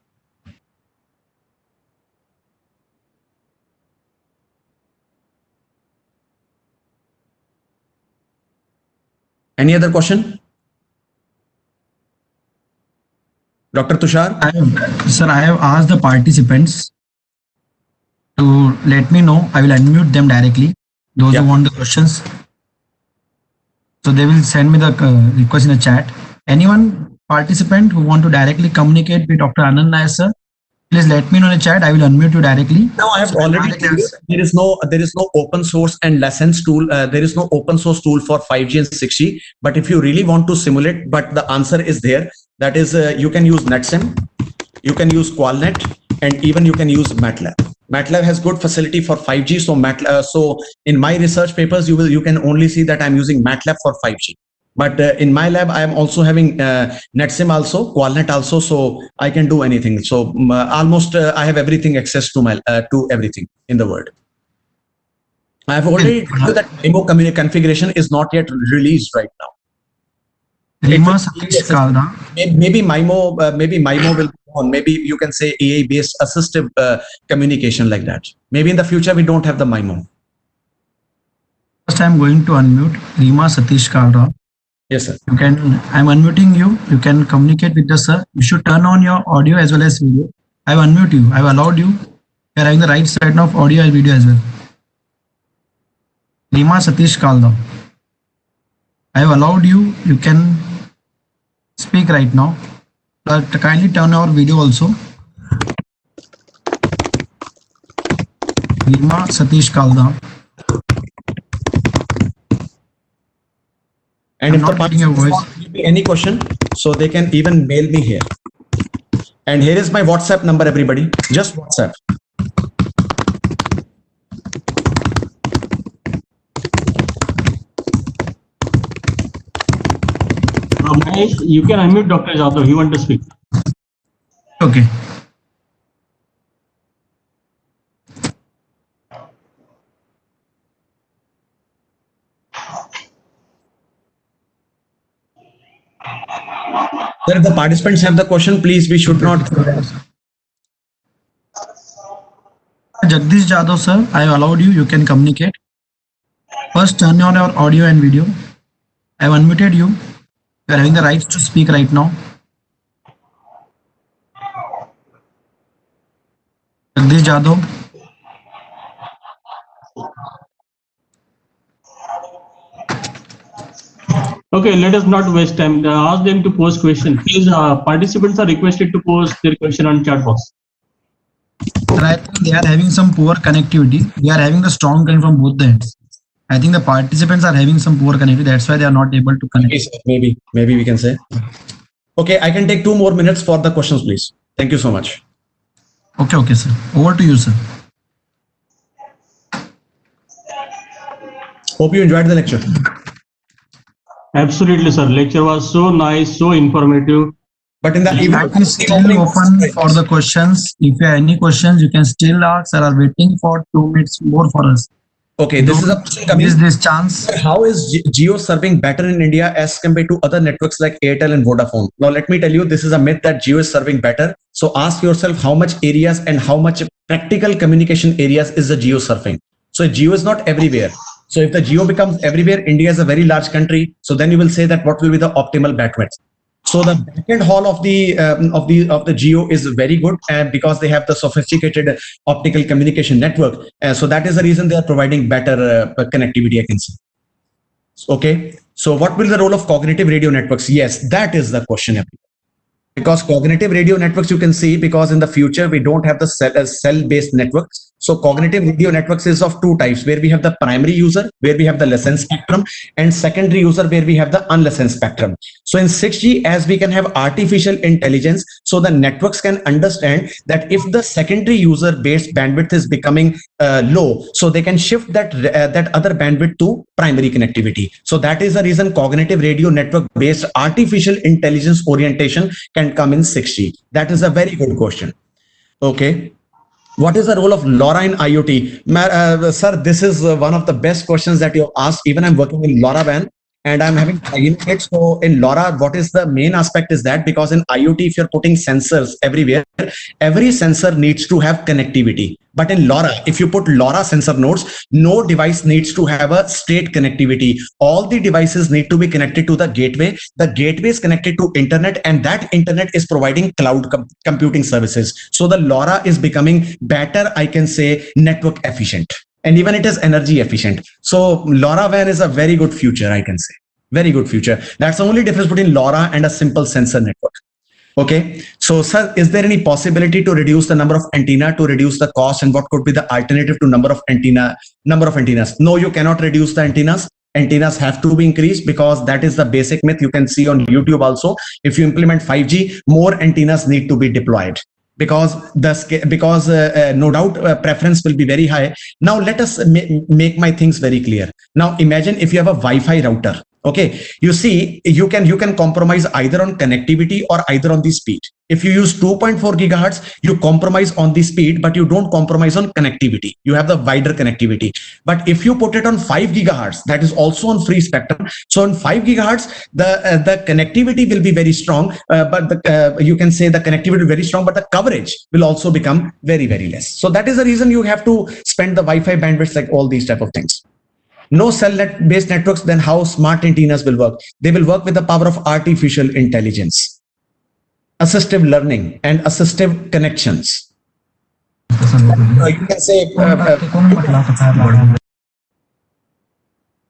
Any other question? Dr. Tushar? Sir, I have asked the participants to let me know. I will unmute them directly. Those who want the questions. So they will send me the request in the chat. Anyone participant who want to directly communicate with Dr. Anand Nayyar, sir, please let me know in the chat. I will unmute you directly. Now I have already told you, there is no open source and lessons tool. There is no open source tool for 5G and 6G. But if you really want to simulate, but the answer is there. That is, you can use NetSim, you can use QualNet, and even you can use MATLAB. MATLAB has good facility for 5G. So MATLAB, so in my research papers, you can only see that I'm using MATLAB for 5G. But in my lab, I am also having NetSim also, QualNet also, so I can do anything. So almost I have everything access to my to everything in the world. I have already told you that MIMO configuration is not yet released right now. Maybe MIMO will go on. Maybe you can say AI based assistive communication like that. Maybe in the future we don't have the MIMO. First, I'm going to unmute Rima Satish Kalra. Yes, sir. You can. I'm unmuting you. You can communicate with the sir. You should turn on your audio as well as video. I have unmuted you. I have allowed you. You're having the right side of audio and video as well. Rima Satish Kalra. I have allowed you. You can speak right now. But kindly turn our video also. Rima Satish Kalra. And if the participants want to give me any question, so they can even mail me here. And here is my WhatsApp number, everybody. Just WhatsApp. Mahesh, you can unmute Dr. Jadhav. He wants to speak. Okay. Sir, if the participants have the question, please, we should not. Jagdish Jadhav, sir, I have allowed you. You can communicate. First, turn on your audio and video. I have unmuted you. You are having the right to speak right now. Jagdish Jadhav. Okay, let us not waste time. Ask them to post question. Please, participants are requested to post their question on chat box. Sir, I think they are having some poor connectivity. They are having the strong current from both the ends. I think the participants are having some poor connectivity. That's why they are not able to connect. Maybe we can say. Okay, I can take 2 more minutes for the questions, please. Thank you so much. Okay, sir. Over to you, sir. Hope you enjoyed the lecture. Absolutely, sir. Lecture was so nice, so informative. But in the Chat is still open for the questions. If you have any questions, you can still ask. Sir, are waiting for 2 minutes more for us. Okay, this is a question coming. Miss this chance. How is Jio serving better in India as compared to other networks like Airtel and Vodafone? Now, let me tell you, this is a myth that Jio is serving better. So ask yourself how much areas and how much practical communication areas is the Jio serving. So Jio is not everywhere. So if the Jio becomes everywhere, India is a very large country. So then you will say that what will be the optimal bandwidth? So the backend hall of the Jio is very good, because they have the sophisticated optical communication network. So that is the reason they are providing better connectivity, I can say. Okay. So what will the role of cognitive radio networks? Yes, that is the question. Because cognitive radio networks, you can see, because in the future we don't have the cell-based networks. So cognitive radio networks is of 2 types, where we have the primary user, where we have the licensed spectrum, and secondary user, where we have the unlicensed spectrum. So in 6G, as we can have artificial intelligence, so the networks can understand that if the secondary user base bandwidth is becoming low, so they can shift that other bandwidth to primary connectivity. So that is the reason cognitive radio network based artificial intelligence orientation can come in 6G. That is a very good question. Okay. What is the role of LoRa in IoT? Sir, this is one of the best questions that you asked. Even I'm working in LoRaWAN and I'm having it. So in LoRa, what is the main aspect is that because in IoT, if you're putting sensors everywhere, every sensor needs to have connectivity. But in LoRa, if you put LoRa sensor nodes, no device needs to have a straight connectivity. All the devices need to be connected to the gateway. The gateway is connected to internet, and that internet is providing cloud computing services. So the LoRa is becoming better, I can say, network efficient. And even it is energy efficient. So LoRaWAN is a very good future, I can say. Very good future. That's the only difference between LoRa and a simple sensor network. Okay. So, sir, is there any possibility to reduce the number of antenna to reduce the cost, and what could be the alternative to number of antennas? No, you cannot reduce the antennas. Antennas have to be increased, because that is the basic myth you can see on YouTube also. If you implement 5G, more antennas need to be deployed. Because no doubt preference will be very high. Now let us make my things very clear. Now imagine if you have a Wi-Fi router. Okay, you see, you can compromise either on connectivity or either on the speed. If you use 2.4 gigahertz, you compromise on the speed, but you don't compromise on connectivity. You have the wider connectivity. But if you put it on 5 gigahertz, that is also on free spectrum. So on 5 gigahertz, the connectivity will be very strong, but you can say the connectivity will be very strong, but the coverage will also become very, very less. So that is the reason you have to spend the Wi-Fi bandwidth, like all these type of things. No cell-based networks, then how smart antennas will work? They will work with the power of artificial intelligence, assistive learning, and assistive connections. You can say,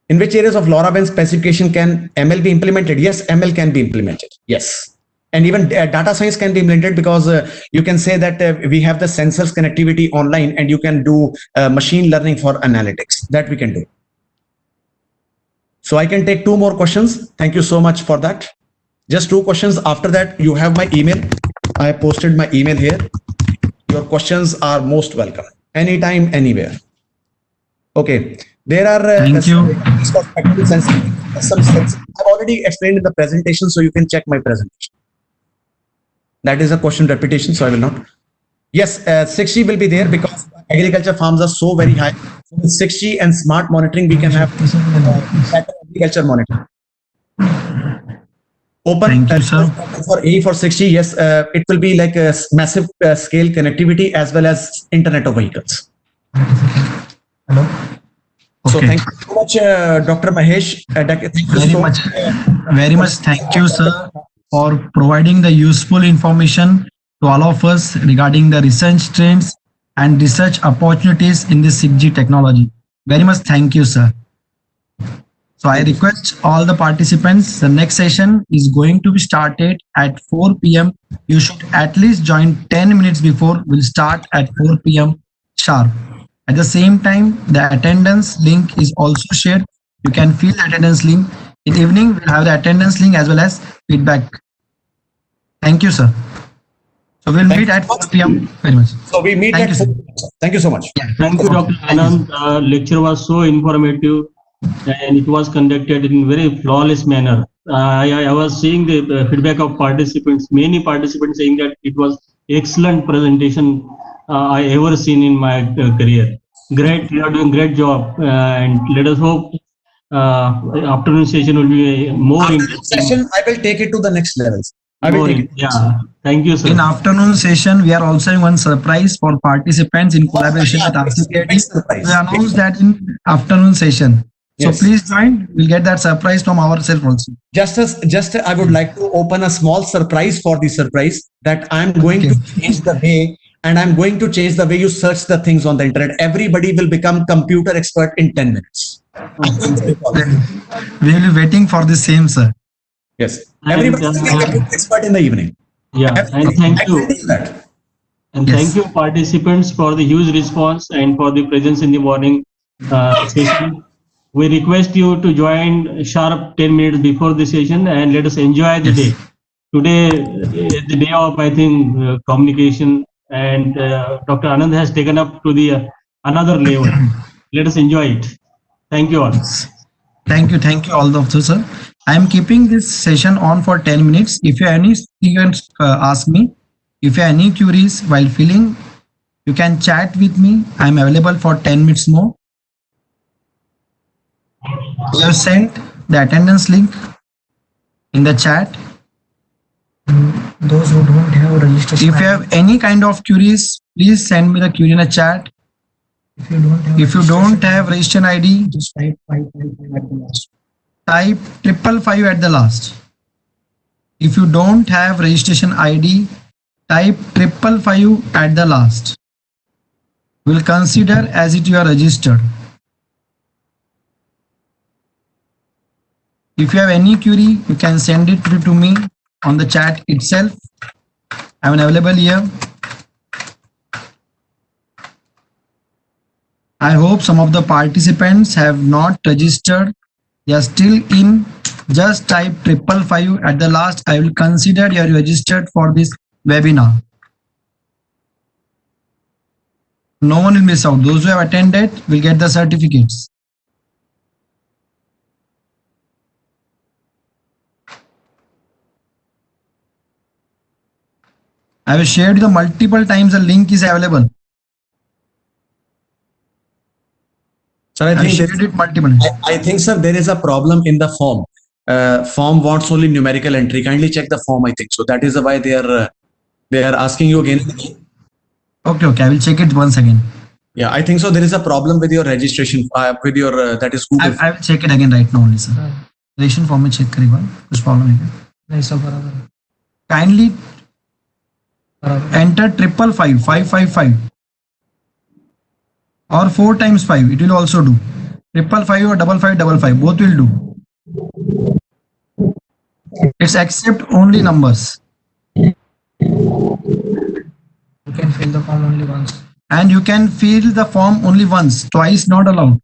in which areas of LoRaWAN specification can ML be implemented? Yes, ML can be implemented. Yes. And even data science can be implemented, because you can say that we have the sensors connectivity online, and you can do machine learning for analytics. That we can do. So I can take 2 more questions. Thank you so much for that. Just 2 questions. After that, you have my email. I posted my email here. Your questions are most welcome. Anytime, anywhere. Okay. There are Thank you. I've already explained in the presentation, so you can check my presentation. That is a question repetition, so I will not. Yes, 6G will be there, because agriculture farms are so very high. So with 6G and smart monitoring, we can have better agriculture monitoring. Open Thank you, sir. for 6G, yes, it will be like a massive scale connectivity as well as Internet of Vehicles. Hello. So Okay. thank you so much, Dr. Mahesh. Thank you Very much. Thank you, sir, for providing the useful information to all of us regarding the research trends and research opportunities in this 6G technology. Very much thank you, sir. So I request all the participants, the next session is going to be started at 4 p.m. You should at least join 10 minutes before. We'll start at 4 p.m. sharp. At the same time, the attendance link is also shared. You can fill the attendance link. In evening, we'll have the attendance link as well as feedback. Thank you, sir. So we'll meet at 4 p.m. very much. So we meet Thank at you, 4. Thank you so much. Yeah. Thank you, Dr. Anand. Lecture was so informative and it was conducted in very flawless manner. I was seeing the feedback of participants, many participants saying that it was excellent presentation I ever seen in my career. Great, you are doing great job, and let us hope afternoon session will be more After this interesting. session, I will take it to the next levels. I will take it. Yeah, thank you, sir. In afternoon session, we are also having one surprise for participants in collaboration with RCPID. Big surprise. We announced that in afternoon session. So Yes. please join. We'll get that surprise from ourselves also. I would like to open a small surprise for the surprise that I'm going to change the way, and I'm going to change the way you search the things on the internet. Everybody will become computer expert in 10 minutes. We will be waiting for the same, sir. Yes. And, Everybody will be a computer expert in the evening. Yeah, and thank you. That. And Yes. thank you, participants, for the huge response and for the presence in the morning session. We request you to join sharp 10 minutes before the session and let us enjoy the day. Today is the day of, I think, communication, and Dr. Anand has taken up to the another level. Let us enjoy it. Thank you all. Thank you all of you, sir. I am keeping this session on for 10 minutes. If you have any, you can ask me. If you have any queries while filling, you can chat with me. I am available for 10 minutes more. We have sent the attendance link in the chat. Those who don't have registration, If you have any kind of queries, please send me the query in the chat. if you don't have If you don't have registration ID, just type 555 at the last. type 555 at the last. If you don't have registration ID, type 555 at the last. We'll consider as it you are registered. If you have any query, you can send it to me on the chat itself. I'm available here. I hope some of the participants have not registered. They are still in. Just type 555 at the last. I will consider you are registered for this webinar. No one will miss out. Those who have attended will get the certificates. I have shared the multiple times. The link is available. Sir, I have shared it multiple times. I think, sir, there is a problem in the form. Form wants only numerical entry. Kindly check the form, I think. So that is why they are asking you again. Okay. I will check it once again. Yeah, I think so. There is a problem with your registration, with your, that is Google. I will check it again right now only, sir. Registration form में check करेगा. कुछ problem है क्या? नहीं सब बराबर है, Kindly बराबर enter 555 555 or 4 times 5. It will also do. 555 or 5555 both will do. It's accept only numbers. you can fill the form only once. And you can fill the form only once. Twice not allowed.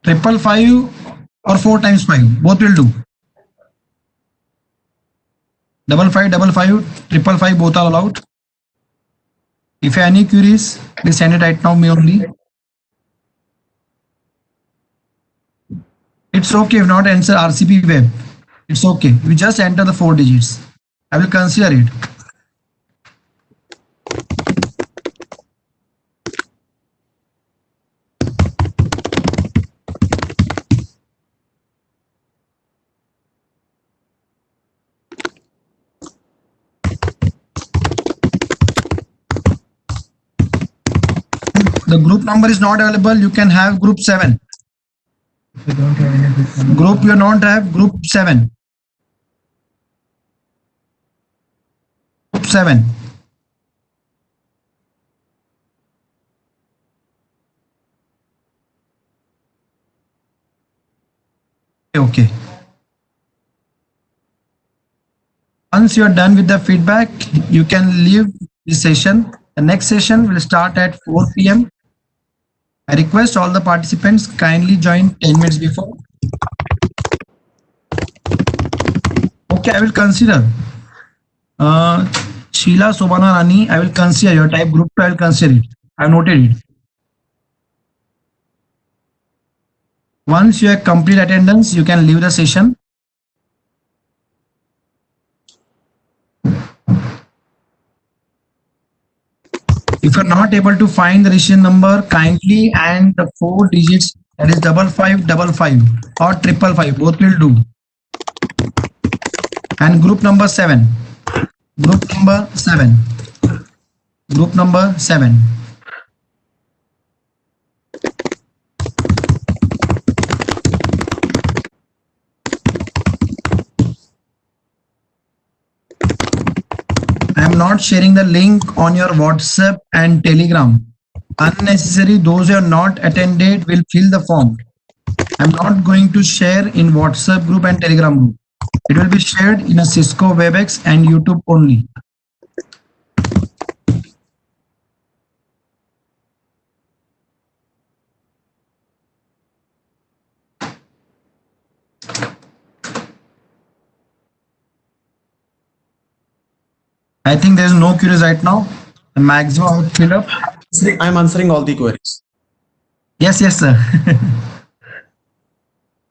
Triple five or 4 times 5 both will do. 5555 555 both are allowed. If you have any queries, please send it right now me only. It's okay if not answer RCP web. It's okay. You just enter the 4 digits. I will consider it. The group number is not available. You can have group 7. If you don't have any group number, Group you not have group 7. Group 7. Okay. Once you are done with the feedback, you can leave this session. The next session will start at 4 p.m. I request all the participants kindly join 10 minutes before. Okay, I will consider. Sheila Sobana Rani, I will consider your type group. I will consider it. I have noted it. Once you have complete attendance, you can leave the session. If you are not able to find the registration number, kindly and the 4 digits, that is 5555 or 555, both will do. And group number 7. Group number 7. Group number 7. I am not sharing the link on your WhatsApp and Telegram. Unnecessary, those who are not attended will fill the form. I'm not going to share in WhatsApp group and Telegram group. It will be shared in a Cisco WebEx and YouTube only. I think there is no queries right now. The maximum I would fill up. I'm answering all the queries. Yes, sir.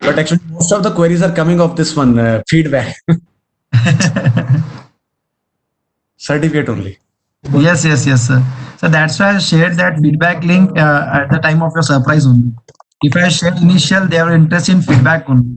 But actually, most of the queries are coming of this one, feedback. Certificate only. Yes, sir. So that's why I shared that feedback link at the time of your surprise only. If I shared initial, they are interested in feedback only.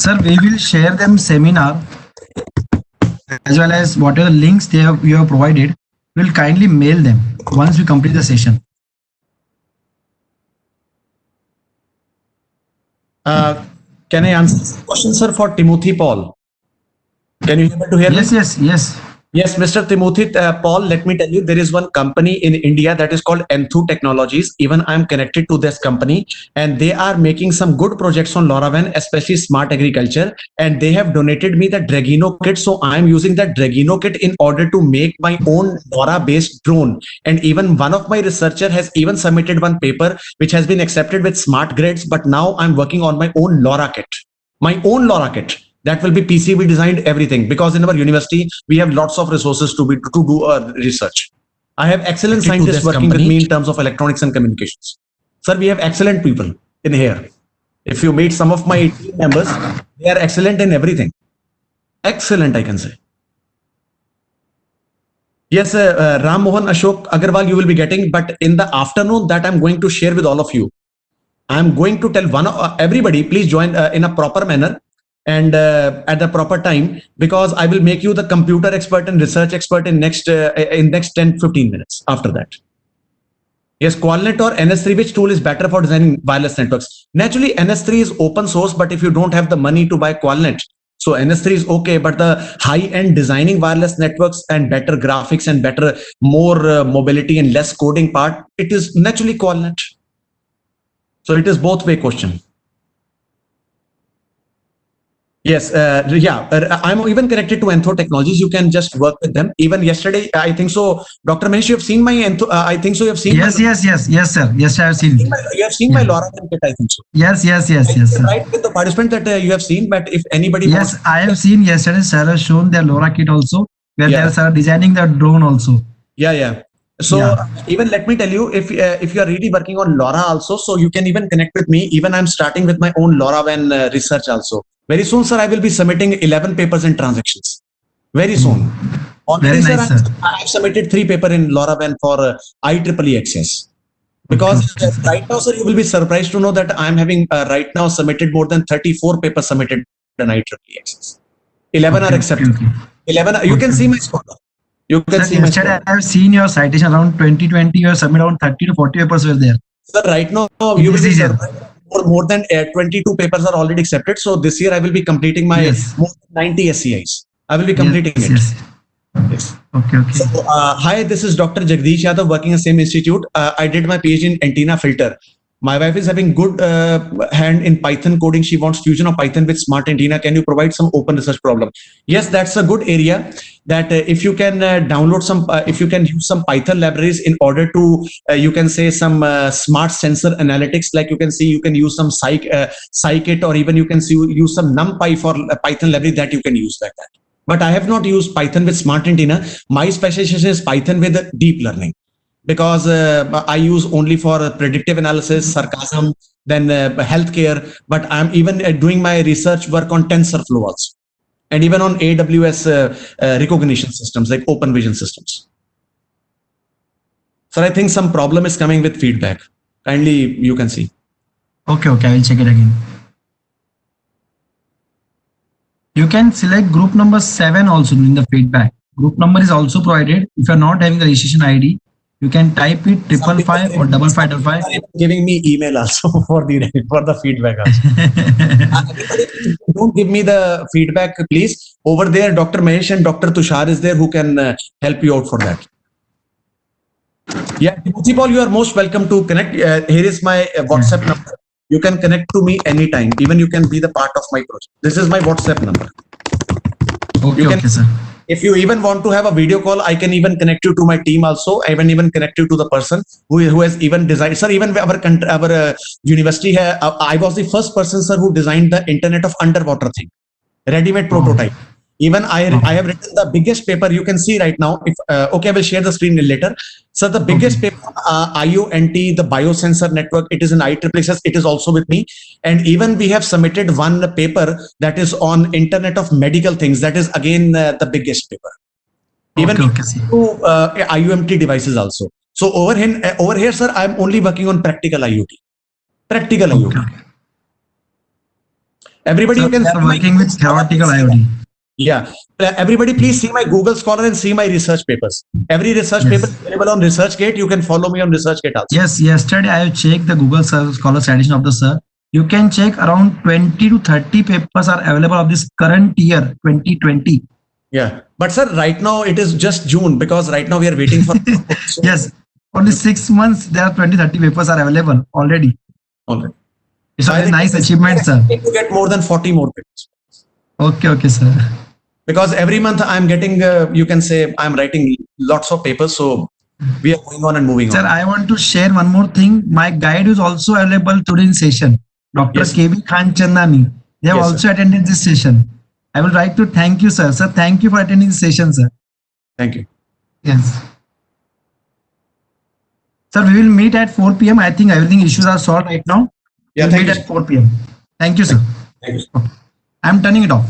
Sir, we will share them seminar as well as whatever links you have provided. We'll kindly mail them once we complete the session. Can I answer this question, sir, for Timothy Paul? Can you able to hear me? Yes. Yes, Mr. Timothy Paul, let me tell you, there is one company in India that is called Enthu Technologies. Even I'm connected to this company, and they are making some good projects on LoRaWAN, especially smart agriculture. And they have donated me the Dragino kit. So I'm using that Dragino kit in order to make my own LoRa-based drone. And even one of my researcher has even submitted one paper which has been accepted with smart grades. But now I'm working on my own LoRa kit. My own LoRa kit. That will be PCB designed, everything, because in our university we have lots of resources to do research. I have excellent scientists working with me in terms of electronics and communications. Sir, we have excellent people in here. If you meet some of my team members, they are excellent in everything. Excellent, I can say. Yes, Ram Mohan Ashok Agarwal you will be getting, but in the afternoon that I'm going to share with all of you. I'm going to tell everybody, please join in a proper manner. And at the proper time, because I will make you the computer expert and research expert in next 10-15 minutes after that. Yes, Qualnet or NS3, which tool is better for designing wireless networks? Naturally, NS3 is open source, but if you don't have the money to buy Qualnet, so NS3 is okay, but the high-end designing wireless networks and better graphics and better, more mobility and less coding part, it is naturally Qualnet. So it is both way question. Yes, I'm even connected to Entho Technologies. You can just work with them. Even yesterday, I think so, Dr. Mahesh, you have seen my Entho. I think so. You have seen. Yes, sir. Yes, I have seen. You have seen my LoRaWAN kit. I think so. Yes, sir. Right with the participant that you have seen, but if anybody. Yes, I have seen yesterday. Sir has shown their LoRa kit also. where Yeah. they are designing the drone also. Yeah. So Yeah. even let me tell you, if you are really working on LoRa also, so you can even connect with me. Even I'm starting with my own LoRaWAN research also. Very soon, sir, I will be submitting 11 papers in transactions. Very soon. Already, Very nice, sir. I have submitted 3 papers in LoRaWAN for IEEE access. Because Okay, sir. right now, sir, you will be surprised to know that I'm having right now submitted more than 34 papers submitted in IEEE access. 11 are Okay, accepted. okay. 11. You can Okay. see my scholar. You can Sir, see my yesterday scholar. I have seen your citation around 2020. You have submitted around 30 to 40 papers were there. Sir, right now In you will this be year. surprised. More than 22 papers are already accepted. So this year I will be completing my Yes. more than 90 SCIs. I will be completing Yes, it. yes. Yes. Okay, okay. So, hi, this is Dr. Jagdish Yadav working in the same institute. I did my PhD in antenna filter. My wife is having good hand in Python coding. She wants fusion of Python with smart antenna. Can you provide some open research problem? Yes, that's a good area. That if you can download some, if you can use some Python libraries in order to, you can say some smart sensor analytics. Like you can see, you can use some scikit, or even you can see, use some NumPy for Python library that you can use like that. But I have not used Python with smart antenna. My specialization is Python with deep learning, because I use only for predictive analysis, sarcasm, then healthcare. But I'm even doing my research work on TensorFlow also, and even on AWS recognition systems like Open Vision systems. So I think some problem is coming with feedback. Kindly, you can see. Okay, okay. I will check it again. You can select group number 7 also in the feedback. Group number is also provided. If you are not having the registration ID, you can type it 555 or 5555. Giving me email also for the feedback also. Don't give me the feedback, please. Over there, Dr. Mahesh and Dr. Tushar is there who can help you out for that. Yeah, Timothy Paul, you are most welcome to connect. Here is my WhatsApp number. You can connect to me anytime. Even you can be the part of my project. This is my WhatsApp number. Okay, okay, sir. If you even want to have a video call, I can even connect you to my team also. I can even connect you to the person who has even designed. Sir, even our university, I was the first person, sir, who designed the Internet of Underwater thing, ready-made prototype. Even I have written the biggest paper you can see right now. If okay, I will share the screen later. So the biggest paper, IONT, the biosensor network, it is in IEEE. It is also with me. And even we have submitted one paper that is on Internet of Medical Things. That is again the biggest paper. Even to IUMT devices also. So over here, sir, I'm only working on practical IoT. Practical IoT. Everybody, So you can we are working with theoretical IoT. Yeah. Everybody, please see my Google Scholar and see my research papers. Every research paper is available on ResearchGate. You can follow me on ResearchGate also. Yes, yesterday I have checked the Google Scholar citation of the sir. You can check around 20 to 30 papers are available of this current year, 2020. Yeah. But sir, right now it is just June, because right now we are waiting for. Yes. Only 6 months, there are 20, 30 papers are available already. Already. It's a nice achievement, sir. To get more than 40 more papers. Okay, okay, sir. Because every month I'm getting, you can say I'm writing lots of papers. So we are going on and moving Sir, on. I want to share one more thing. My guide is also available today in session. Dr. Yes. K.B. Khan Chandani. They have Yes, also sir. attended this session. I would like to thank you, sir. Sir, thank you for attending the session, sir. Thank you. Yes. Sir, we will meet at 4 p.m. I think everything issues are solved right now. Yeah, We'll thank meet you. at 4 p.m. Thank you, sir. Thank you. I'm turning it off.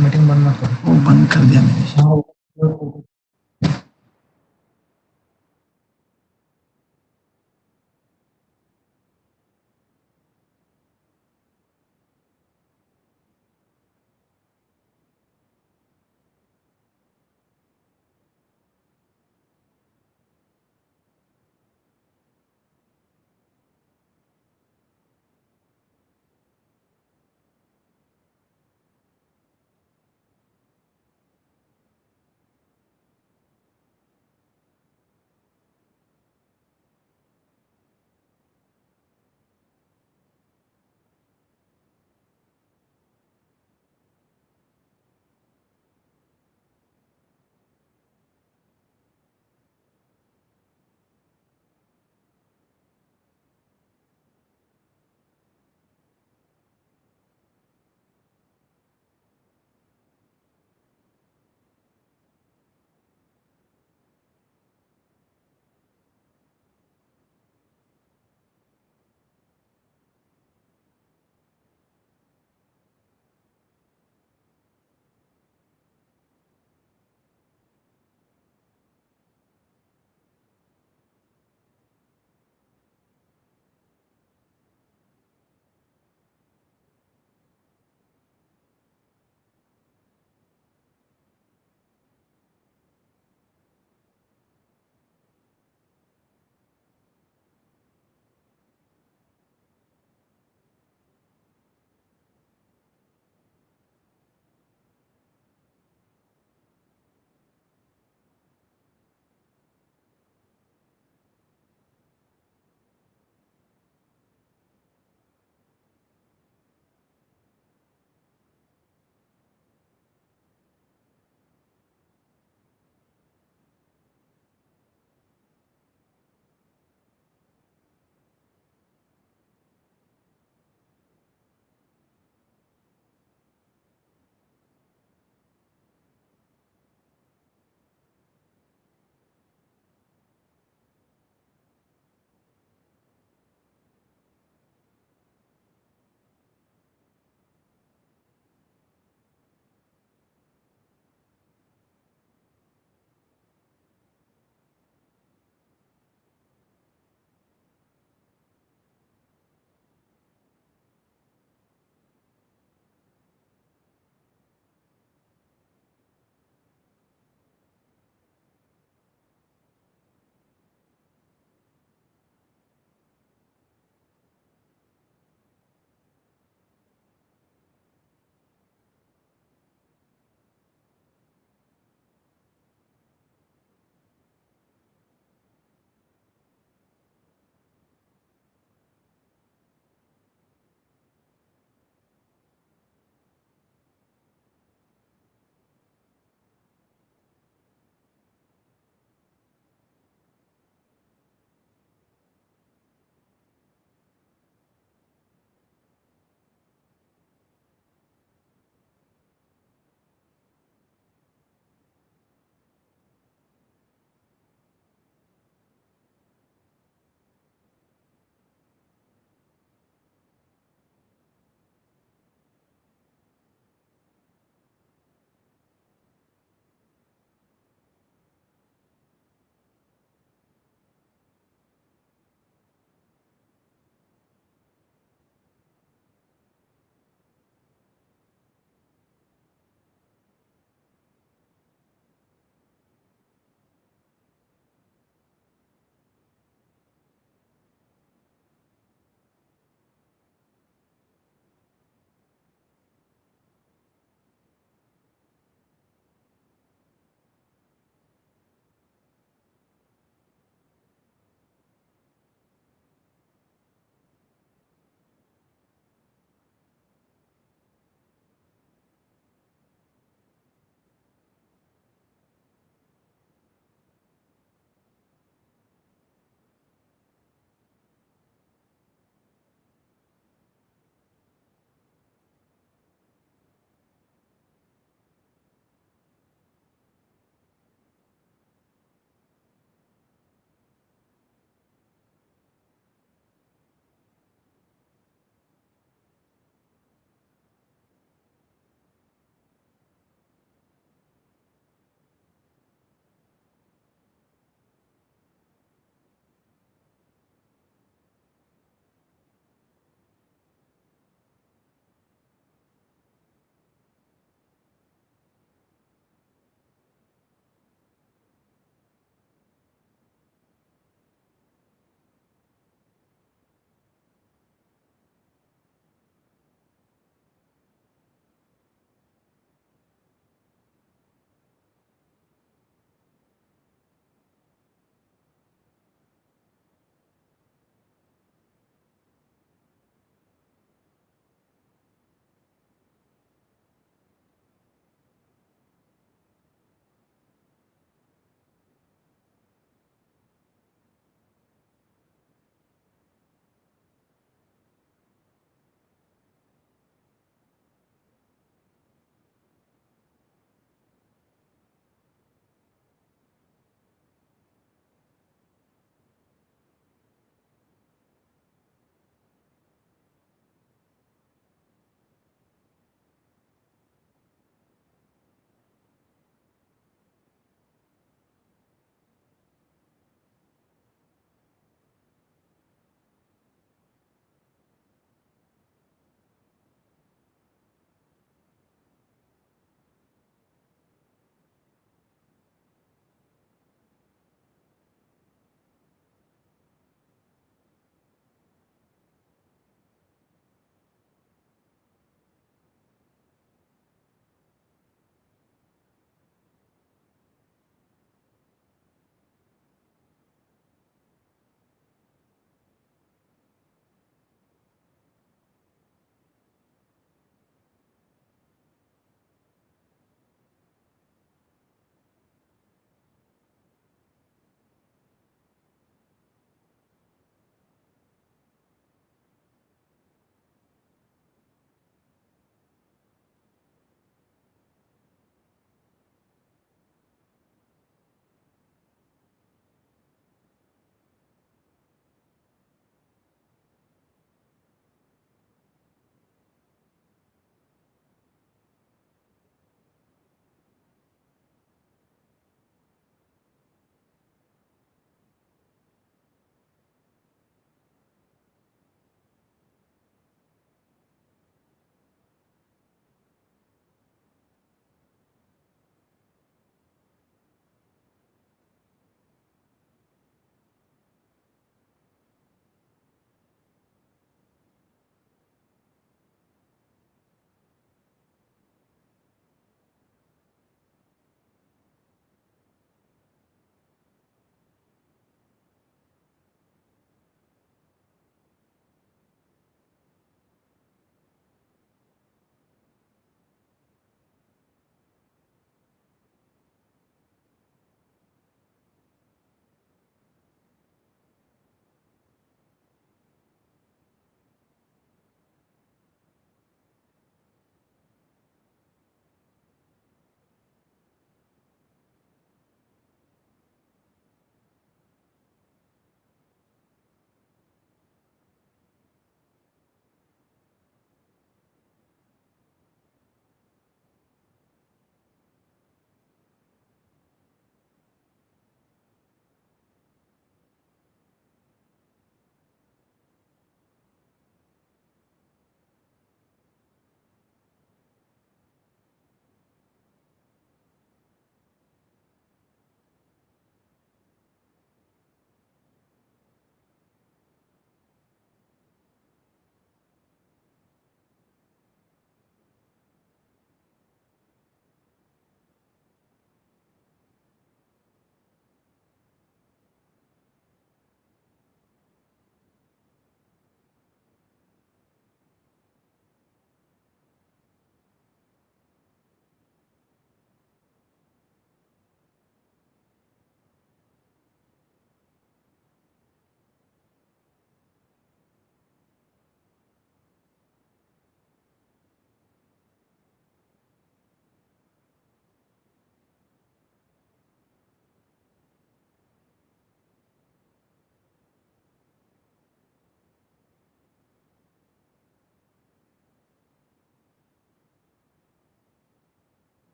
Meeting बंद ना करो। वो बंद कर दिया मैंने।